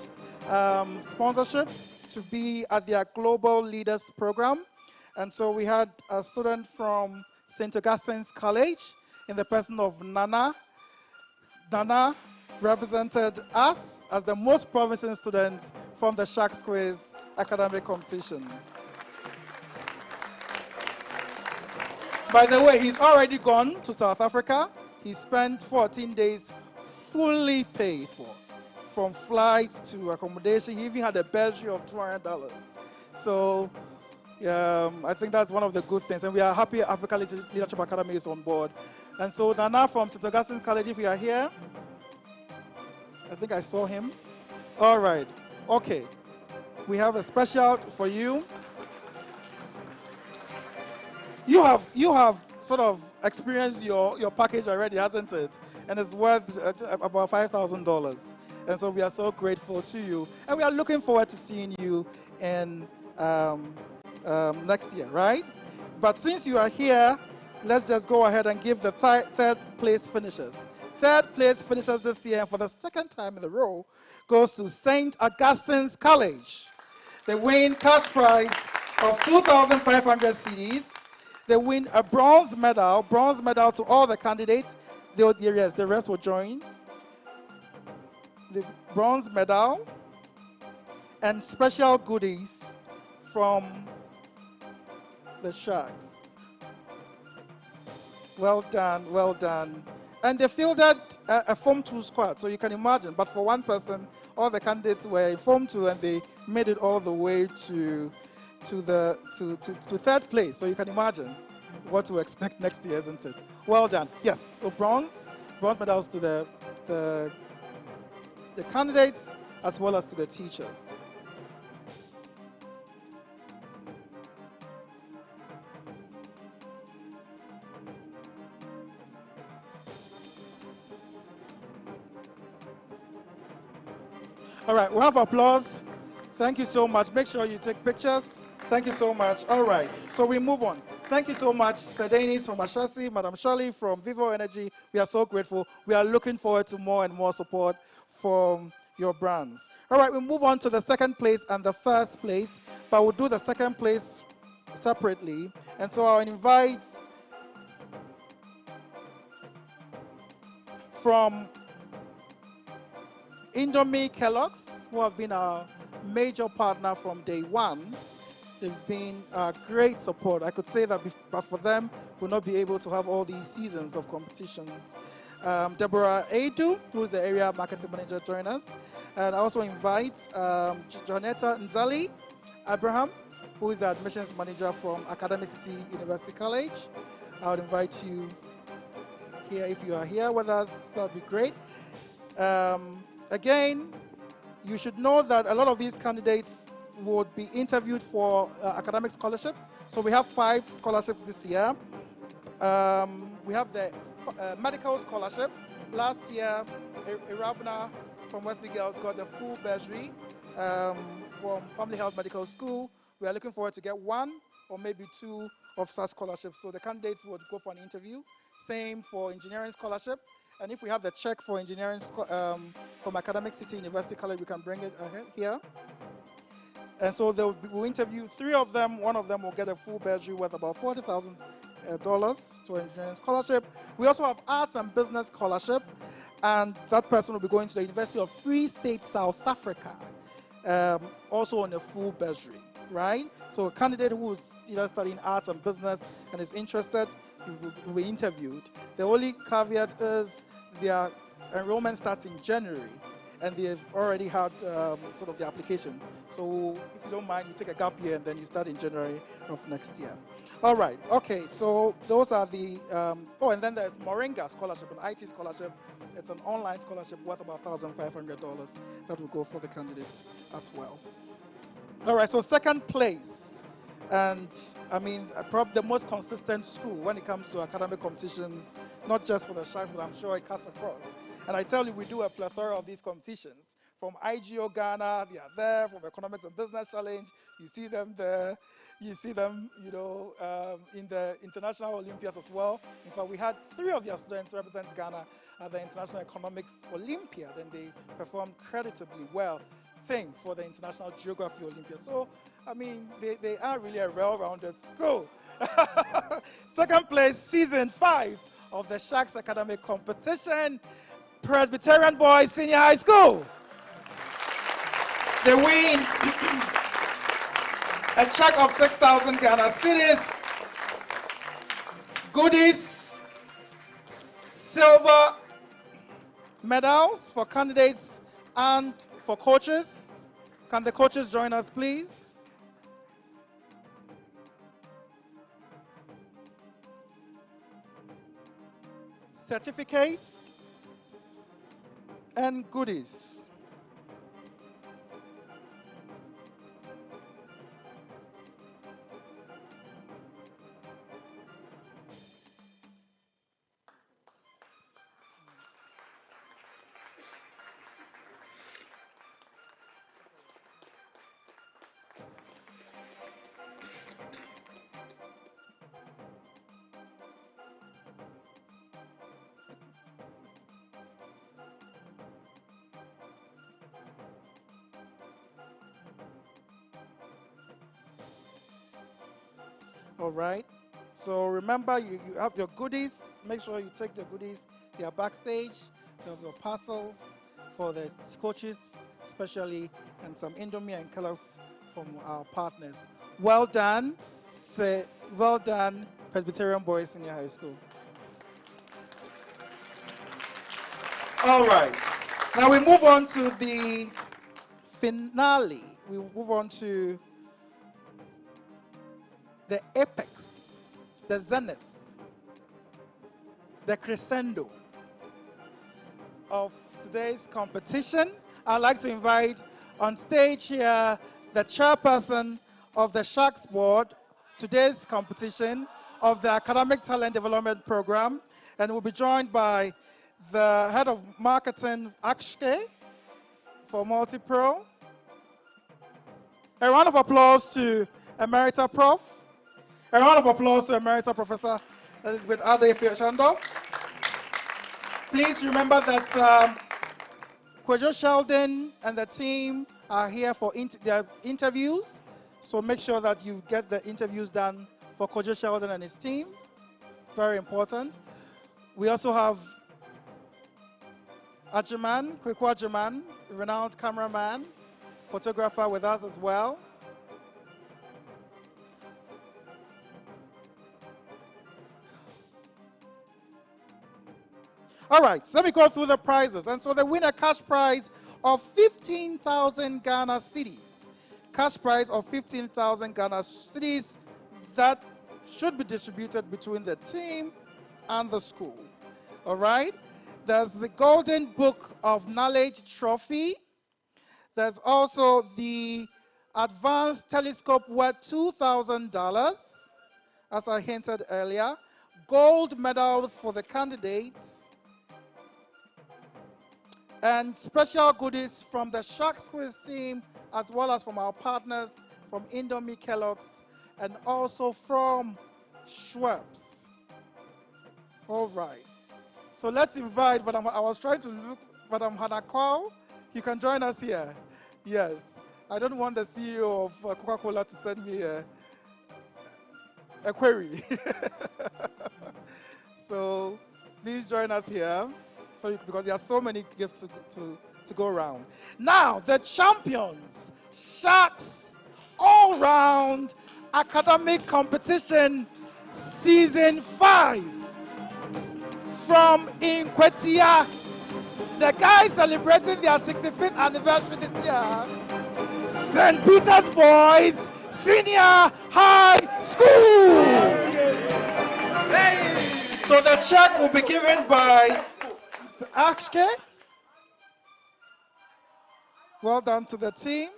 sponsorship to be at their Global Leaders Program. And so we had a student from St. Augustine's College in the person of Nana. Nana represented us as the most promising student from the Sharks Quiz academic competition. By the way, he's already gone to South Africa. He spent 14 days fully paid for, from flights to accommodation. He even had a bursary of $200. So I think that's one of the good things. And we are happy Africa Leadership Academy is on board. And so Nana from St. Augustine's College, if you are here, I think I saw him. All right. Okay. We have a special for you. You have sort of experienced your package already, hasn't it? And it's worth about $5,000. And so we are so grateful to you. And we are looking forward to seeing you in next year, right? But since you are here, let's just go ahead and give the 3rd place finishers. 3rd place finishers this year, for the 2nd time in a row, goes to St. Augustine's College. They win cash prize of 2,500 cedis. They win a bronze medal to all the candidates. The rest will join. The bronze medal and special goodies from the Sharks. Well done, well done. And they fielded a Form 2 squad, so you can imagine. But for one person, all the candidates were in Form 2, and they made it all the way to 3rd place. So you can imagine what to expect next year, isn't it? Well done. Yes. So bronze medals to the candidates as well as to the teachers. All right, round of applause. Thank you so much. Make sure you take pictures. Thank you so much. All right, so we move on. Thank you so much, Mr. Dennis from Ashasi, Madam Shirley from Vivo Energy. We are so grateful. We are looking forward to more and more support from your brands. All right, we move on to the 2nd place and the 1st place, but we'll do the 2nd place separately. And so I'll invite from Indomie Kellogg's, who have been our major partner from day one. They've been great support. I could say that but for them, we'll not be able to have all these seasons of competitions. Deborah Adu, who is the area marketing manager, join us. And I also invite Jonetta Nzali Abraham, who is the admissions manager from Academic City University College. I would invite you here if you are here with us. That would be great. Again, you should know that a lot of these candidates would be interviewed for academic scholarships. So we have 5 scholarships this year. We have the medical scholarship. Last year, Irabna from Wesley Girls got the full bursary from Family Health Medical School. We are looking forward to get 1 or maybe 2 of such scholarships. So the candidates would go for an interview. Same for engineering scholarship. And if we have the check for engineering from Academic City University College, we can bring it ahead here. And so we'll interview 3 of them. 1 of them will get a full bursary worth about $40,000 to engineering scholarship. We also have arts and business scholarship, and that person will be going to the University of Free State, South Africa, also on a full bursary, right? So a candidate who is either studying arts and business and is interested will be interviewed. The only caveat is their enrollment starts in January, and they've already had sort of the application. So if you don't mind, you take a gap year and then you start in January of next year. All right, okay, so those are the, and then there's Moringa Scholarship, an IT scholarship. It's an online scholarship worth about $1,500 that will go for the candidates as well. All right, so second place, and I mean, probably the most consistent school when it comes to academic competitions, not just for the Sharks, but I'm sure it cuts across. And I tell you, we do a plethora of these competitions. From IGO Ghana, they are there. From Economics and Business Challenge, you see them there. You see them, in the International Olympiads as well. In fact, we had 3 of their students represent Ghana at the International Economics Olympiad, and they performed creditably well. Same for the International Geography Olympiad. So, I mean, they are really a well-rounded school. Second place, season 5 of the Sharks Academic Competition, Presbyterian Boys Senior High School. They win a check of 6,000 Ghana cedis, goodies, silver medals for candidates and for coaches. Can the coaches join us, please? Certificates and goodies. All right. So remember, you have your goodies. Make sure you take the goodies. They are backstage. You have your parcels for the coaches, especially, and some Indomie and Kellogg's from our partners. Well done. Well done, Presbyterian Boys Senior High School. All right. Now we move on to the finale. We move on to the apex, the zenith, the crescendo of today's competition. I'd like to invite on stage here the chairperson of the Sharks Board, today's competition of the Academic Talent Development Program, and we'll be joined by the head of marketing, Akshke, for Multipro. A round of applause to Emerita Prof. A round of applause to Emerita Professor Elizabeth Ade Shandorf. Please remember that Kwejo Sheldon and the team are here for their interviews, so make sure that you get the interviews done for Kwejo Sheldon and his team. Very important. We also have Ajiman, Kwekwa Ajiman, renowned cameraman, photographer with us as well. All right, so let me go through the prizes. And so they win a cash prize of 15,000 Ghana cedis. Cash prize of 15,000 Ghana cedis that should be distributed between the team and the school. All right? There's the Golden Book of Knowledge Trophy. There's also the Advanced Telescope worth $2,000, as I hinted earlier. Gold medals for the candidates. And special goodies from the Sharks Quiz team, as well as from our partners from Indomie Kellogg's, and also from Schweppes. All right. So let's invite, I was trying to look, Madam Hanakwa. You can join us here. Yes. I don't want the CEO of Coca-Cola to send me a query. So please join us here, because there are so many gifts to go around. Now, the champions, Sharks All-Round Academic Competition Season 5 from Inkwetia. The guys celebrating their 65th anniversary this year. St. Peter's Boys Senior High School. So the check will be given by Mr. Akshke. Well done to the team.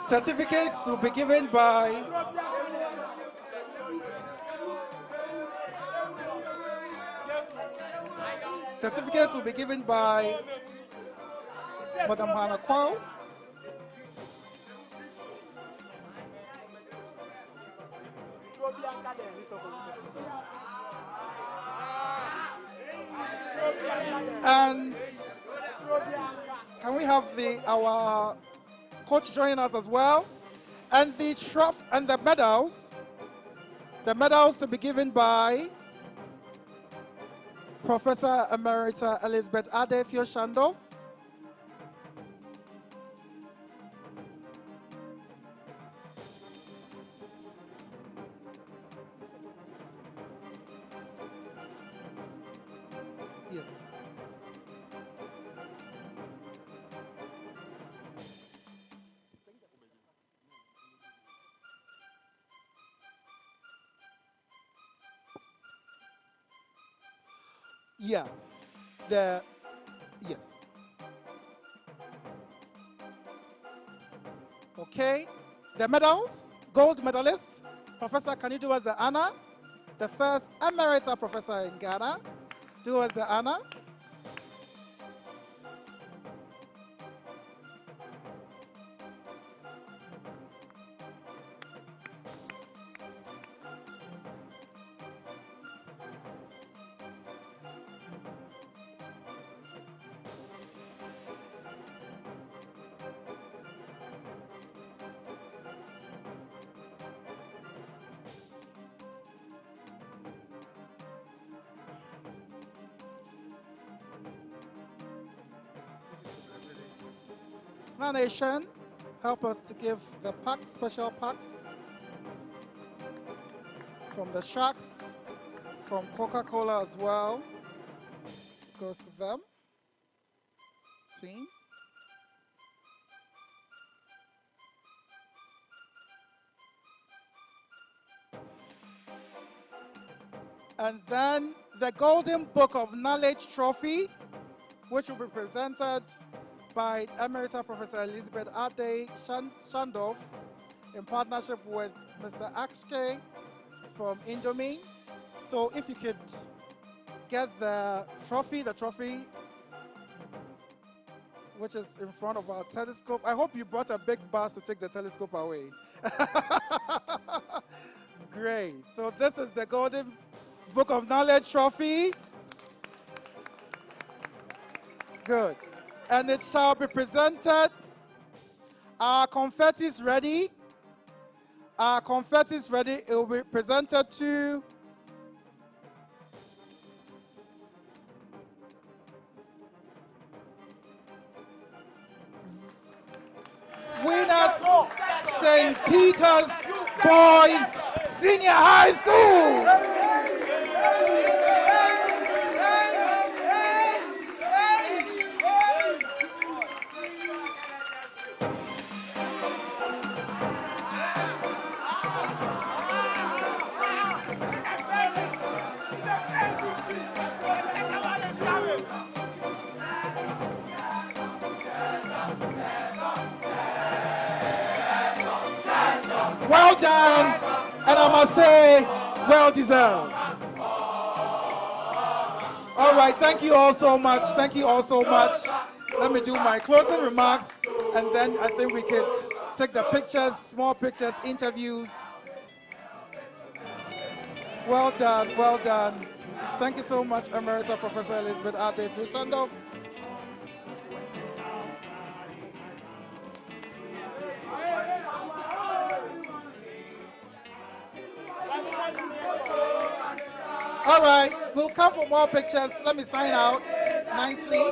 Certificates will be given by Madam Hanakwa. And can we have our coach joining us as well? And the trophy and the medals to be given by Professor Emerita Elizabeth Ade Shandov. Yeah. Yes. Okay. The medals, gold medalist, Professor, can you do us the honor? The first Emerita Professor in Ghana. Do us the honor. Nation, help us to give the special packs from the Sharks, from Coca-Cola as well. Goes to them. Team. And then the Golden Book of Knowledge Trophy, which will be presented by Emerita Professor Elizabeth Ade Shandov in partnership with Mr. Akshke from Indomie. So if you could get the trophy which is in front of our telescope. I hope you brought a big bus to take the telescope away. Great. So this is the Golden Book of Knowledge Trophy. Good. And it shall be presented. Our confetti is ready. It will be presented to winners, St. Peter's Boys Senior High School. Well done, and I must say, well deserved. All right, thank you all so much. Let me do my closing remarks, and then I think we could take the pictures, small pictures, interviews. Well done, well done. Thank you so much, Emerita Professor Elizabeth Ade Fishandov. All right, we'll come for more pictures. Let me sign out nicely.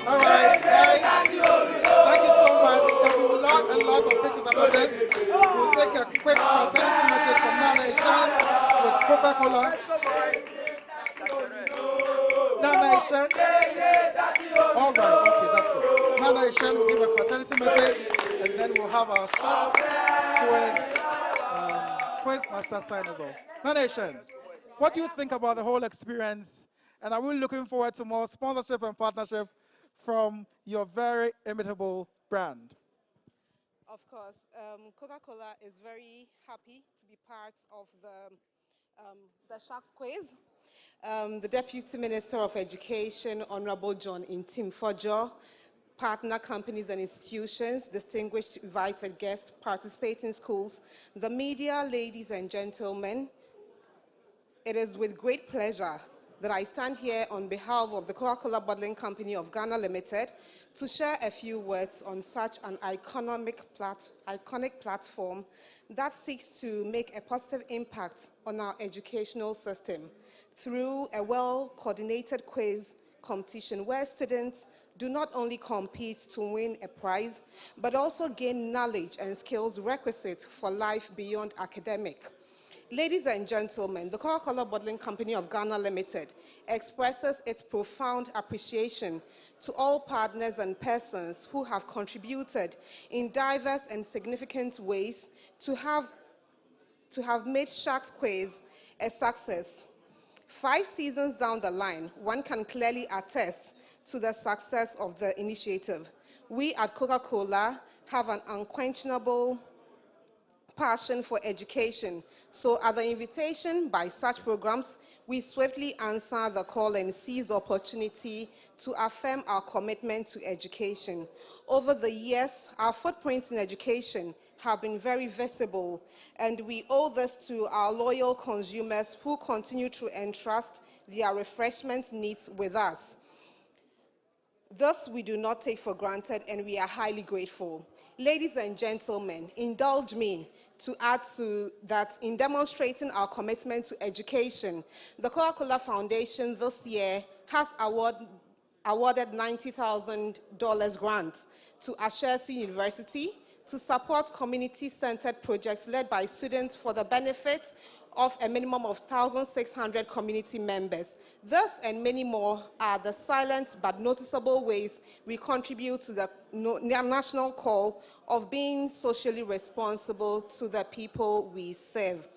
All right, guys. Thank you so much. There will be lots and lots of pictures after this. We'll take a quick fraternity message from Nana Ishan with Coca-Cola. Nana Ishan. All right, okay, that's good. Nana Ishan will give a fraternity message, and then we'll have our short quiz master signers off. Nana Ishan, what do you think about the whole experience? And are we looking forward to more sponsorship and partnership from your very imitable brand? Of course, Coca-Cola is very happy to be part of the Sharks Quiz. The Deputy Minister of Education, Honorable John Intim Fojo, partner companies and institutions, distinguished invited guests, participating schools, the media, ladies and gentlemen, it is with great pleasure that I stand here on behalf of the Coca-Cola Bottling Company of Ghana Limited to share a few words on such an iconic platform that seeks to make a positive impact on our educational system through a well-coordinated quiz competition where students do not only compete to win a prize, but also gain knowledge and skills requisite for life beyond academic. Ladies and gentlemen, the Coca-Cola Bottling Company of Ghana Limited expresses its profound appreciation to all partners and persons who have contributed in diverse and significant ways to have made Sharks Quiz a success. 5 seasons down the line, one can clearly attest to the success of the initiative. We at Coca-Cola have an unquenchable passion for education. So at the invitation by such programs, we swiftly answer the call and seize the opportunity to affirm our commitment to education. Over the years, our footprints in education have been very visible, and we owe this to our loyal consumers who continue to entrust their refreshment needs with us. Thus, we do not take for granted, and we are highly grateful. Ladies and gentlemen, indulge me to add to that in demonstrating our commitment to education. The Coca-Cola Foundation this year has awarded $90,000 grant to SHS University to support community-centered projects led by students for the benefit of a minimum of 1,600 community members. This and many more are the silent but noticeable ways we contribute to the national call of being socially responsible to the people we serve.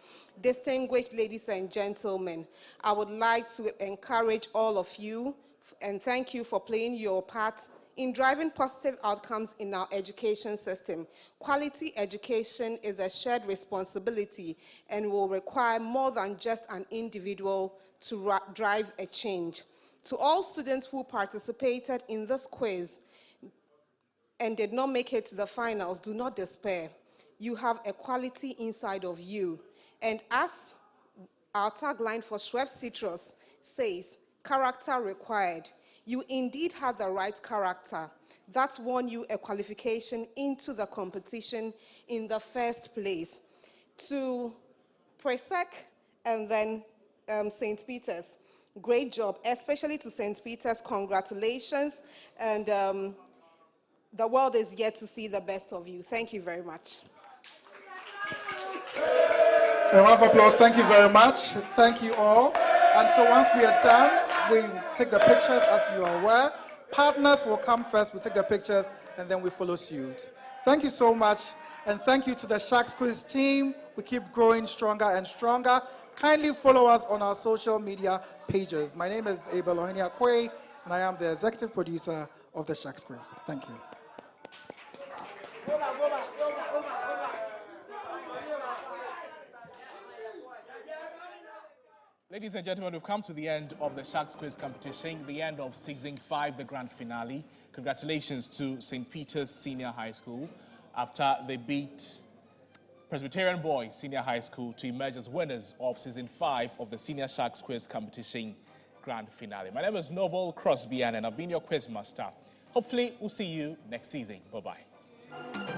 Distinguished ladies and gentlemen, I would like to encourage all of you and thank you for playing your part in driving positive outcomes in our education system. Quality education is a shared responsibility and will require more than just an individual to drive a change. To all students who participated in this quiz and did not make it to the finals, do not despair. You have a quality inside of you. And as our tagline for Schweppes Citrus says, character required. You indeed had the right character. That won you a qualification into the competition in the first place. To Presec and then St. Peter's, great job, especially to St. Peter's, congratulations. And the world is yet to see the best of you. Thank you very much. A round of applause. Thank you very much. Thank you all. And so once we are done, we take the pictures as you are aware. Partners will come first, we take the pictures, and then we follow suit. Thank you so much, and thank you to the Sharks Quiz team. We keep growing stronger and stronger. Kindly follow us on our social media pages. My name is Abel Ohenia Kwe, and I am the executive producer of the Sharks Quiz. Thank you. Ladies and gentlemen, we've come to the end of the Sharks Quiz competition, the end of Season 5, the grand finale. Congratulations to St. Peter's Senior High School after they beat Presbyterian Boys Senior High School to emerge as winners of Season 5 of the Senior Sharks Quiz competition grand finale. My name is Noble Crosby and I've been your quiz master. Hopefully, we'll see you next season. Bye-bye.